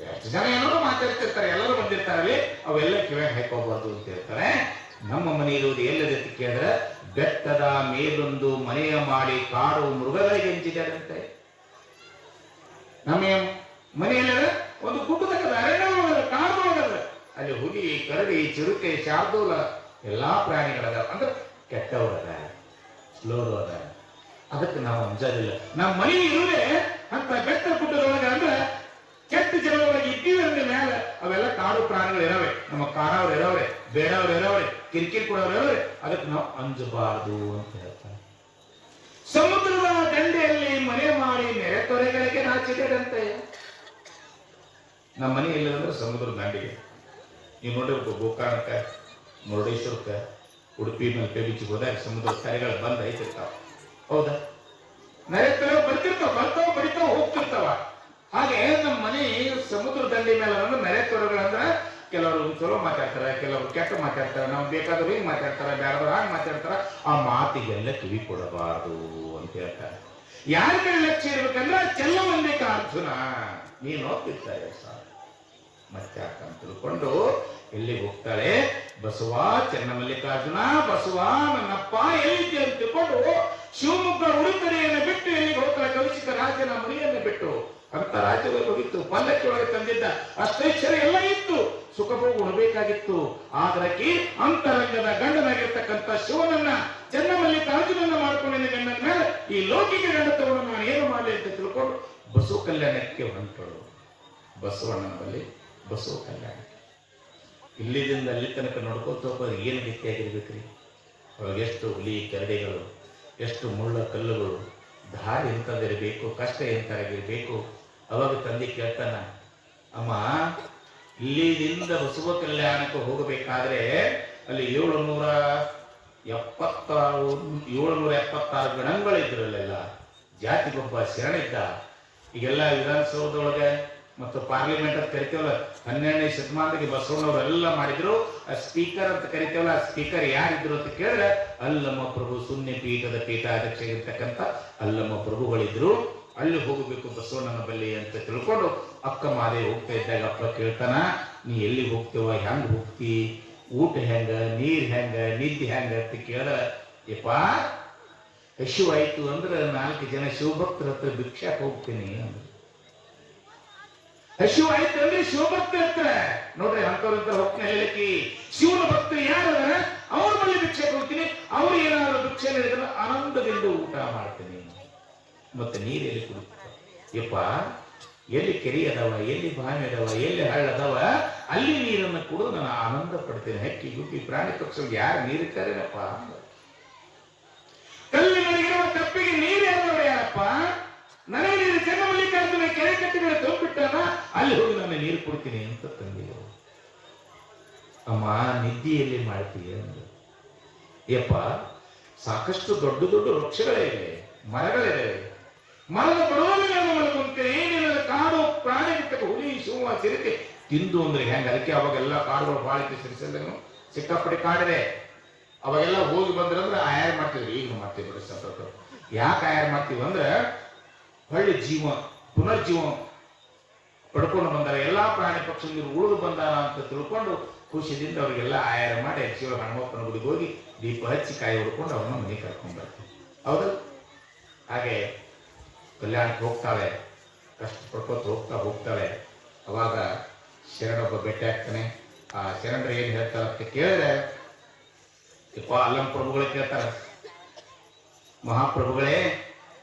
ಎಷ್ಟು ಜನ ಏನೋ ಮಾತಾಡ್ತಿರ್ತಾರೆ, ಎಲ್ಲರೂ ಬಂದಿರ್ತಾರೆ. ಅವೆಲ್ಲ ಕಿವ್ಯಾಗ ಹಾಕೋಬಾರ್ದು ಅಂತ ಹೇಳ್ತಾರೆ. ನಮ್ಮ ಮನೆ ಇರುವುದು ಎಲ್ಲದಕ್ಕೆ ಕೇಳಿದ್ರೆ, ಬೆಟ್ಟದ ಮೇಲೊಂದು ಮನೆಯ ಮಾಡಿ ಕಾಡು ಮೃಗಗಳಿಗೆ ಹಂಚಿದಂತೆ. ನಮ್ಮ ಮನೆಯಲ್ಲ ಒಂದು ಗುಡ್ಡದಾಗ ಅರಣ್ಯ ಕಾಡುಗಳದ, ಅಲ್ಲಿ ಹುಲಿ, ಕರಡಿ, ಚಿರುತೆ, ಶಾರ್ದೂಲ ಎಲ್ಲಾ ಪ್ರಾಣಿಗಳದ. ಅಂದ್ರೆ ಕೆಟ್ಟವರದ, ಸ್ಲೋರು ಅದ. ಅದಕ್ಕೆ ನಾವು ಅಂಜೋದಿಲ್ಲ. ನಮ್ಮ ಮನೆ ಇರುವುದೇ ಅಂತ ಬೆಟ್ಟ ಗುಡ್ಡದೊಳಗೆ. ಅಂದ್ರೆ ಕೆಟ್ಟ ಜನರೊಳಗೆ ಇದ್ದೀವಿ ಅಂದ ಮೇಲೆ ಅವೆಲ್ಲ ಕಾಡು ಪ್ರಾಣಿಗಳು ಇರವೆ. ನಮ್ಮ ಕಾಡವ್ರು ಇರವ್ರೆ, ಬೇಡವ್ರು ಇರವ್ರೆ, ಕಿರಿಕಿರಿ ಕೊಡೋರು ಇರವ್ರೆ. ಅದಕ್ಕೆ ನಾವು ಅಂಜಬಾರ್ದು ಅಂತ ಹೇಳ್ತಾರೆ. ಸಮುದ್ರದ ದಂಡೆಯಲ್ಲಿ ಮನೆ ಮಾಡಿ ನೆರೆ ತೊರೆಗಳಿಗೆ ನಾಚಿದಂತೆ. ನಮ್ಮ ಮನೆ ಎಲ್ಲಿದಂದ್ರೆ ಸಮುದ್ರದ ದಂಡೆಗೆ. ನೀವು ನೋಡಿರ್ಬೇಕು, ಗೋಕರ್ಣಕ್ಕ, ಮುರುಡೇಶ್ವರಕ್ಕ, ಉಡುಪಿ ಮಲ್ಪೆ ಬೀಚಿಗೆ ಹೋದಾಗ ಸಮುದ್ರ ಕರೆಗಳು ಬಂದ್ ಐತಿರ್ತಾವ. ಹೌದಾ? ನೆರೆ ತೊರೆ ಬರ್ತಾವ ಬಡಿತಾವ ಹೋಗ್ತಿರ್ತಾವ. ಹಾಗೆ ನಮ್ಮ ಮನೆ ಸಮುದ್ರ ದಂಡೆ ಮೇಲೆ ಅಂದ್ರೆ ನೆರೆ ತೊರೆಗಳಂದ್ರೆ ಕೆಲವರು ಚಲೋ ಮಾತಾಡ್ತಾರೆ, ಕೆಲವರು ಕೆಟ್ಟ ಮಾತಾಡ್ತಾರೆ, ನಾವು ಬೇಕಾದ್ರೆ ಹಿಂಗೆ ಮಾತಾಡ್ತಾರೆ, ಬೇಡದವ್ರು ಹಾಗೆ ಮಾತಾಡ್ತಾರೆ. ಆ ಮಾತಿಗೆಲ್ಲ ಕಿವಿ ಕೊಡಬಾರದು ಅಂತ ಹೇಳ್ತಾರೆ. ಯಾರ ಕಡೆ ಲಕ್ಷ್ಯ ಇರ್ಬೇಕಂದ್ರೆ ಚೆನ್ನಮಲ್ಲಿಕಾರ್ಜುನ ನೀನು ಹೋಗ್ತಿರ್ತಾರೆ ಸರ್ ಮತ್ತೆ ಅಂತ ತಿಳ್ಕೊಂಡು ಎಲ್ಲಿಗೆ ಹೋಗ್ತಾಳೆ? ಬಸವ ಚೆನ್ನಮಲ್ಲಿಕಾರ್ಜುನ, ಬಸವ ನನ್ನಪ್ಪ ಎಲ್ಲಿದ್ದೆ ಅಂತ ತಿಳ್ಕೊಂಡು ಶಿವಮೊಗ್ಗ ಉಡುತನೆಯನ್ನು ಬಿಟ್ಟು ಎಲ್ಲಿಗೆ ಹೋಗ್ತಾಳೆ? ಕೌಶಿಕ ರಾಜನ ಮನೆಯನ್ನು ಬಿಟ್ಟು ಅಂತ ರಾಜ್ಯದಲ್ಲಿ ಹೋಗಿತ್ತು. ಪಲ್ಲಕ್ಕಿ ಒಳಗೆ ತಂದಿದ್ದ ಅಷ್ಟೈಶ್ವರ್ಯ ಎಲ್ಲ ಇತ್ತು, ಸುಖ ಭೋಗ ಉಣಬೇಕಾಗಿತ್ತು. ಆದ್ರಕ್ಕೆ ಅಂತರಂಗದ ಗಂಡನಾಗಿರ್ತಕ್ಕಂಥ ಶಿವನನ್ನ ಚೆನ್ನಮಲ್ಲಿಕಾರ್ಜುನನ್ನ ಮಾಡ್ಕೊಂಡಿದ್ದ ಗಂಡನ ಮೇಲೆ ಈ ಲೌಕಿಕ ಗಂಡತವನ್ನು ನಾನು ಏನು ಮಾಡಲಿ ಅಂತ ತಿಳ್ಕೊಂಡು ಬಸವ ಕಲ್ಯಾಣಕ್ಕೆ ಹೊಂಟಳು. ಬಸವಣ್ಣನ ಬಳಿ ಬಸವ ಕಲ್ಯಾಣ ಇಲ್ಲಿದಿಂದ ಅಲ್ಲಿ ತನಕ ನೋಡ್ಕೊತ ಹೋಗೋದು ಏನು ಗಟ್ಟಿಯಾಗಿರ್ಬೇಕ್ರಿ. ಅವಾಗ ಎಷ್ಟು ಹುಲಿ ಕೆರಡೆಗಳು, ಎಷ್ಟು ಮುಳ್ಳ ಕಲ್ಲುಗಳು, ದಾರಿ ಎಂಥದಿರಬೇಕು, ಕಷ್ಟ ಎಂಥಾಗಿರ್ಬೇಕು. ಅವಾಗ ತಂದೆ ಕೇಳ್ತಾನ, ಅಮ್ಮ ಇಲ್ಲಿದಿಂದ ಬಸವ ಕಲ್ಯಾಣಕ್ಕೆ ಹೋಗಬೇಕಾದ್ರೆ ಅಲ್ಲಿ 776 ಗಣಗಳಿದ್ರಲ್ಲೆಲ್ಲ ಜಾತಿಗೊಬ್ಬ ಶರಣಿದ್ದ. ಈಗೆಲ್ಲ ವಿಧಾನಸೌಧದೊಳಗೆ ಮತ್ತು ಪಾರ್ಲಿಮೆಂಟ್ ಅಂತ ಕರಿತೇವಲ್ಲ, 12ನೇ ಶತಮಾನದಲ್ಲಿ ಬಸವಣ್ಣವರೆಲ್ಲ ಮಾಡಿದ್ರು. ಆ ಸ್ಪೀಕರ್ ಅಂತ ಕರಿತೇವಲ್ಲ, ಆ ಸ್ಪೀಕರ್ ಯಾರಿದ್ರು ಅಂತ ಕೇಳಿದ್ರೆ ಅಲ್ಲಮ್ಮ ಪ್ರಭು ಸುನ್ನಿ ಪೀಠದ ಪೀಠಾಧ್ಯಕ್ಷ ಇರ್ತಕ್ಕಂಥ ಅಲ್ಲಮ್ಮ ಪ್ರಭುಗಳಿದ್ರು. ಅಲ್ಲಿ ಹೋಗಬೇಕು ಬಸವಣ್ಣನ ಬಲ್ಲಿ ಅಂತ ತಿಳ್ಕೊಂಡು ಅಕ್ಕ ಮಾದೇ ಹೋಗ್ತಾ ಇದ್ದಾಗ ಅಪ್ಪ ಕೇಳ್ತಾನ, ನೀ ಎಲ್ಲಿ ಹೋಗ್ತೇವ, ಹೆಂಗ್ ಹೋಗ್ತಿ, ಊಟ ಹೆಂಗ, ನೀರ್ ಹೆಂಗ, ನಿದ್ದೆ ಹೆಂಗ ಅಂತ ಕೇಳಿದ್ರೆ, ಯಪ್ಪ ಹಶು ಆಯ್ತು ಅಂದ್ರೆ 4 ಜನ ಶಿವಭಕ್ತರ ಹತ್ರ ಭಿಕ್ಷಾಕ್ ಹೋಗ್ತೀನಿ ಅಂದ್ರೆ. ಹಶು ಆಯ್ತು ಅಂದ್ರೆ ಶಿವಭಕ್ತರ ಹತ್ರ ನೋಡ್ರಿ, ಅಂತವ್ರ ಹೋಗ್ತೀನಿ ಹೇಳಲಿಕ್ಕೆ. ಶಿವನ ಭಕ್ತರು ಯಾರದಾರ ಅವ್ರ ಬಳಿ ಭಿಕ್ಷಾಕ್ ಹೋಗ್ತೀನಿ. ಅವ್ರು ಏನಾದ್ರು ಭಿಕ್ಷೆ ನೀಡಿದ್ರೆ ಆನಂದದಿಂದ ಊಟ ಮಾಡ್ತೀನಿ. ಮತ್ತೆ ನೀರು ಎಲ್ಲಿ ಕುಡಿತಾರೆ? ಯಪ್ಪ ಎಲ್ಲಿ ಕೆರೆ ಅದಾವ, ಎಲ್ಲಿ ಬಾವಿ ಅದಾವ, ಎಲ್ಲಿ ಹಳ್ಳ ಅದಾವ, ಅಲ್ಲಿ ನೀರನ್ನು ಕುಡಿದು ನಾನು ಆನಂದ ಪಡ್ತೇನೆ. ಹಕ್ಕಿ ಗುಬ್ಬಿ ಪ್ರಾಣಿ ಪಕ್ಷಿಗೆ ಯಾರು ನೀರಿರ್ತಾರೇನಪ್ಪ? ಕಲ್ಲಿನೊಳಗಿರುವ ಕಪ್ಪಿಗೆ ನೀರು ಯಾರವ್ರು ಯಾರಪ್ಪ? ನನಗೆ ನೀರು ಚೆನ್ನಮಲ್ಲಿಕಾರ್ಜುನ ಕೆರೆ ಕಟ್ಟಿಗಳ ತುಂಬಿಟ್ಟಾನ, ಅಲ್ಲಿ ಹೋಗಿ ನಾನು ನೀರು ಕುಡ್ತೀನಿ ಅಂತ ತಂದೆಯೋ. ಅಮ್ಮ ನಿದ್ದೆಯಲ್ಲಿ ಮಾಡ್ತೀಯ ಅಂದ್ರೆ, ಯಪ್ಪ ಸಾಕಷ್ಟು ದೊಡ್ಡ ದೊಡ್ಡ ವೃಕ್ಷಗಳೇ ಇವೆ, ಮರಗಳಿವೆ. ಮರದ ಬಡವಗಳನ್ನು ಮಲ್ಕೊಂತೇನೆ. ಏನೇನೆಲ್ಲ ಕಾಡು ಪ್ರಾಣಿ ಬಿಟ್ಟಕ್ಕೆ ಹುಲಿ ಶಿವ ಸಿರಿಕೆ ತಿಂದು ಅಂದ್ರೆ ಹೆಂಗೆ? ಅದಕ್ಕೆ ಅವಾಗೆಲ್ಲ ಕಾಡುಗಳು ಬಾಳಿಕೆ ಸಿರಿಸಲ್ಲೇನು ಸಿಕ್ಕಾಪಟ್ಟೆ ಕಾಡಿದೆ. ಅವಾಗೆಲ್ಲ ಹೋಗಿ ಬಂದ್ರಂದ್ರೆ ಆಯಾರ ಮಾಡ್ತಿದ್ವಿ. ಈಗ ಮಾಡ್ತೀವಿ ಬಿಡಿ ಸತತ. ಯಾಕೆ ಆಯಾರ ಮಾಡ್ತೀವಿ ಅಂದ್ರೆ ಹೊಳ್ಳಿ ಜೀವ ಪುನರ್ಜೀವ ಪಡ್ಕೊಂಡು ಬಂದಾರ ಎಲ್ಲಾ ಪ್ರಾಣಿ ಪಕ್ಷಿಗಳು ಉಳಿದು ಬಂದಾರ ಅಂತ ತಿಳ್ಕೊಂಡು ಖುಷಿದಿಂದ ಅವ್ರಿಗೆಲ್ಲ ಆಯಾರ ಮಾಡಿ ಶಿವ ಹನುಮಪ್ಪನ ಗುಡಿಗೆ ಹೋಗಿ ದೀಪ ಹಚ್ಚಿ ಕಾಯಿ ಹೊಡ್ಕೊಂಡು ಅವ್ರನ್ನ ಮನೆಗೆ ಕರ್ಕೊಂಡು ಬರ್ತೀವಿ. ಹೌದಲ್ಲ? ಹಾಗೆ ಕಲ್ಯಾಣಕ್ಕೆ ಹೋಗ್ತಾಳೆ, ಕಷ್ಟ ಪಡ್ಕೋತ ಹೋಗ್ತಾಳೆ. ಅವಾಗ ಶರಣೊಬ್ಬ ಭೇಟಿ ಆಗ್ತಾನೆ. ಆ ಶರಣರು ಏನ್ ಹೇಳ್ತಾರ ಅಂತ ಕೇಳಿದ್ರೆ, ಅಲ್ಲಂ ಪ್ರಭುಗಳು ಕೇಳ್ತಾರ, ಮಹಾಪ್ರಭುಗಳೇ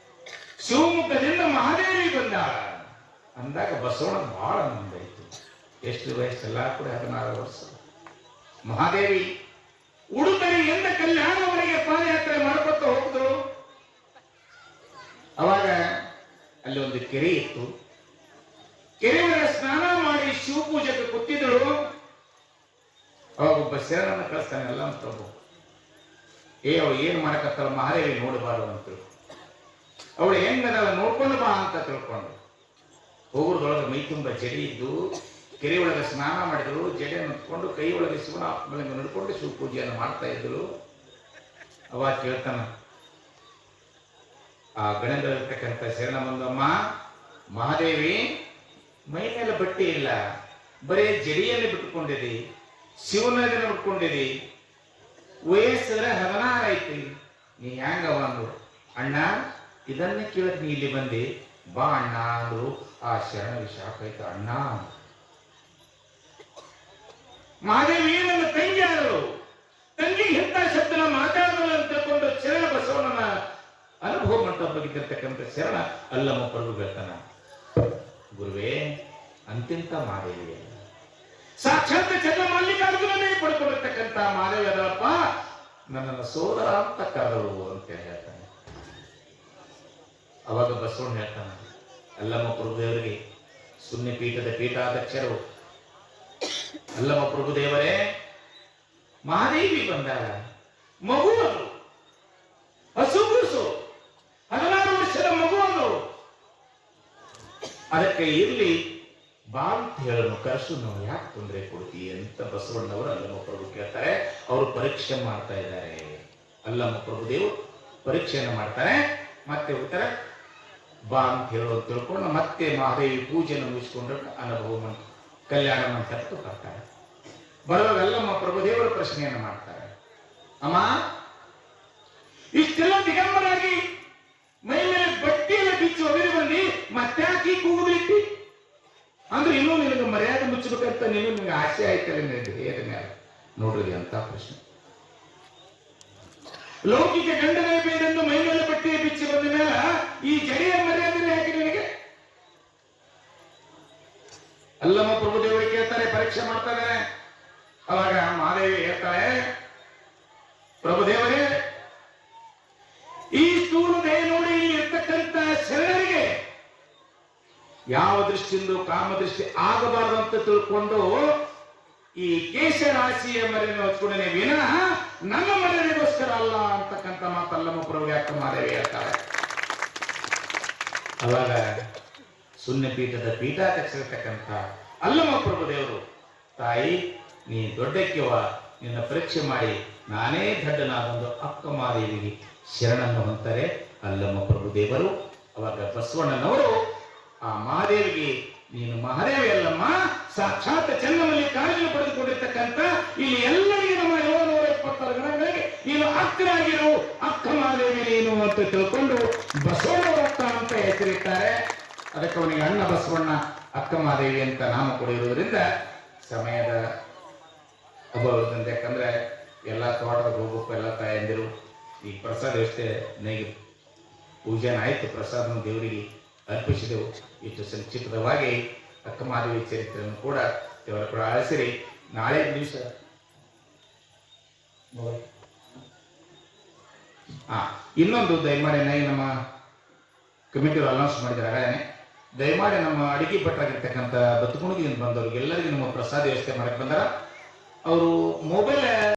ಶಿವಮೊಗ್ಗದಿಂದ ಮಹಾದೇವಿ ಬಂದಾಳ ಅಂದಾಗ ಬಸವಣ್ಣ ಬಹಳ ಆನಂದಾಯಿತು. ಎಷ್ಟು ವಯಸ್ಸೆಲ್ಲ ಕೂಡ 16 ವರ್ಷ. ಮಹಾದೇವಿ ಉಡುತನೆಯಿಂದ ಕಲ್ಯಾಣವರೆಗೆ ಪಾದಯಾತ್ರೆ ಮಾಡ್ಕೊತ ಹೋಗಿದ್ರು. ಅವಾಗ ಅಲ್ಲಿ ಒಂದು ಕೆರೆ ಇತ್ತು. ಕೆರೆಯೊಳಗೆ ಸ್ನಾನ ಮಾಡಿ ಶಿವಪೂಜೆಗೆ ಕೂತಿದ್ದಳು. ಅವಾಗ ಒಬ್ಬ ಶರಣನ ಕಳಿಸ್ತಾನೆ, ಎಲ್ಲ ಪ್ರಭು ಅವ ಏನ್ ಮಾಡಕತ್ತಲ್ಲ ಮಹಾದೇವಿ ನೋಡಬಾರ್ದು ಅಂತ ಅವಳು ಹೆಂಗದಲ್ಲ ನೋಡ್ಕೊಂಡು ಬಾ ಅಂತ ತಿಳ್ಕೊಂಡು ಹೋಗುರದೊಳಗೆ ಮೈ ತುಂಬ ಜಡಿ ಇದ್ದು ಕೆರೆ ಒಳಗೆ ಸ್ನಾನ ಮಾಡಿದ್ರು. ಜಡೆ ನಿಂತ್ಕೊಂಡು ಕೈ ಒಳಗೆ ಶಿವನ ಆತ್ಮಲಿಂಗ ನಡ್ಕೊಂಡು ಶಿವ ಪೂಜೆಯನ್ನು ಮಾಡ್ತಾ ಇದ್ರು. ಅವಾಗ ಕೇಳ್ತಾನ ಆ ಗಣಗಳಿರ್ತಕ್ಕಂಥ ಶರಣ ಬಂದಮ್ಮ, ಮಹಾದೇವಿ ಮೈ ಮೇಲೆ ಬಟ್ಟೆ ಇಲ್ಲ, ಬರೀ ಜಡಿಯಲ್ಲಿ ಬಿಟ್ಟುಕೊಂಡಿದಿ, ಶಿವನಲ್ಲಿ ನೋಡ್ಕೊಂಡಿದಿ, ವಯಸ್ಸರ 16 ಐತಿ, ನೀ ಹೆಂಗವ ಅಂದ್ರು. ಅಣ್ಣ ಇದನ್ನ ಕೇಳಕ್ ನೀ ಇಲ್ಲಿ ಬಂದಿ, ಬಾ ಅಣ್ಣ ಅಂದ್ರು. ಆ ಶರಣಗೆ ಶಾಖ ಆಯ್ತು. ಅಣ್ಣ ಮಹಾದೇವಿ ನನ್ನ ತಂಗಿ ಆದರು, ತಂಗಿ ಎಂತ ಶಬ್ದನ ಮಾತಾಡೋಲ್ಲ ಅಂತ ತಿಳ್ಕೊಂಡು ಶರಣ ಬಸವಣ್ಣನ ಅನುಭವ ಮಂಟಪ ಬಗೆದಿರ್ತಕ್ಕಂಥ ಶರಣ ಅಲ್ಲಮ್ಮ ಪ್ರಭು ಹೇಳ್ತಾನ, ಗುರುವೇ ಅಂತಿಂತ ಮಹಾದೇವಿ ಸಾಕ್ಷಾತ್ ಚೆನ್ನಮಲ್ಲಿಕಾರ್ಜುನನೇ ಪಡ್ಕೊಂಡಿರ್ತಕ್ಕಂಥ ಮಹಾದೇವಿ ಅದಪ್ಪ, ನನ್ನನ್ನು ಸೋದರ ಅಂತ ಕರೆದಳು ಅಂತ ಹೇಳ್ತಾನೆ. ಅವಾಗ ಬಸವಣ್ಣ ಹೇಳ್ತಾನ, ಅಲ್ಲಮ್ಮ ಪ್ರಭುದೇವರಿಗೆ ಸುನ್ನಿ ಪೀಠದ ಪೀಠಾಧ್ಯಕ್ಷರು, ಅಲ್ಲಮ್ಮ ಪ್ರಭುದೇವರೇ ಮಹಾದೇವಿ ಬಂದಾಗ ಮಗು ಅದು, ಹಸುಗುಸು 16 ವರ್ಷದ ಮಗು ಅದು. ಅದಕ್ಕೆ ಇರ್ಲಿ ಬಾ ಅಂತ ಹೇಳೋನು ಕರ್ಸು, ನಾವು ಯಾಕೆ ತೊಂದರೆ ಕೊಡ್ತಿ ಅಂತ ಬಸವಣ್ಣವರು ಅಲ್ಲಮ್ಮ ಪ್ರಭು ಕೇಳ್ತಾರೆ. ಅವರು ಪರೀಕ್ಷೆ ಮಾಡ್ತಾ ಇದ್ದಾರೆ. ಅಲ್ಲಮ್ಮ ಪ್ರಭುದೇವರು ಪರೀಕ್ಷೆಯನ್ನು ಮಾಡ್ತಾರೆ. ಮತ್ತೆ ಉತ್ತರ ಬಾ ಅಂತ ಹೇಳೋದು ತಿಳ್ಕೊಂಡು ಮತ್ತೆ ಮಹಾದೇವಿ ಪೂಜೆಯನ್ನು ಮುಗಿಸ್ಕೊಂಡು ಅನುಭವ ಕಲ್ಯಾಣ ಮಂಟಪಕ್ಕೆ ಬರ್ತಾರೆ. ಬರುವಾಗ ಅಲ್ಲಮ್ಮ ಪ್ರಭುದೇವರ ಪ್ರಶ್ನೆಯನ್ನು ಮಾಡ್ತಾರೆ. ಅಮ್ಮ, ಇಷ್ಟೆಲ್ಲ ದಿಗಂಬರಾಗಿ ಮೈ ಮೇಲೆ ಬಟ್ಟೆಲ್ಲ ಬಿಚ್ಚಿ ಒಗರಿ ಬಂದು ಮತ್ತಾಕಿ ಕೂಗುದಿಟ್ಟಿ ಅಂದ್ರೆ ಇನ್ನೂ ನಿನಗೆ ಮರ್ಯಾದೆ ಮುಚ್ಚಬೇಕಂತ ನಿನಗೆ ಆಸೆ ಆಯ್ತಲ್ಲ ನಿನಗೆ ಹೇದ ಮೇಲೆ. ನೋಡ್ರಿ ಅಂತ ಪ್ರಶ್ನೆ. ಲೌಕಿಕ ಗಂಡನ ಬೇರೆಂದು ಮೈ ಮೇಲೆ ಬಟ್ಟೆ ಬಿಚ್ಚಿ ಬಂದ ಮೇಲೆ ಈ ಜಡಿಯ ಮರ್ಯಾದೆ ಯಾಕೆ ನಿನಗೆ? ಅಲ್ಲಮ್ಮ ಪ್ರಭುದೇವರಿಗೆ ಕೇಳ್ತಾರೆ, ಪರೀಕ್ಷೆ ಮಾಡ್ತಾರೆ. ಅವಾಗ ಮಹಾದೇವಿ ಹೇಳ್ತಾಳೆ, ಪ್ರಭುದೇವರೇ, ಈ ಸ್ಥೂಲ ದೇಹ ನೋಡಿ ಇಲ್ಲಿ ಇರ್ತಕ್ಕಂಥ ಶರಣರಿಗೆ ಯಾವ ದೃಷ್ಟಿಯಿಂದ ಕಾಮದೃಷ್ಟಿ ಆಗಬಾರದು ಅಂತ ತಿಳ್ಕೊಂಡು ಈ ಕೇಶರಾಶಿಯ ಮರ್ಯಾದೆ ಹೊಚ್ಕೊಂಡೇ ವಿನಃ ನನ್ನ ಮರ್ಯಾದೆಗೋಸ್ಕರ ಅಲ್ಲ ಅಂತಕ್ಕಂಥ ಮಾತಲ್ಲಮ್ಮ ಪ್ರಭು ಯಾಕ ಮಹಾದೇವಿ ಹೇಳ್ತಾರೆ. ಅವಾಗ ಶೂನ್ಯ ಪೀಠದ ಪೀಠಾಧ್ಯಕ್ಷರಿರ್ತಕ್ಕಂಥ ಅಲ್ಲಮ್ಮ ಪ್ರಭುದೇವರು, ತಾಯಿ ನೀ ದೊಡ್ಡಕ್ಕಿವ, ನಿನ್ನ ಪರೀಕ್ಷೆ ಮಾಡಿ ನಾನೇ ದಡ್ಡನಾದೊಂದು ಅಕ್ಕ ಮಹಾದೇವಿಗೆ ಶರಣನ್ನು ಹೊಂತಾರೆ ಅಲ್ಲಮ್ಮ ಪ್ರಭುದೇವರು. ಅವಾಗ ಬಸವಣ್ಣನವರು ಆ ಮಹಾದೇವಿಗೆ, ನೀನು ಮಹಾದೇವಿ ಅಲ್ಲಮ್ಮ, ಸಾಕ್ಷಾತ್ ಚನ್ನಮಲ್ಲಿಕಾರ್ಜುನ ಪಡೆದುಕೊಂಡಿರ್ತಕ್ಕಂಥ ಇಲ್ಲಿ ಎಲ್ಲರಿಗೆ ನಮ್ಮ 776 ಗಣಗಳಿಗೆ ನೀನು ಅಕ್ಕರಾಗಿರು, ಅಕ್ಕ ಮಹಾದೇವಿ ನೀನು ಅಂತ ತಿಳ್ಕೊಂಡು ಬಸವಣ್ಣವರತ್ತ ಅಂತ ಹೆಸರಿದ್ದಾರೆ. ಅದಕ್ಕೆ ಅವನಿಗೆ ಅಣ್ಣ ಬಸವಣ್ಣ, ಅಕ್ಕ ಮಹಾದೇವಿ ಅಂತ ನಾಮ ಕೊಡಿರುವುದರಿಂದ ಸಮಯದ ಅಭಾವದಿಂದ, ಯಾಕಂದ್ರೆ ಎಲ್ಲ ತೋಟದ ಹೋಗಬೇಕು, ಎಲ್ಲ ತಾಯಂದಿರು ಈ ಪ್ರಸಾದ ವ್ಯವಸ್ಥೆ ನೈಗೆ ಪೂಜೆನ ಆಯ್ತು, ಪ್ರಸಾದನ ದೇವರಿಗೆ ಅರ್ಪಿಸಿದೆವು. ಇಷ್ಟು ಸಂಕ್ಷಿಪ್ತವಾಗಿ ಅಕ್ಕ ಮಹಾದೇವಿ ಚರಿತ್ರೆಯನ್ನು ಕೂಡ ದೇವರ ಕೂಡ ಆಳಿಸಿರಿ. ನಾಳೆ ದಿವಸ ಇನ್ನೊಂದು ದಯಮಾಡಿ ನಮ್ಮ ಕಮಿಟಿಯವರು ಅನೌನ್ಸ್ ಮಾಡಿದ್ದಾರೆ. ದಯಮಾಡಿ ನಮ್ಮ ಅಡಿಗೆ ಭಟ್ರಾಗಿರ್ತಕ್ಕಂಥ ಬತ್ತುಗುಣಿಗೆ ಬಂದವ್ರಿಗೆ ಎಲ್ಲರಿಗೂ ನಮ್ಮ ಪ್ರಸಾದ ವ್ಯವಸ್ಥೆ ಮಾಡಕ್ಕೆ ಬಂದಾರ. ಅವರು ಮೊಬೈಲ್